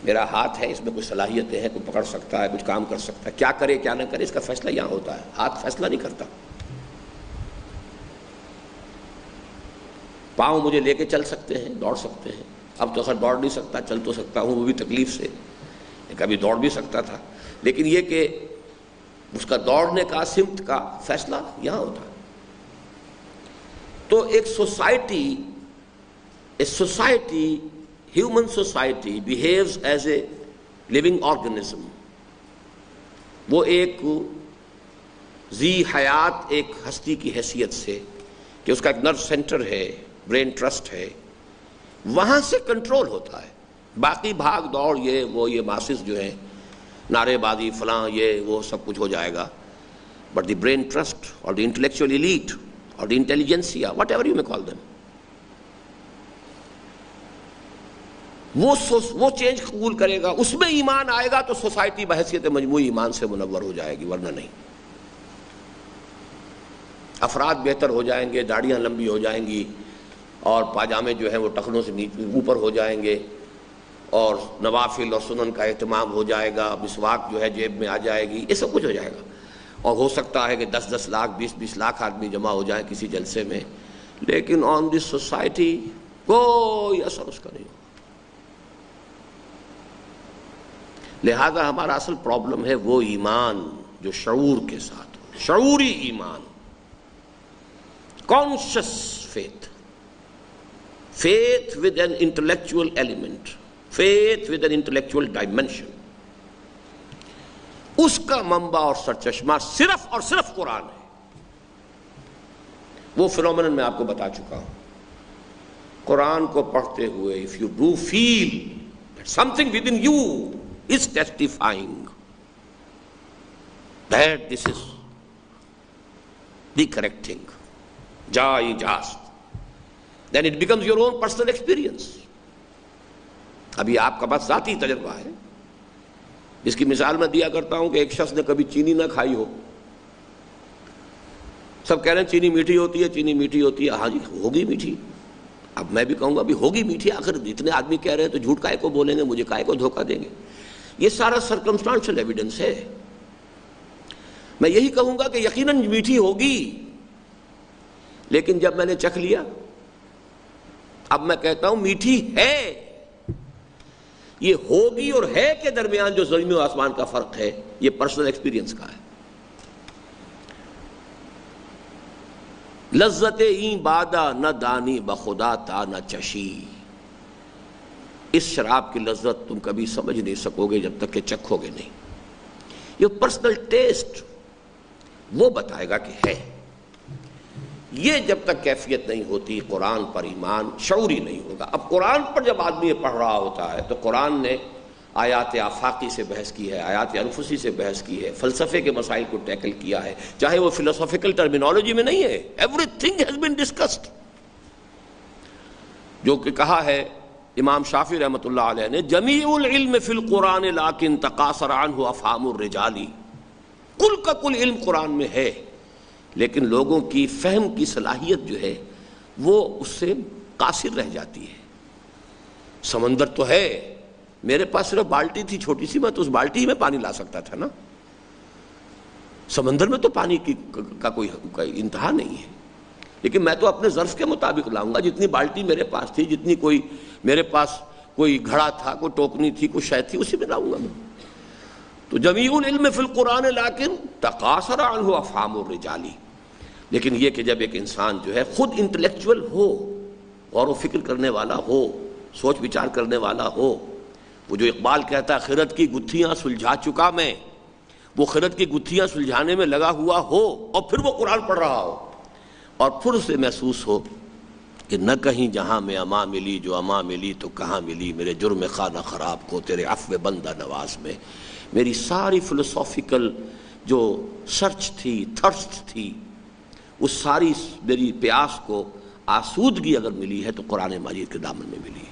میرا ہاتھ ہے، اس میں کچھ صلاحیتیں ہیں، کوئی پکڑ سکتا ہے، کچھ کام کر سکتا ہے، کیا کرے کیا نہ کرے اس کا فیصلہ یہاں ہوتا ہے. ہاتھ فیصلہ نہیں کرتا. پاؤں مجھے لے کے چل سکتے ہیں، دوڑ سکتے ہیں. اب تو خیر دوڑ نہیں سکتا، چل تو سکتا ہوں، وہ بھی تکلیف سے. کبھی دوڑ بھی سکتا تھا، لیکن یہ کہ اس کا دوڑنے کا سمت کا فیصلہ یہاں ہوتا ہے. تو ایک society human society behaves as a living organism. وہ ایک ذی حیات ایک ہستی کی حیثیت سے کہ اس کا ایک نرو سینٹر ہے، برین ٹرسٹ ہے، وہاں سے کنٹرول ہوتا ہے. باقی بھاگ دوڑ یہ ماسز جو ہیں، نعرے بازی فلاں یہ وہ سب کچھ ہو جائے گا. بٹ دی برین ٹرسٹ اور دی انٹلیکچوئل ایلیٹ اور دی انٹیلیجنسیا، واٹ ایور یو میں کال دیم، وہ چینج قبول کرے گا، اس میں ایمان آئے گا تو سوسائٹی بحیثیت مجموعی ایمان سے منور ہو جائے گی، ورنہ نہیں. افراد بہتر ہو جائیں گے، داڑیاں لمبی ہو جائیں گی، اور پاجامے جو ہیں وہ ٹخنوں سے اوپر ہو جائیں گے، اور نوافل اور سنن کا اہتمام ہو جائے گا، مسواک جو ہے جیب میں آ جائے گی، یہ سب کچھ ہو جائے گا. اور ہو سکتا ہے کہ 10 لاکھ 20 لاکھ آدمی جمع ہو جائیں کسی جلسے میں، لیکن آن دس سوسائٹی کوئی اثر اس کا نہیں ہوگا. لہذا ہمارا اصل پرابلم ہے وہ ایمان جو شعور کے ساتھ ہو، شعوری ایمان، conscious faith. faith with an intellectual element, faith with an intellectual dimension, اس کا منبع اور سرچشمہ صرف اور صرف قرآن ہے. وہ فنومینن میں آپ کو بتا چکا ہوں. قرآن کو پڑھتے ہوئے if you do feel that something within you is testifying that this is the correct thing, just, then it becomes your own personal experience. ابھی آپ کا بس ذاتی تجربہ ہے. جس کی مثال میں دیا کرتا ہوں کہ ایک شخص نے کبھی چینی نہ کھائی ہو. سب کہہ رہے ہیں چینی میٹھی ہوتی ہے، چینی میٹھی ہوتی ہے. ہاں جی ہوگی میٹھی. اب میں بھی کہوں گا بھی ہوگی میٹھی. آخر اتنے آدمی کہہ رہے ہیں تو جھوٹ کائے کو بولیں گے، مجھے کائے کو دھوکہ دیں گے. یہ سارا سرکمسٹانشل ایویڈنس ہے. میں یہی کہوں گا کہ یقیناً میٹھی ہوگی، لیکن جب میں نے چکھ لیا اب میں کہتا ہوں میٹھی ہے. یہ ہوگی اور ہے کے درمیان جو زمین و آسمان کا فرق ہے یہ پرسنل ایکسپیرینس کا ہے. لذت این بادا نہ دانی بخدا تا نہ چشی. اس شراب کی لذت تم کبھی سمجھ نہیں سکو گے جب تک کہ چکھو گے نہیں. یہ پرسنل ٹیسٹ وہ بتائے گا کہ ہے. یہ جب تک کیفیت نہیں ہوتی قرآن پر ایمان شعوری نہیں ہوگا. اب قرآن پر جب آدمی یہ پڑھ رہا ہوتا ہے تو قرآن نے آیات آفاقی سے بحث کی ہے، آیات انفسی سے بحث کی ہے، فلسفے کے مسائل کو ٹیکل کیا ہے، چاہے وہ فلسفیکل ٹرمینالوجی میں نہیں ہے. Every thing has been discussed. جو کہ کہا ہے امام شافعی رحمۃ اللہ علیہ نے، جمیع العلم فی القرآن لیکن تقاصر عنہ افہام الرجال. کل کا کل علم قرآن میں ہے، لیکن لوگوں کی فہم کی صلاحیت جو ہے وہ اس سے قاصر رہ جاتی ہے. سمندر تو ہے، میرے پاس صرف بالٹی تھی چھوٹی سی، میں تو اس بالٹی ہی میں پانی لا سکتا تھا نا. سمندر میں تو پانی کا کوئی انتہا نہیں ہے، لیکن میں تو اپنے ظرف کے مطابق لاؤں گا. جتنی بالٹی میرے پاس تھی، جتنی کوئی میرے پاس کوئی گھڑا تھا، کوئی ٹوکنی تھی، کوئی شے تھی، اسی میں لاؤں گا میں. تو جمیع العلم فی القرآن لیکن تقاصر عنہ افہام الرجال. لیکن یہ کہ جب ایک انسان جو ہے خود انٹلیکچوئل ہو، غور و فکر کرنے والا ہو، سوچ وچار کرنے والا ہو، وہ جو اقبال کہتا ہے خرد کی گتھیاں سلجھا چکا میں، وہ خرد کی گتھیاں سلجھانے میں لگا ہوا ہو اور پھر وہ قرآن پڑھ رہا ہو اور پھر اسے محسوس ہو کہ نہ کہیں جہاں میں اما ملی، جو اما ملی تو کہاں ملی، میرے جرم خانہ خراب کو تیرے عفو بندہ نواز میں. میری ساری فلسافیکل جو سرچ تھی، تھرسٹ تھی، اس ساری میری پیاس کو آسودگی اگر ملی ہے تو قرآن مجید کے دامن میں ملی ہے.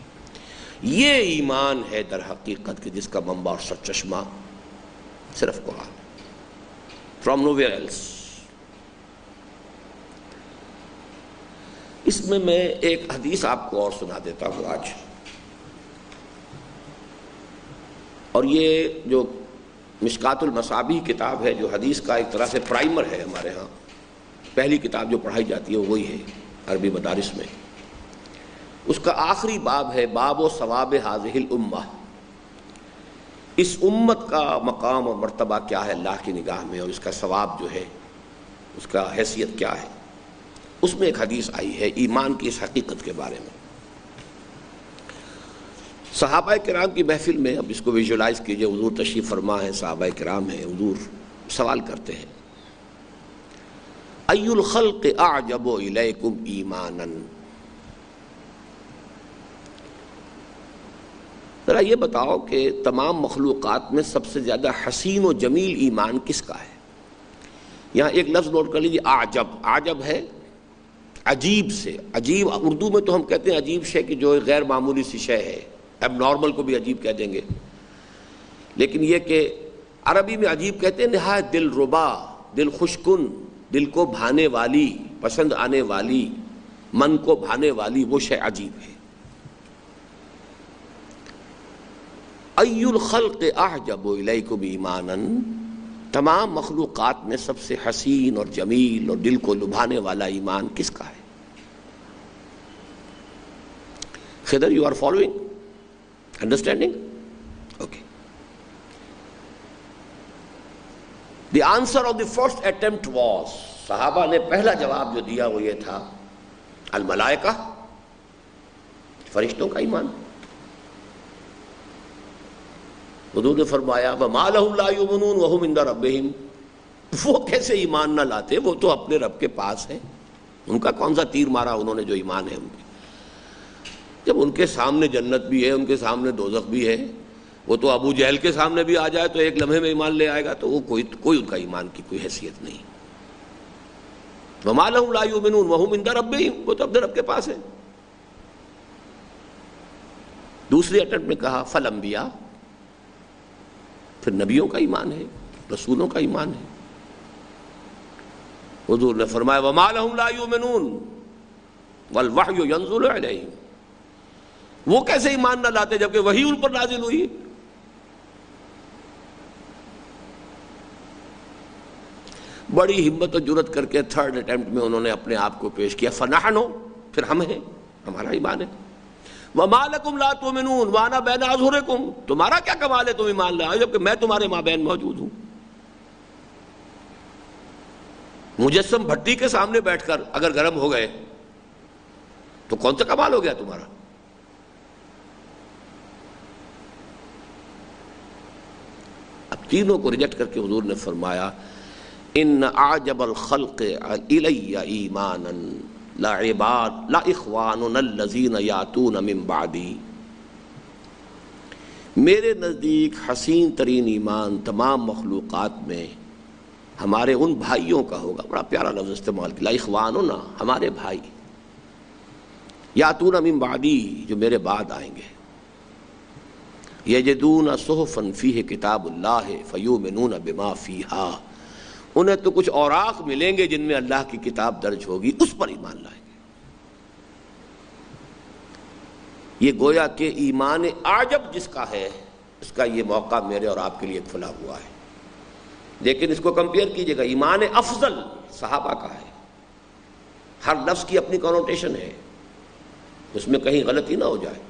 یہ ایمان ہے در حقیقت کہ جس کا منبع اور سرچشمہ صرف قرآن، فرام نو ویئر ایلس. اس میں ایک حدیث آپ کو اور سنا دیتا ہوں آج. اور یہ جو مشکات المصابیح کتاب ہے، جو حدیث کا ایک طرح سے پرائمر ہے ہمارے ہاں، پہلی کتاب جو پڑھائی جاتی ہے وہی ہے عربی مدارس میں. اس کا آخری باب ہے باب و ثواب ہذہ الامہ. اس امت کا مقام اور مرتبہ کیا ہے اللہ کی نگاہ میں، اور اس کا ثواب جو ہے، اس کا حیثیت کیا ہے. اس میں ایک حدیث آئی ہے ایمان کی اس حقیقت کے بارے میں. صحابہ کرام کی محفل میں، اب اس کو ویژولائز کیجئے، حضور تشریف فرما ہے، صحابہ کرام ہیں، حضور سوال کرتے ہیں ای الخلق اعجب الیکم ایمانا. ذرا یہ بتاؤ کہ تمام مخلوقات میں سب سے زیادہ حسین و جمیل ایمان کس کا ہے؟ یہاں ایک لفظ نوٹ کر لیجیے، اعجب. اعجب ہے عجیب سے. عجیب اردو میں تو ہم کہتے ہیں عجیب شے کہ جو غیر معمولی سی شے ہے، اب نارمل کو بھی عجیب کہہ دیں گے. لیکن یہ کہ عربی میں عجیب کہتے ہیں نہایت دل ربا، دل خوشکن، دل کو بھانے والی، پسند آنے والی، من کو بھانے والی وہ شے عجیب ہے. ای الخلق اعجب الیکم ایمانا، تمام مخلوقات میں سب سے حسین اور جمیل اور دل کو لبھانے والا ایمان کس کا ہے؟ Khizar you are following, understanding? Okay. The answer of the first attempt was، صحابہ نے پہلا جواب جو دیا وہ یہ تھا، الملائکہ. فرشتوں کا ایمان. حضور نے فرمایا وَمَا لَهُمْ لَا يُؤْمِنُونَ وَهُمْ عِندَ رَبِّهِمْ، وہ کیسے ایمان نہ لاتے، وہ تو اپنے رب کے پاس ہیں. ان کا کون سا تیر مارا انہوں نے جو ایمان ہے ان کے. جب ان کے سامنے جنت بھی ہے، ان کے سامنے دوزخ بھی ہے، وہ تو ابو جہل کے سامنے بھی آ جائے تو ایک لمحے میں ایمان لے آئے گا، تو وہ کوئی ان کا ایمان کی کوئی حیثیت نہیں. وَمَا لَهُمْ لَا يُؤْمِنُونَ وَهُمْ عِندَ رَبِّهِمْ، وہ تو اپنے رب کے پاس ہے. دوسری اٹمپٹ میں کہا فَالْأَنْبِيَاء، پھر نبیوں کا ایمان ہے، رسولوں کا ایمان ہے. حضور نے فرمایا وَمَا لَهُمْ لَا يُؤْمِنُونَ وَالْوَحْيُ يَنزِلُ عَلَيْهِمْ، وہ کیسے ایمان نہ لاتے جبکہ وحی ان پر نازل ہوئی. بڑی ہمت و جرت کر کے تھرڈ اٹمپٹ میں انہوں نے اپنے آپ کو پیش کیا فَنَحْنُ، پھر ہم ہیں، ہمارا ایمان ہے. وَمَا لَكُمْ لَا تُؤْمِنُونَ وَأَنَا بَيْنَ أَظْهُرِكُمْ، تمہارا کیا کمال ہے تم ایمان لائے جبکہ میں تمہارے مابین موجود ہوں. مجسم بھٹی کے سامنے بیٹھ کر اگر گرم ہو گئے تو کون سا کمال ہو گیا تمہارا. اب تینوں کو ریجیکٹ کر کے حضور نے فرمایا ان اعجب الخلق الی ایمانا لا اخواننا الذین یاتون من بعدی، میرے نزدیک حسین ترین ایمان تمام مخلوقات میں ہمارے ان بھائیوں کا ہوگا. بڑا پیارا لفظ استعمال کیا، لا اخواننا، ہمارے بھائی، یاتون من بعدی، جو میرے بعد آئیں گے. یجدون صحفا فیہ کتاب اللہ فیؤمنون بما فیہا، انہیں تو کچھ اوراق ملیں گے جن میں اللہ کی کتاب درج ہوگی، اس پر ایمان لائیں گے. یہ گویا کہ ایمان اعجب جس کا ہے اس کا یہ موقع میرے اور آپ کے لیے کھلا ہوا ہے. لیکن اس کو کمپیئر کیجئے گا، ایمان افضل صحابہ کا ہے. ہر لفظ کی اپنی کنوٹیشن ہے، اس میں کہیں غلطی نہ ہو جائے.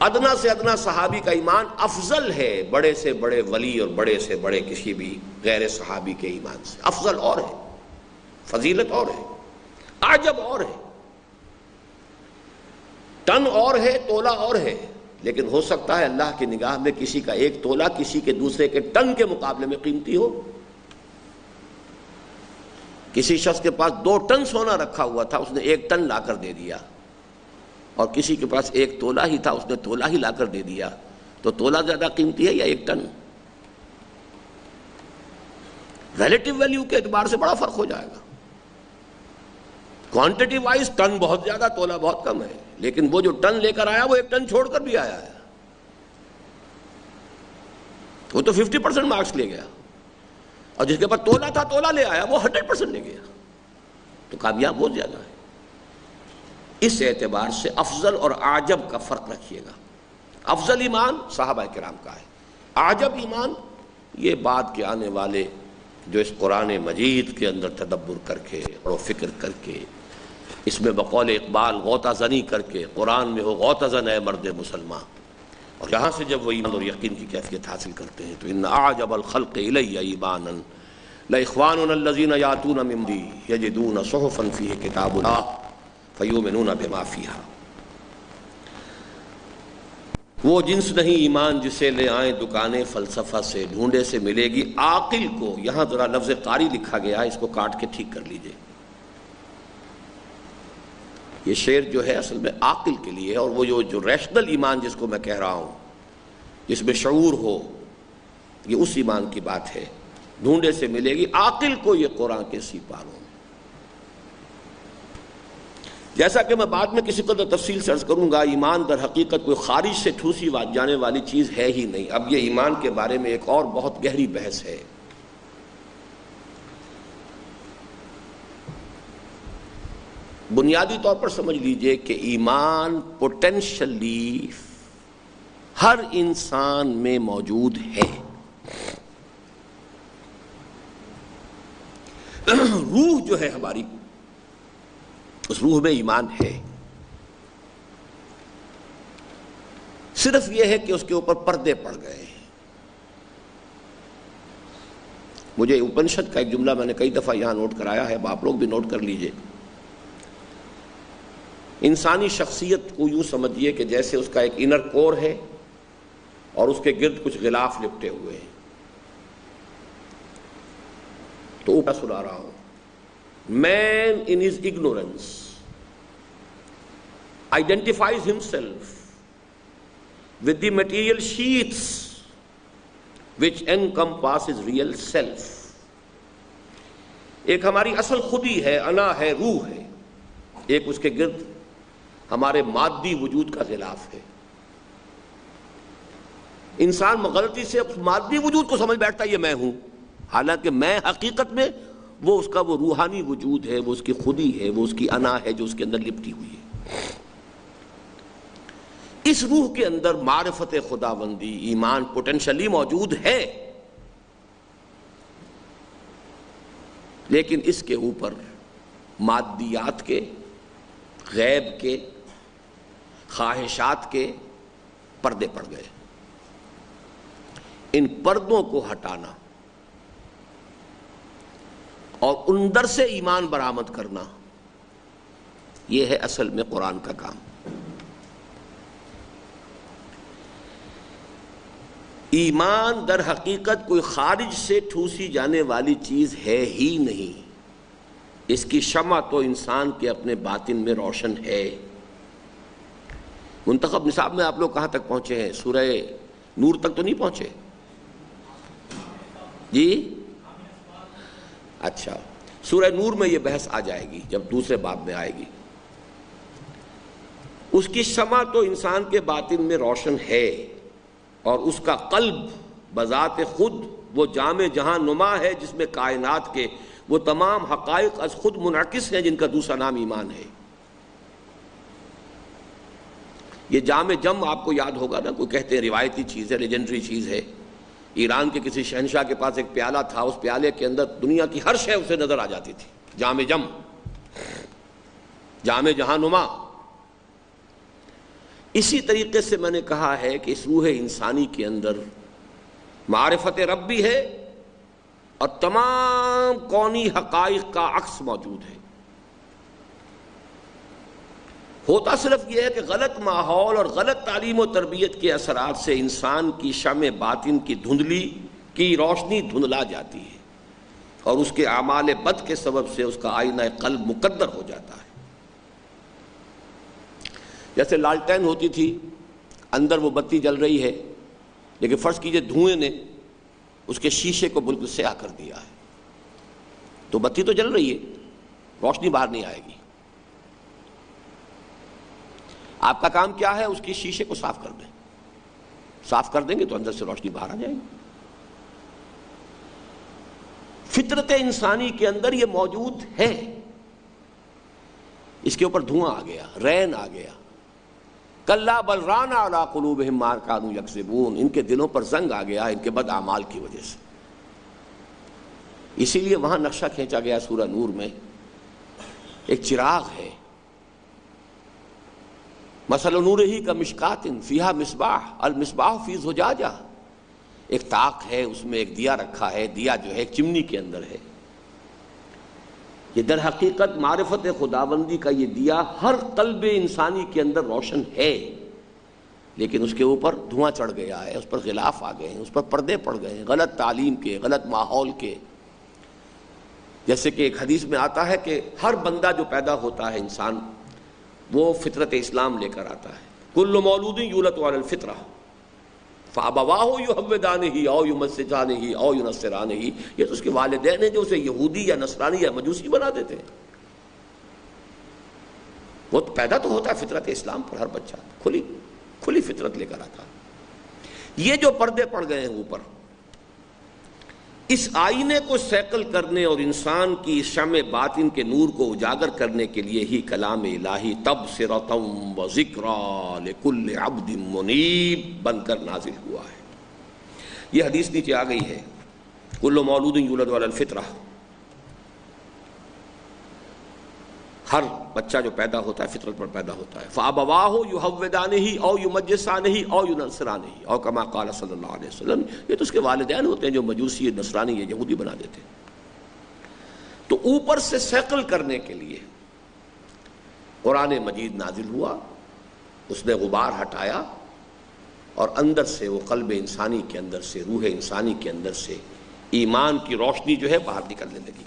ادنا سے ادنا صحابی کا ایمان افضل ہے بڑے سے بڑے ولی اور بڑے سے بڑے کسی بھی غیر صحابی کے ایمان سے. افضل اور ہے، فضیلت اور ہے، عجب اور ہے، ٹن اور ہے، تولہ اور ہے. لیکن ہو سکتا ہے اللہ کی نگاہ میں کسی کا ایک تولہ کسی کے دوسرے کے ٹن کے مقابلے میں قیمتی ہو. کسی شخص کے پاس 2 ٹن سونا رکھا ہوا تھا، اس نے 1 ٹن لا کر دے دیا، اور کسی کے پاس 1 تولہ ہی تھا، اس نے تولہ ہی لا کر دے دیا. تو تولہ زیادہ قیمتی ہے یا 1 ٹن؟ ریلیٹو ویلیو کے اعتبار سے بڑا فرق ہو جائے گا. کوانٹٹی وائز ٹن بہت زیادہ، تولہ بہت کم ہے. لیکن وہ جو ٹن لے کر آیا وہ 1 ٹن چھوڑ کر بھی آیا ہے، وہ تو 50% مارکس لے گیا. اور جس کے پاس تولہ تھا، تولہ لے آیا، وہ 100% لے گیا. تو کامیاب بہت زیادہ ہے. اس اعتبار سے افضل اور اعجب کا فرق رکھیے گا. افضل ایمان صحابہ کرام کا ہے، اعجب ایمان یہ بعد کے آنے والے جو اس قرآن مجید کے اندر تدبر کر کے اور فکر کر کے، اس میں بقول اقبال غوطہ زنی کر کے، قرآن میں ہو غوطہ زن اے مرد مسلمان، اور یہاں سے جب وہ ایمان اور یقین کی کیفیت حاصل کرتے ہیں تو ان اعجب الخلق الی ایمانا لاخواننا الذین یاتون من بعدی یجدون صحفا فیہ کتاب اللہ فیؤمنون بما فیہا. وہ جنس نہیں ایمان جسے لے آئیں دکانیں فلسفہ سے، ڈھونڈے سے ملے گی عاقل کو. یہاں ذرا لفظ قاری لکھا گیا ہے، اس کو کاٹ کے ٹھیک کر لیجئے. یہ شعر جو ہے اصل میں عاقل کے لیے ہے، اور وہ جو ریشنل ایمان جس کو میں کہہ رہا ہوں، جس میں شعور ہو، یہ اس ایمان کی بات ہے. ڈھونڈے سے ملے گی عاقل کو یہ قرآن کے سی پاروں. جیسا کہ میں بعد میں کسی قدر تفصیل سے عرض کروں گا، ایمان در حقیقت کوئی خارج سے ٹھوسی جانے والی چیز ہے ہی نہیں. اب یہ ایمان کے بارے میں ایک اور بہت گہری بحث ہے. بنیادی طور پر سمجھ لیجئے کہ ایمان پوٹینشلی ہر انسان میں موجود ہے. روح جو ہے ہماری، اس روح میں ایمان ہے. صرف یہ ہے کہ اس کے اوپر پردے پڑ گئے ہیں. مجھے اپنشد کا ایک جملہ میں نے کئی دفعہ یہاں نوٹ کرایا ہے، اب آپ لوگ بھی نوٹ کر لیجئے. انسانی شخصیت کو یوں سمجھیے کہ جیسے اس کا ایک انر کور ہے اور اس کے گرد کچھ غلاف لپٹے ہوئے ہیں. تو اوپر سنا رہا ہوں. Man in his ignorance identifies himself with the material sheaths which encompasses real self. ایک ہماری اصل خودی ہے، انا ہے، روح ہے، ایک اس کے گرد ہمارے مادی وجود کا غلاف ہے. انسان غلطی سے مادی وجود کو سمجھ بیٹھتا ہے یہ میں ہوں، حالانکہ میں حقیقت میں وہ اس کا وہ روحانی وجود ہے، وہ اس کی خودی ہے، وہ اس کی انا ہے جو اس کے اندر لپٹی ہوئی ہے. اس روح کے اندر معرفت خداوندی، ایمان پوٹینشلی موجود ہے، لیکن اس کے اوپر مادیات کے، غیب کے، خواہشات کے پردے پڑ گئے. ان پردوں کو ہٹانا اور اندر سے ایمان برآمد کرنا، یہ ہے اصل میں قرآن کا کام. ایمان در حقیقت کوئی خارج سے ٹھوسی جانے والی چیز ہے ہی نہیں. اس کی شمع تو انسان کے اپنے باطن میں روشن ہے. منتخب نصاب میں آپ لوگ کہاں تک پہنچے ہیں؟ سورہ نور تک تو نہیں پہنچے جی؟ اچھا، سورہ نور میں یہ بحث آ جائے گی جب دوسرے باب میں آئے گی. اس کی شمع تو انسان کے باطن میں روشن ہے، اور اس کا قلب بذات خود وہ جامع جہاں نما ہے جس میں کائنات کے وہ تمام حقائق از خود منعکس ہیں، جن کا دوسرا نام ایمان ہے. یہ جامع جم آپ کو یاد ہوگا نا، کوئی کہتے ہیں روایتی چیز ہے، لیجنڈری چیز ہے. ایران کے کسی شہنشاہ کے پاس ایک پیالہ تھا، اس پیالے کے اندر دنیا کی ہر شے اسے نظر آ جاتی تھی. جامع جم، جامع جہاں نما. اسی طریقے سے میں نے کہا ہے کہ اس روح انسانی کے اندر معرفت رب بھی ہے اور تمام کونی حقائق کا عکس موجود ہے. ہوتا صرف یہ ہے کہ غلط ماحول اور غلط تعلیم و تربیت کے اثرات سے انسان کی شمع باطن کی دھندلی کی روشنی دھندلا جاتی ہے، اور اس کے اعمال بد کے سبب سے اس کا آئینہ قلب مقدر ہو جاتا ہے. جیسے لالٹین ہوتی تھی، اندر وہ بتی جل رہی ہے، لیکن فرض کیجئے دھوئیں نے اس کے شیشے کو بالکل سیاہ کر دیا ہے، تو بتی تو جل رہی ہے، روشنی باہر نہیں آئے گی. آپ کا کام کیا ہے؟ اس کی شیشے کو صاف کر دیں. صاف کر دیں گے تو اندر سے روشنی باہر آ جائے گی. فطرت انسانی کے اندر یہ موجود ہے. اس کے اوپر دھواں آ گیا، رین آ گیا. کلا بل ران علی قلوبہم ما کانوا یکسبون، ان کے دلوں پر زنگ آ گیا ان کے بد اعمال کی وجہ سے. اسی لیے وہاں نقشہ کھینچا گیا سورہ نور میں، ایک چراغ ہے. مثل نورہ کمشکات فیہا مصباح المصباح فی زجاجہ، ایک طاق ہے، اس میں ایک دیا رکھا ہے. دیا جو ہے ایک چمنی کے اندر ہے. یہ در حقیقت معرفت خداوندی کا یہ دیا ہر قلب انسانی کے اندر روشن ہے، لیکن اس کے اوپر دھواں چڑھ گیا ہے، اس پر غلاف آ گئے ہیں، اس پر پردے پڑ گئے ہیں، غلط تعلیم کے، غلط ماحول کے. جیسے کہ ایک حدیث میں آتا ہے کہ ہر بندہ جو پیدا ہوتا ہے انسان، وہ فطرت اسلام لے کر آتا ہے. کل مولود یولد علی الفطرہ فابواہ یحودانہ او یمسجانہ او ینصرانہ. یہ تو اس کے والدین ہیں جو اسے یہودی یا نصرانی یا مجوسی بنا دیتے ہیں. وہ پیدا تو ہوتا ہے فطرت اسلام پر، ہر بچہ کھلی فطرت لے کر آتا. یہ جو پردے پڑ گئے ہیں اوپر، اس آئینے کو سیکل کرنے اور انسان کی شمع باطن کے نور کو اجاگر کرنے کے لیے ہی کلام الہی تبصرۃ و ذکریٰ لکل عبد منیب بن کر نازل ہوا ہے. یہ حدیث نیچے آ گئی ہے، کل مولود یولد علی الفطرہ. ہر بچہ جو پیدا ہوتا ہے فطرت پر پیدا ہوتا ہے. فابواہ یحودانہ او یمجسانہ او ینصرانہ او کما قال صلی اللہ علیہ وسلم. یہ تو اس کے والدین ہوتے ہیں جو مجوسی، نصرانی یا یہودی بنا دیتے ہیں. تو اوپر سے سیکل کرنے کے لیے قرآن مجید نازل ہوا، اس نے غبار ہٹایا اور اندر سے وہ قلب انسانی کے اندر سے، روح انسانی کے اندر سے ایمان کی روشنی جو ہے باہر نکلنے لگی۔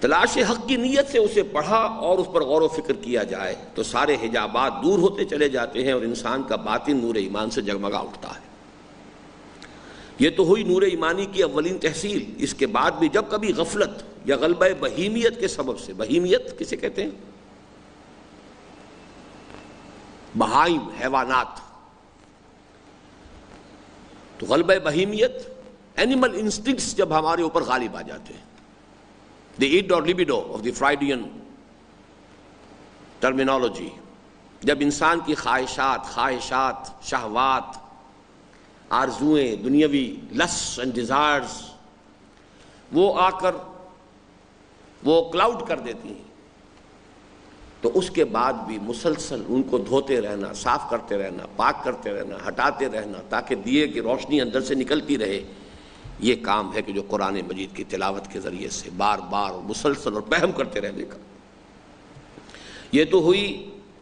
تلاش حق کی نیت سے اسے پڑھا اور اس پر غور و فکر کیا جائے تو سارے حجابات دور ہوتے چلے جاتے ہیں اور انسان کا باطن نور ایمان سے جگمگا اٹھتا ہے۔ یہ تو ہوئی نور ایمانی کی اولین تحصیل۔ اس کے بعد بھی جب کبھی غفلت یا غلبہ بہیمیت کے سبب سے، بہیمیت کسے کہتے ہیں؟ بہائم، حیوانات، تو غلبہ بہیمیت، اینیمل انسٹنکٹس جب ہمارے اوپر غالب آ جاتے ہیں، the id or libido of the Freudian terminology، جب انسان کی خواہشات، شہوات، آرزوئیں، دنیاوی لسٹ اینڈ ڈیزائرز وہ آ کر وہ کلاؤڈ کر دیتی ہیں، تو اس کے بعد بھی مسلسل ان کو دھوتے رہنا، صاف کرتے رہنا، پاک کرتے رہنا، ہٹاتے رہنا، تاکہ دیے کی روشنی اندر سے نکلتی رہے۔ یہ کام ہے کہ جو قرآن مجید کی تلاوت کے ذریعے سے بار بار مسلسل اور پہم کرتے رہنے کا۔ یہ تو ہوئی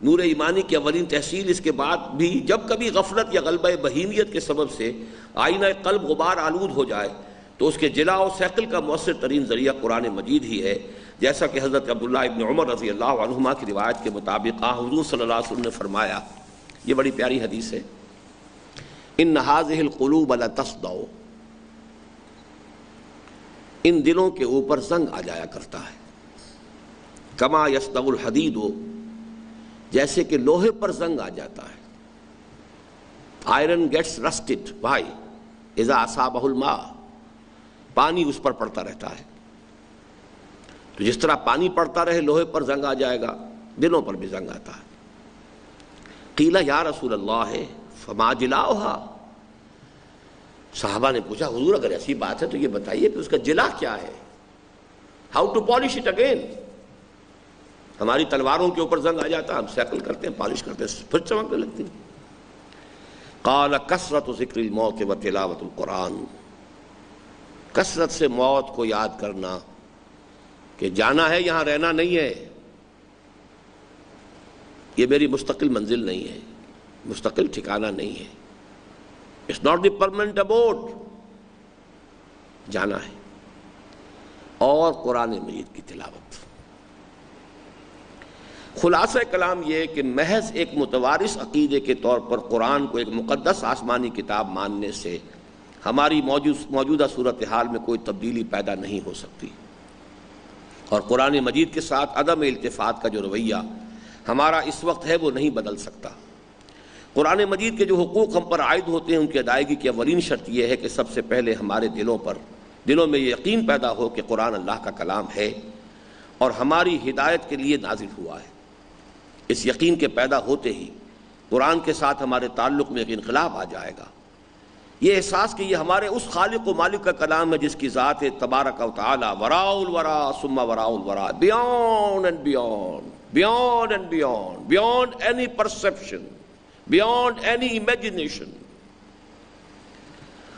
نور ایمانی کی اولین تحصیل۔ اس کے بعد بھی جب کبھی غفلت یا غلبہ بہیمیت کے سبب سے آئینہ قلب غبار آلود ہو جائے تو اس کے جلا و صقل کا مؤثر ترین ذریعہ قرآن مجید ہی ہے، جیسا کہ حضرت عبداللہ ابن عمر رضی اللہ عنہما کی روایت کے مطابق حضور صلی اللہ علیہ وسلم نے فرمایا، یہ بڑی پیاری حدیث ہے، ان هذه القلوب لتصدع، ان دلوں کے اوپر زنگ آ جایا کرتا ہے، کما یصدع الحدید، جیسے کہ لوہے پر زنگ آ جاتا ہے۔ آئرن گیٹس رسٹڈ وائی اذا اصابہ الماء، پانی اس پر پڑتا رہتا ہے، تو جس طرح پانی پڑتا رہے لوہے پر زنگ آ جائے گا، دلوں پر بھی زنگ آتا ہے۔ قیل یا رسول اللہ فما جلاؤہا، صحابہ نے پوچھا حضور اگر ایسی بات ہے تو یہ بتائیے کہ اس کا جلا کیا ہے، how to polish it again. ہماری تلواروں کے اوپر زنگ آ جاتا ہے، ہم سیکل کرتے ہیں، پالش کرتے ہیں، پھر چمکنے لگتی ہیں۔ قال کثرت ذکر الموت و تلاوت القرآن، کثرت سے موت کو یاد کرنا کہ جانا ہے، یہاں رہنا نہیں ہے، یہ میری مستقل منزل نہیں ہے، مستقل ٹھکانہ نہیں ہے، اٹس ناٹ دی پرماننٹ ابوڈ، جانا ہے۔ اور قرآن مجید کی تلاوت۔ خلاصہ کلام یہ کہ محض ایک متوارث عقیدے کے طور پر قرآن کو ایک مقدس آسمانی کتاب ماننے سے ہماری موجودہ صورتحال میں کوئی تبدیلی پیدا نہیں ہو سکتی، اور قرآن مجید کے ساتھ عدم التفات کا جو رویہ ہمارا اس وقت ہے وہ نہیں بدل سکتا۔ قرآن مجید کے جو حقوق ہم پر عائد ہوتے ہیں ان کی ادائیگی کی اولین شرط یہ ہے کہ سب سے پہلے ہمارے دلوں میں یہ یقین پیدا ہو کہ قرآن اللہ کا کلام ہے اور ہماری ہدایت کے لیے نازل ہوا ہے۔ اس یقین کے پیدا ہوتے ہی قرآن کے ساتھ ہمارے تعلق میں ایک انقلاب آ جائے گا، یہ احساس کہ یہ ہمارے اس خالق و مالک کا کلام ہے جس کی ذات ہے تبارک و تعالی وراء الورا ثم وراء الورا، beyond and beyond, beyond and beyond, beyond any perception, beyond any imagination,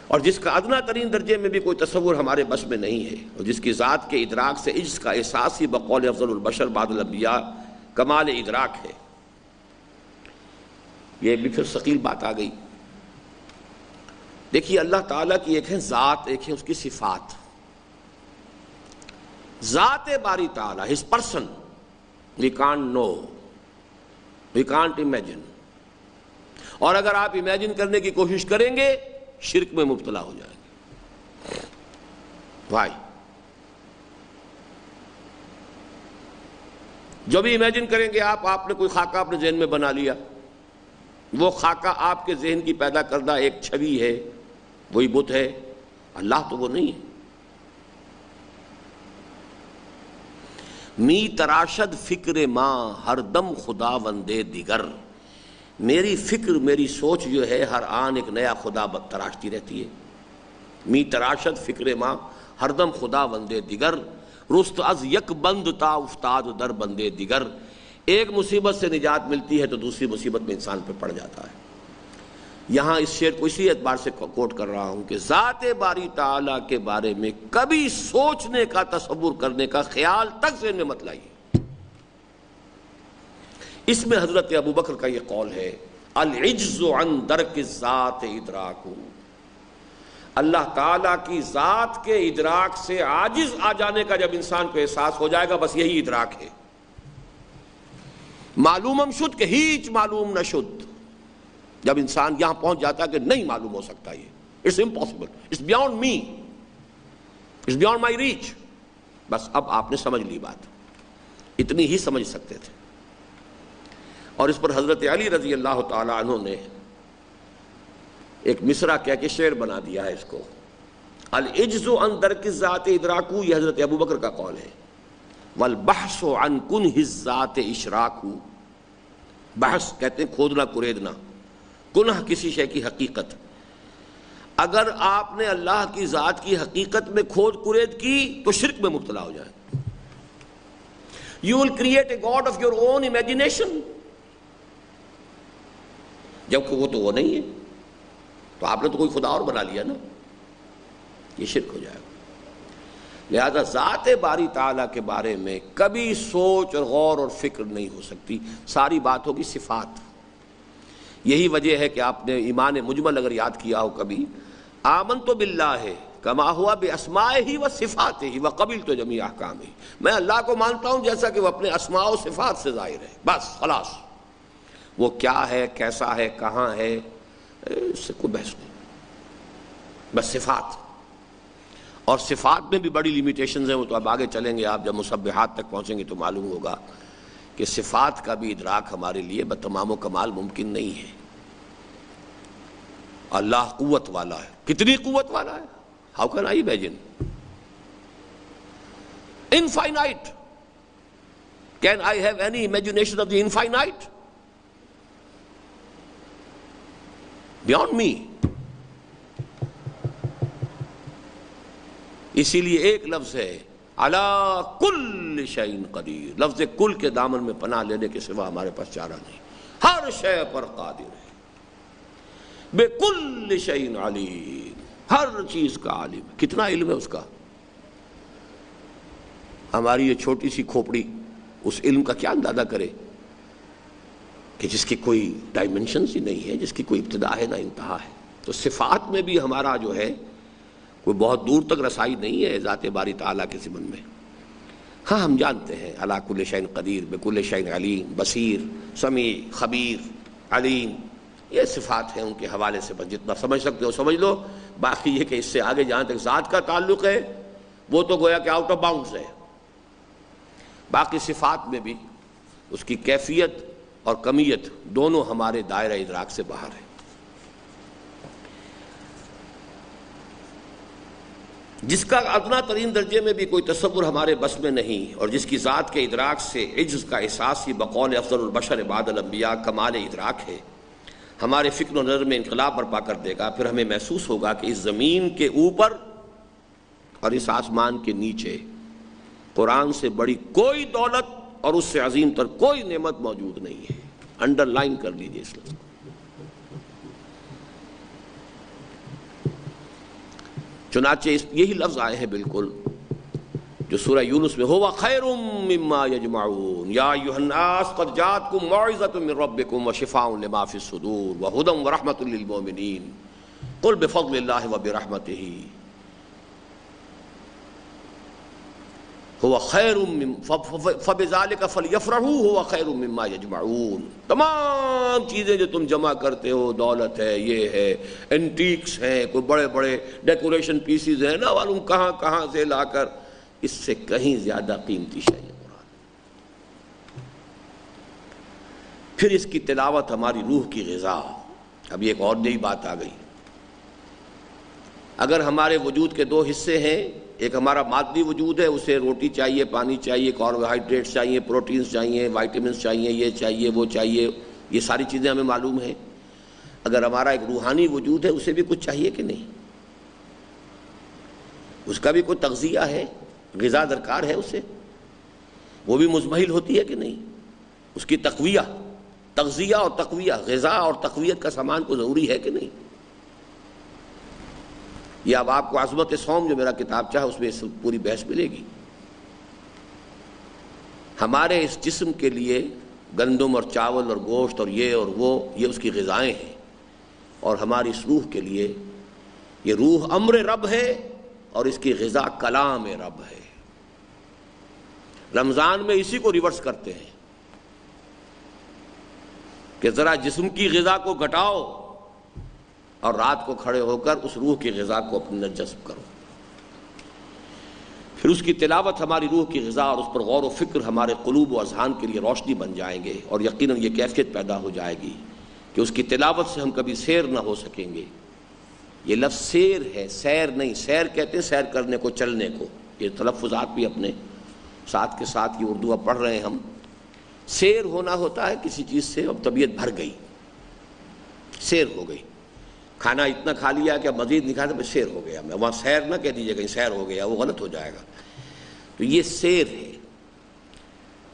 اور جس کا ادنا ترین درجے میں بھی کوئی تصور ہمارے بس میں نہیں ہے، اور جس کی ذات کے ادراک سے عجز کا احساس ہی بقول افضل البشر بعد الانبیاء کمال ادراک ہے۔ یہ بھی پھر ثقیل بات آ گئی۔ دیکھیے اللہ تعالیٰ کی ایک ہے ذات، ایک ہے اس کی صفات۔ ذات باری تعالیٰ، his person, we can't know, we can't imagine، اور اگر آپ امیجن کرنے کی کوشش کریں گے شرک میں مبتلا ہو جائیں گے۔ وائی؟ جو بھی امیجن کریں گے آپ نے کوئی خاکہ اپنے ذہن میں بنا لیا، وہ خاکہ آپ کے ذہن کی پیدا کردہ ایک چھوی ہے، وہی بت ہے، اللہ تو وہ نہیں ہے۔ می تراشد فکر ماں ہر دم خدا وندے دیگر، میری فکر، میری سوچ جو ہے ہر آن ایک نیا خدا تراشتی رہتی ہے۔ می تراشد فکر ماں ہر دم خدا وندے دیگر، رست از یک بند تا افتاد در بندے دیگر۔ ایک مصیبت سے نجات ملتی ہے تو دوسری مصیبت میں انسان پہ پڑ جاتا ہے۔ یہاں اس شعر کو اسی اعتبار سے کوٹ کر رہا ہوں کہ ذات باری تعالیٰ کے بارے میں کبھی سوچنے کا، تصور کرنے کا خیال تک ذہن میں مت لائیے۔ اس میں حضرت ابوبکر کا یہ قول ہے، العجز عن درک الذات ادراک، اللہ تعالیٰ کی ذات کے ادراک سے عاجز آ جانے کا جب انسان کو احساس ہو جائے گا، بس یہی ادراک ہے۔ معلومم شد کہ ہیچ معلوم نہ شد، جب انسان یہاں پہنچ جاتا ہے کہ نہیں معلوم ہو سکتا، یہ it's impossible, it's beyond me, it's beyond my reach, بس اب آپ نے سمجھ لی بات، اتنی ہی سمجھ سکتے تھے۔ اور اس پر حضرت علی رضی اللہ تعالی عنہ نے ایک مصرع کہہ کے شعر بنا دیا ہے اس کو، العجز عن درک الذات ادراکو، یہ حضرت ابوبکر کا قول ہے، والبحث عن کنہ الذات اشراکو، بحث کہتے ہیں کھودنا کریدنا، کنہ کسی شے کی حقیقت، اگر آپ نے اللہ کی ذات کی حقیقت میں کھود کرید کی تو شرک میں مبتلا ہو جائے۔ You will create a God of your own imagination، جبکہ وہ تو وہ نہیں ہے، تو آپ نے تو کوئی خدا اور بنا لیا نا، یہ شرک ہو جائے گا۔ لہذا ذات باری تعالیٰ کے بارے میں کبھی سوچ اور غور اور فکر نہیں ہو سکتی، ساری بات ہوگی صفات۔ یہی وجہ ہے کہ آپ نے ایمان مجمل اگر یاد کیا ہو کبھی، آمنت باللہ کما ہوا باسمائہ و صفاتہ وقبلت جمیع احکامہ، میں اللہ کو مانتا ہوں جیسا کہ وہ اپنے اسماء و صفات سے ظاہر ہے، بس خلاص، وہ کیا ہے، کیسا ہے، کہاں ہے، اس سے کوئی بحث نہیں، بس صفات۔ اور صفات میں بھی بڑی لیمیٹیشنز ہیں، وہ تو اب آگے چلیں گے، آپ جب مسبحات تک پہنچیں گے تو معلوم ہوگا کہ صفات کا بھی ادراک ہمارے لیے بتمام و کمال ممکن نہیں ہے۔ اللہ قوت والا ہے، کتنی قوت والا ہے، how can I imagine, infinite, can I have any imagination of the infinite, beyond me. اسی لیے ایک لفظ ہے علی کل شیء قدیر، لفظ کل کے دامن میں پناہ لینے کے سوا ہمارے پاس چارہ نہیں، ہر شے پر قادر ہے، بے کل شیء علیم، ہر چیز کا عالم ہے۔ کتنا علم ہے اس کا، ہماری یہ چھوٹی سی کھوپڑی اس علم کا کیا اندازہ کرے کہ جس کی کوئی ڈائمنشنز ہی نہیں ہے، جس کی کوئی ابتدا ہے نہ انتہا ہے۔ تو صفات میں بھی ہمارا جو ہے کوئی بہت دور تک رسائی نہیں ہے ذات باری تعالیٰ کے ضمن میں۔ ہاں ہم جانتے ہیں علی کل شیء قدیر، بکل شیء علیم، بصیر، سمیع، خبیر، علیم، یہ صفات ہیں، ان کے حوالے سے بس جتنا سمجھ سکتے ہو سمجھ لو، باقی یہ کہ اس سے آگے جہاں تک ذات کا تعلق ہے وہ تو گویا کہ آؤٹ آف باؤنڈز ہے، باقی صفات میں بھی اس کی کیفیت اور کمیت دونوں ہمارے دائرہ ادراک سے باہر ہے۔ جس کا ادنا ترین درجے میں بھی کوئی تصور ہمارے بس میں نہیں، اور جس کی ذات کے ادراک سے عجز کا احساس ہی بقول افضل البشر بعد الانبیاء کمال ادراک ہے، ہمارے فکر و نظر میں انقلاب برپا کر دے گا۔ پھر ہمیں محسوس ہوگا کہ اس زمین کے اوپر اور اس آسمان کے نیچے قرآن سے بڑی کوئی دولت اور اس سے عظیم تر کوئی نعمت موجود نہیں ہے۔ انڈر لائن کر لیجیے اس لفظ کو۔ چنانچہ یہی لفظ آئے ہیں بالکل جو سورہ یونس میں هو خیر مما یجمعون، یا ایھا الناس قد جاءتکم موعظۃ من ربکم وشفاء لما فی الصدور وہدی ورحمۃ للمؤمنین قل بفضل اللہ وبرحمتہ هو خیر فبذلک فلیفرحوا هو خیر مما یجمعون۔ تمام چیزیں جو تم جمع کرتے ہو، دولت ہے، یہ ہے، اینٹیکس ہیں، کوئی بڑے بڑے ڈیکوریشن پیسز ہیں، نہ معلوم کہاں کہاں سے لا کر، اس سے کہیں زیادہ قیمتی شے ہے قرآن۔ پھر اس کی تلاوت ہماری روح کی غذا۔ اب ایک اور نئی بات آ گئی، اگر ہمارے وجود کے دو حصے ہیں، ایک ہمارا مادی وجود ہے، اسے روٹی چاہیے، پانی چاہیے، کاربوہائیڈریٹس چاہیے، پروٹینز چاہیے، وائٹامنس چاہیے، یہ چاہیے، وہ چاہیے، یہ ساری چیزیں ہمیں معلوم ہیں۔ اگر ہمارا ایک روحانی وجود ہے، اسے بھی کچھ چاہیے کہ نہیں؟ اس کا بھی کوئی تغذیہ ہے، غذا درکار ہے اسے، وہ بھی مزمحل ہوتی ہے کہ نہیں؟ اس کی تقویہ، تغذیہ اور تقویہ، غذا اور تقویت کا سامان کو ضروری ہے کہ نہیں؟ یہ اب آپ کو عظمت صوم جو میرا کتاب چاہے اس میں اس پوری بحث ملے گی۔ ہمارے اس جسم کے لیے گندم اور چاول اور گوشت اور یہ یہ اس کی غذائیں ہیں، اور ہماری اس روح کے لیے یہ روح امر رب ہے اور اس کی غذا کلام رب ہے۔ رمضان میں اسی کو ریورس کرتے ہیں کہ ذرا جسم کی غذا کو گھٹاؤ اور رات کو کھڑے ہو کر اس روح کی غذا کو اپنے اندر جذب کرو۔ پھر اس کی تلاوت ہماری روح کی غذا اور اس پر غور و فکر ہمارے قلوب و اذہان کے لیے روشنی بن جائیں گے، اور یقیناً یہ کیفیت پیدا ہو جائے گی کہ اس کی تلاوت سے ہم کبھی سیر نہ ہو سکیں گے۔ یہ لفظ سیر ہے، سیر نہیں۔ سیر کہتے ہیں سیر کرنے کو، چلنے کو۔ یہ تلفظات بھی اپنے ساتھ کے ساتھ یہ اردو اب پڑھ رہے ہیں ہم۔ سیر ہونا ہوتا ہے کسی چیز سے اب طبیعت بھر گئی، سیر ہو گئی، کھانا اتنا کھا لیا کہ اب مزید نہیں کھاتا، سیر ہو گیا۔ میں وہاں سیر نہ کہہ دیجیے کہیں سیر ہو گیا، وہ غلط ہو جائے گا۔ تو یہ سیر ہے،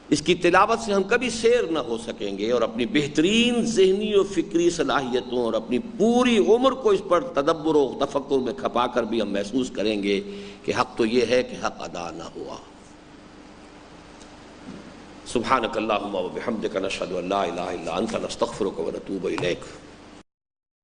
اس کی تلاوت سے ہم کبھی سیر نہ ہو سکیں گے، اور اپنی بہترین ذہنی و فکری صلاحیتوں اور اپنی پوری عمر کو اس پر تدبر و تفکر میں کھپا کر بھی ہم محسوس کریں گے کہ حق تو یہ ہے کہ حق ادا نہ ہوا۔ سبحانک اللہم و بحمدک، نشہد ان لا الہ الا انت، نستغفرک و نتوب الیک۔